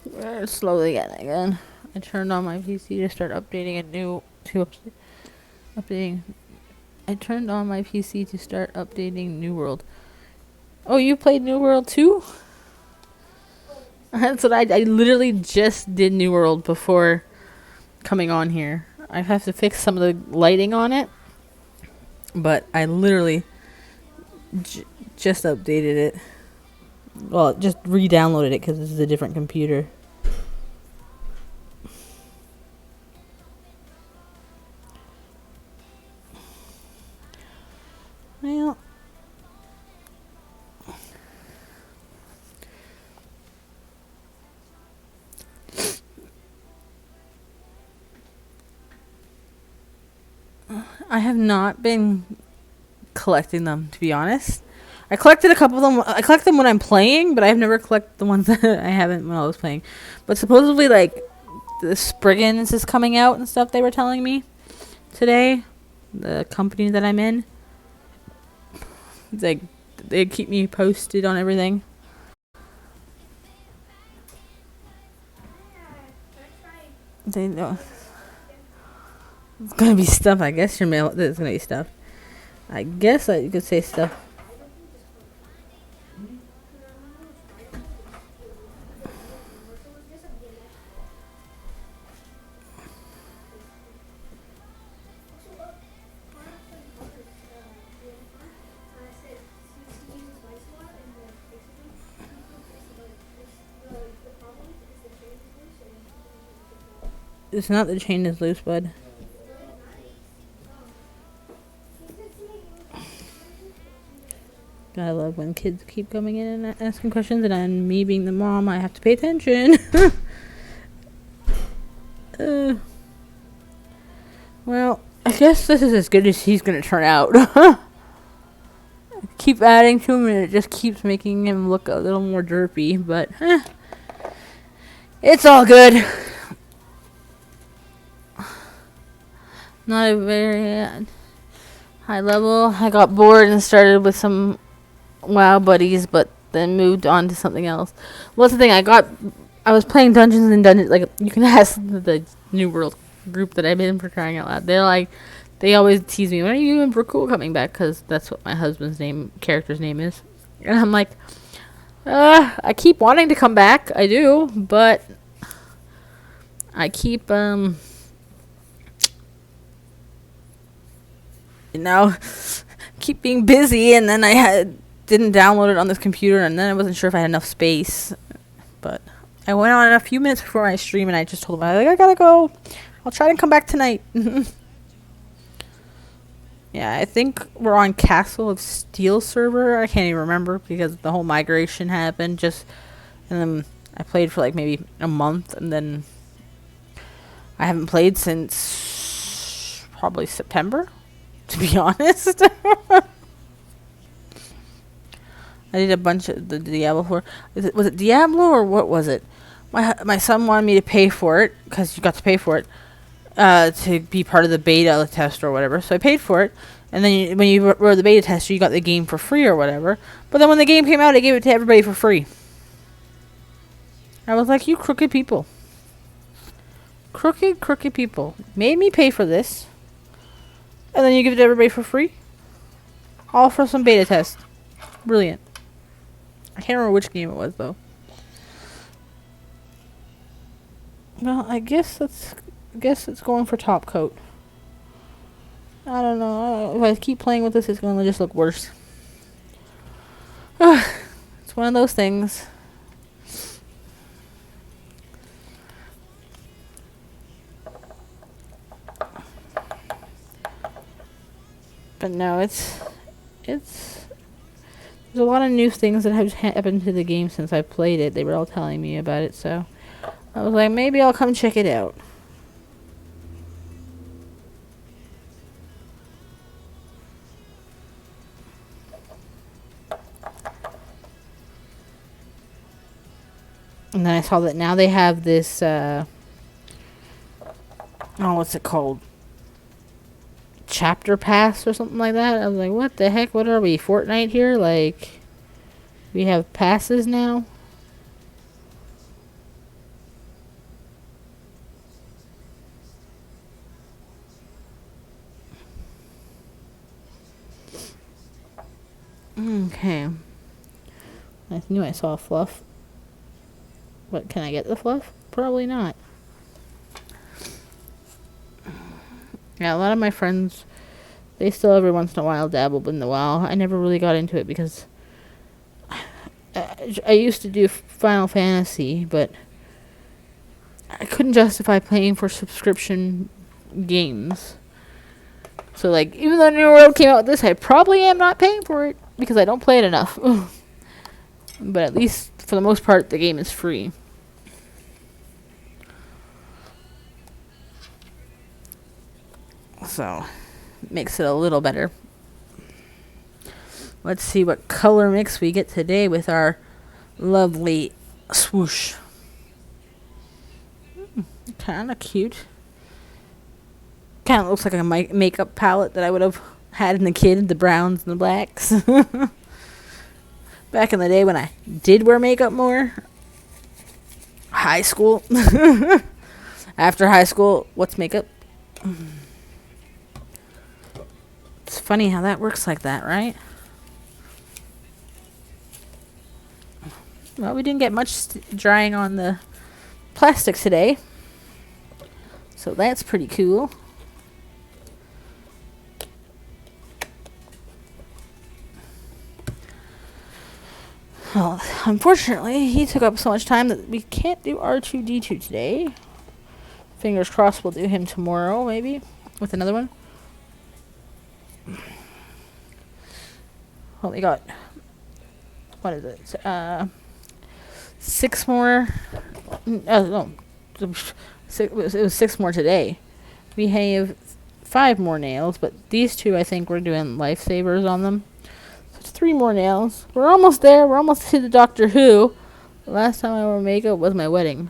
We're slowly getting again. I turned on my PC to start updating a new updating. I turned on my PC to start updating New World. Oh, you played New World too? That's what I literally just did New World before coming on here. I have to fix some of the lighting on it, but I literally just updated it. Well, just re-downloaded it because this is a different computer. Well, I have not been collecting them, to be honest. I collected a couple of them. I collect them when I'm playing, but I've never collected the ones that I haven't when I was playing. But supposedly, like, the Spriggans is coming out and stuff, they were telling me today. The company that I'm in. Like, they keep me posted on everything. They know. It's gonna be stuff, I guess your mail. There's gonna be stuff. I guess you could say stuff. It's not the chain is loose, bud. I love when kids keep coming in and asking questions, and then me being the mom, I have to pay attention. Well, I guess this is as good as he's gonna turn out. Keep adding to him, and it just keeps making him look a little more derpy, but it's all good. Not a very high level. I got bored and started with some WoW buddies, but then moved on to something else. What's the thing? I was playing Dungeons and Dungeons. Like, you can ask the New World group that I'm in, for crying out loud. They always tease me, when are you and Brooke coming back? Because that's what my husband's character's name is. And I'm like, I keep wanting to come back. I do, but I keep, keep being busy, and then didn't download it on this computer, and then I wasn't sure if I had enough space. But I went on a few minutes before my stream, and I just told him, I gotta go. I'll try to come back tonight. Yeah, I think we're on Castle of Steel server. I can't even remember because the whole migration happened. And then I played for like maybe a month, and then I haven't played since probably September, to be honest. I did a bunch of the Diablo 4. Was it Diablo or what was it? My son wanted me to pay for it, because you got to pay for it, to be part of the beta test or whatever. So I paid for it, and then when you were the beta tester, you got the game for free or whatever. But then when the game came out, I gave it to everybody for free. I was like, you crooked people. Crooked people. Made me pay for this, and then you give it to everybody for free? All for some beta test. Brilliant. I can't remember which game it was, though. Well, I guess it's going for top coat. I don't know. If I keep playing with this, it's going to just look worse. It's one of those things. But no, it's there's a lot of new things that have happened to the game since I played it. They were all telling me about it, so I was like, maybe I'll come check it out. And then I saw that now they have this, what's it called? Chapter pass or something like that. I was like, what the heck? What are we, Fortnite here? Like, we have passes now? Okay. I knew I saw fluff. But can I get the fluff? Probably not. Yeah, a lot of my friends, they still every once in a while dabble in the WoW. I never really got into it because I used to do Final Fantasy, but I couldn't justify paying for subscription games. So, like, even though New World came out with this, I probably am not paying for it because I don't play it enough. But at least, for the most part, the game is free. So, makes it a little better. Let's see what color mix we get today with our lovely swoosh. Kind of cute. Kind of looks like a makeup palette that I would have had in the kid, the browns and the blacks. Back in the day when I did wear makeup more. High school. After high school, what's makeup? It's funny how that works like that, right? Well, we didn't get much drying on the plastic today. So that's pretty cool. Well, unfortunately, he took up so much time that we can't do R2-D2 today. Fingers crossed we'll do him tomorrow, maybe, with another one. Well, we got, what is it? 6 more. No, it was 6 more today. We have 5 more nails, but these 2, I think we're doing lifesavers on them. So it's 3 more nails. We're almost there. We're almost to the Doctor Who. The last time I wore makeup was my wedding.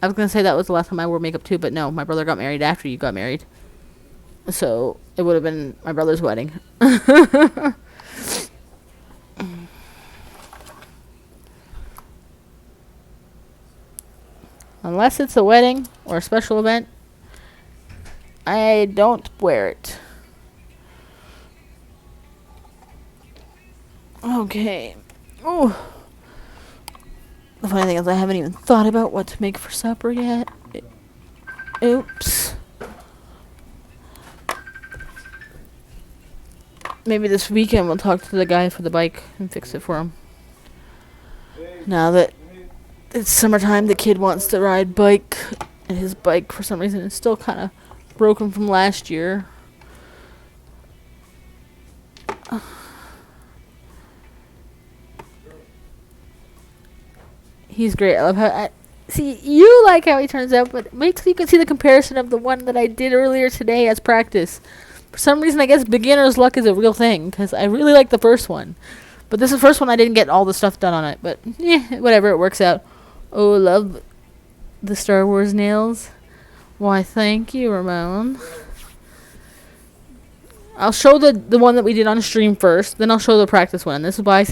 I was going to say that was the last time I wore makeup too, but no, my brother got married after you got married. So it would have been my brother's wedding. Unless it's a wedding or a special event, I don't wear it. Okay. Oh. The funny thing is I haven't even thought about what to make for supper yet. Oops. Maybe this weekend we'll talk to the guy for the bike and fix it for him. Now that it's summertime, the kid wants to ride bike, and his bike for some reason is still kind of broken from last year. He's great. I love how see, you like how he turns out, but wait till you can see the comparison of the one that I did earlier today as practice. For some reason, I guess beginner's luck is a real thing, because I really like the first one. But this is the first one I didn't get all the stuff done on it, but yeah, whatever, it works out. Oh, love the Star Wars nails. Why, thank you, Ramon. I'll show the one that we did on stream first, then I'll show the practice one. This is why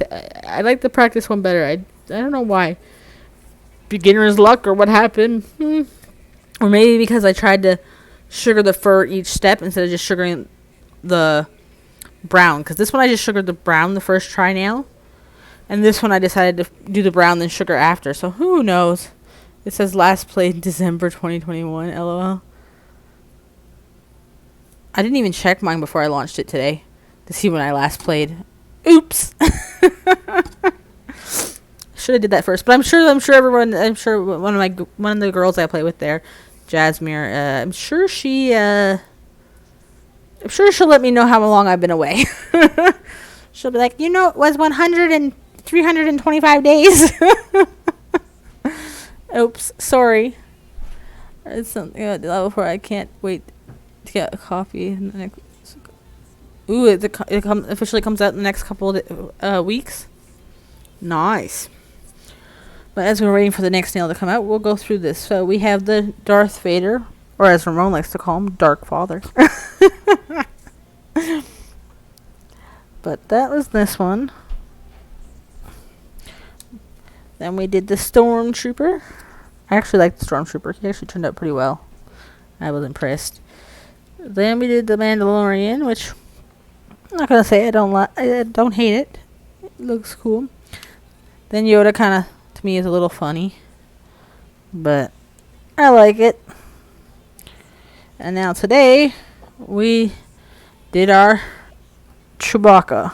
I like the practice one better. I don't know why. Beginner's luck or what happened. Or maybe because I tried to sugar the fur each step instead of just sugaring the brown. Because this one I just sugared the brown the first try nail. And this one I decided to do the brown then sugar after. So who knows? It says last played December 2021. LOL. I didn't even check mine before I launched it today to see when I last played. Oops. Should have did that first, but I'm sure everyone. I'm sure one of the girls I play with there, Jasmine. I'm sure she'll let me know how long I've been away. She'll be like, it was 325 days. Oops, sorry. It's something at the level where I can't wait to get a copy. Ooh, it officially comes out in the next couple of weeks. Nice. But as we're waiting for the next nail to come out, we'll go through this. So we have the Darth Vader, or as Ramon likes to call him, Dark Father. But that was this one. Then we did the Stormtrooper. I actually liked the Stormtrooper. He actually turned out pretty well. I was impressed. Then we did the Mandalorian, which I'm not gonna say I don't hate it. It looks cool. Then Yoda kind of, to me, is a little funny, but I like it. And now today we did our Chewbacca.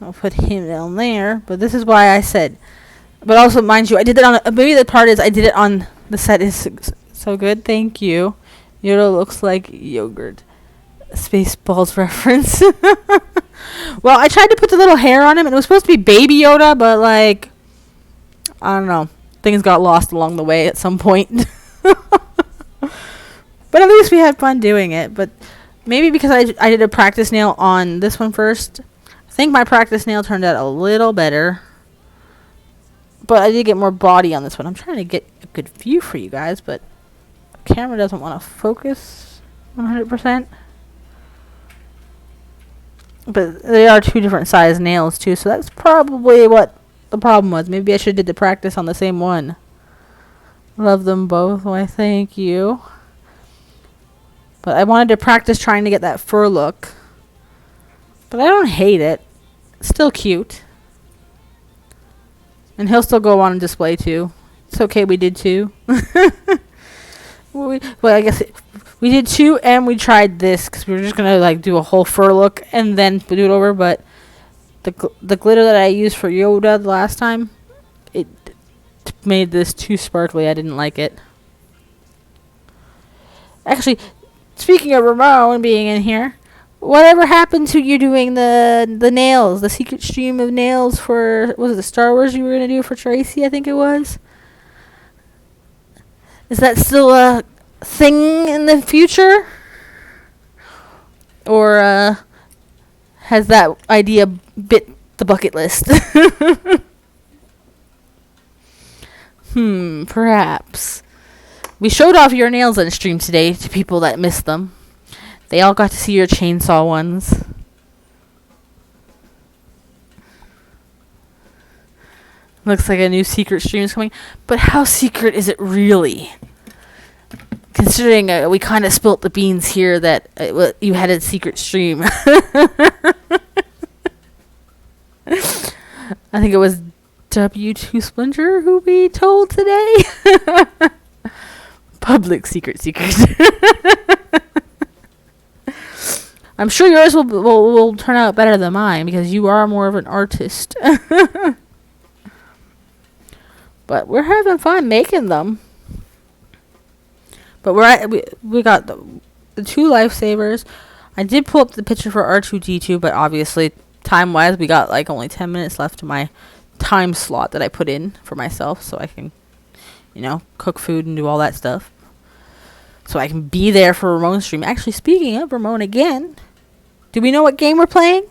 I'll put him down there, but this is why I said. But also, mind you, I did it on. Maybe the part is I did it on the set is so good. Thank you. Yoda looks like yogurt. Spaceballs reference. Well, I tried to put the little hair on him, and it was supposed to be Baby Yoda, but like, I don't know. Things got lost along the way at some point. But at least we had fun doing it. But maybe because I did a practice nail on this one first. I think my practice nail turned out a little better. But I did get more body on this one. I'm trying to get a good view for you guys, but the camera doesn't want to focus 100%. But they are two different size nails too, so that's probably what the problem was. Maybe I should have did the practice on the same one. Love them both. Why, thank you. But I wanted to practice trying to get that fur look. But I don't hate it. It's still cute. And he'll still go on display too. It's okay, we did two. Well, I guess we did two, and we tried this because we were just gonna like do a whole fur look and then do it over. But the glitter that I used for Yoda the last time, it made this too sparkly. I didn't like it. Actually, speaking of Ramon being in here, whatever happened to you doing the nails, the secret stream of nails for, was it the Star Wars you were gonna do for Tracy? I think it was. Is that still a thing in the future? Or has that idea bit the bucket list? Perhaps. We showed off your nails on stream today to people that missed them. They all got to see your chainsaw ones. Looks like a new secret stream is coming. But how secret is it really? Considering we kind of spilt the beans here that you had a secret stream. I think it was W2 Splinter who we told today. Public secret. I'm sure yours will turn out better than mine because you are more of an artist. But we're having fun making them. But we got the two lifesavers. I did pull up the picture for R2D2, but obviously time-wise we got like only 10 minutes left to my time slot that I put in for myself, so I can, cook food and do all that stuff. So I can be there for Ramon's stream. Actually, speaking of Ramon again, do we know what game we're playing?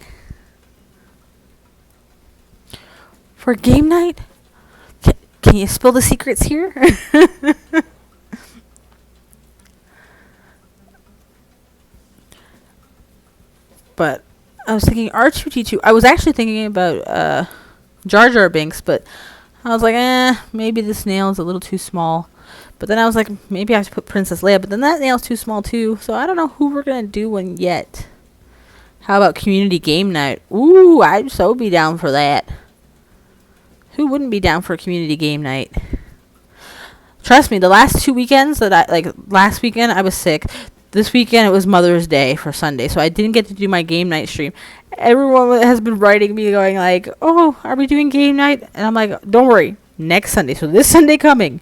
For game night? Can you spill the secrets here? But I was thinking R2D2. I was actually thinking about Jar Jar Binks, but I was like, maybe this nail is a little too small. But then I was like, maybe I have to put Princess Leia, but then that nail's too small too. So I don't know who we're going to do one yet. How about community game night? Ooh, I'd so be down for that. Who wouldn't be down for a community game night? Trust me, the last 2 weekends last weekend I was sick. This weekend it was Mother's Day for Sunday, so I didn't get to do my game night stream. Everyone has been writing me going like, oh, are we doing game night? And I'm like, don't worry, next Sunday. So this Sunday coming,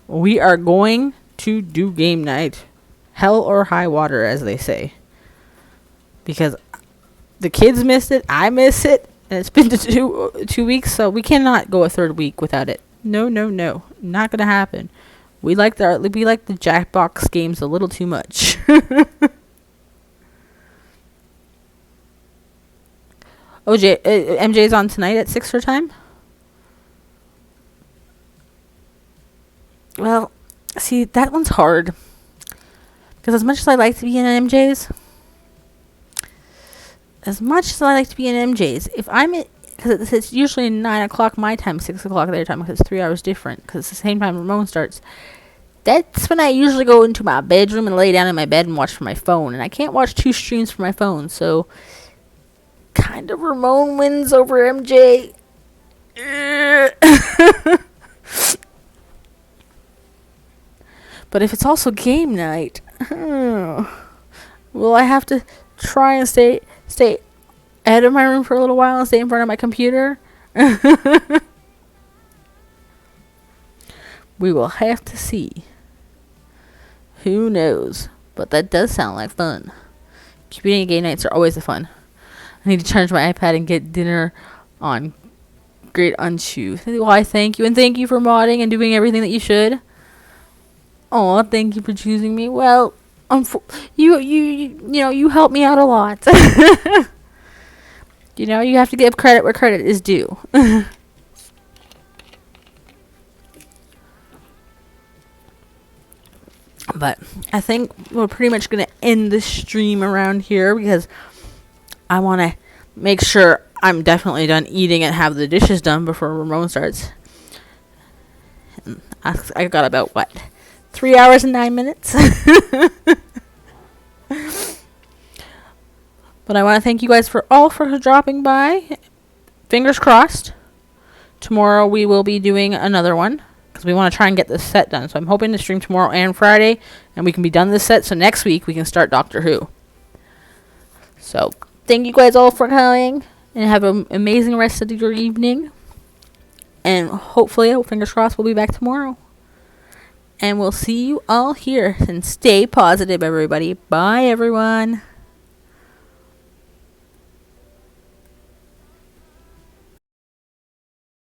we are going to do game night. Hell or high water, as they say. Because the kids missed it, I miss it, and it's been 2 weeks, so we cannot go a third week without it. No. Not going to happen. We like the Jackbox games a little too much. MJ's on tonight at 6 her time? Well, see, that one's hard. Because as much as I like to be in MJ's, if I'm at, because it's usually 9 o'clock my time, 6 o'clock their time, because it's 3 hours different, because it's the same time Ramon starts. That's when I usually go into my bedroom and lay down in my bed and watch from my phone. And I can't watch 2 streams from my phone, so kind of Ramon wins over MJ. But if it's also game night, will I have to try and stay out of my room for a little while and stay in front of my computer? We will have to see. Who knows? But that does sound like fun. Computing game nights are always a fun. I need to charge my iPad and get dinner on. Great Unshu. Why, thank you. And thank you for modding and doing everything that you should. Oh, thank you for choosing me. Well, you helped me out a lot. You have to give credit where credit is due. But I think we're pretty much going to end the stream around here because I want to make sure I'm definitely done eating and have the dishes done before Ramon starts. And I got about, 3 hours and 9 minutes? But I want to thank you guys for dropping by. Fingers crossed. Tomorrow we will be doing another one because we want to try and get this set done. So I'm hoping to stream tomorrow and Friday, and we can be done this set. So next week we can start Doctor Who. So thank you guys all for coming, and have an amazing rest of your evening. And hopefully, fingers crossed, we'll be back tomorrow. And we'll see you all here. And stay positive, everybody. Bye, everyone.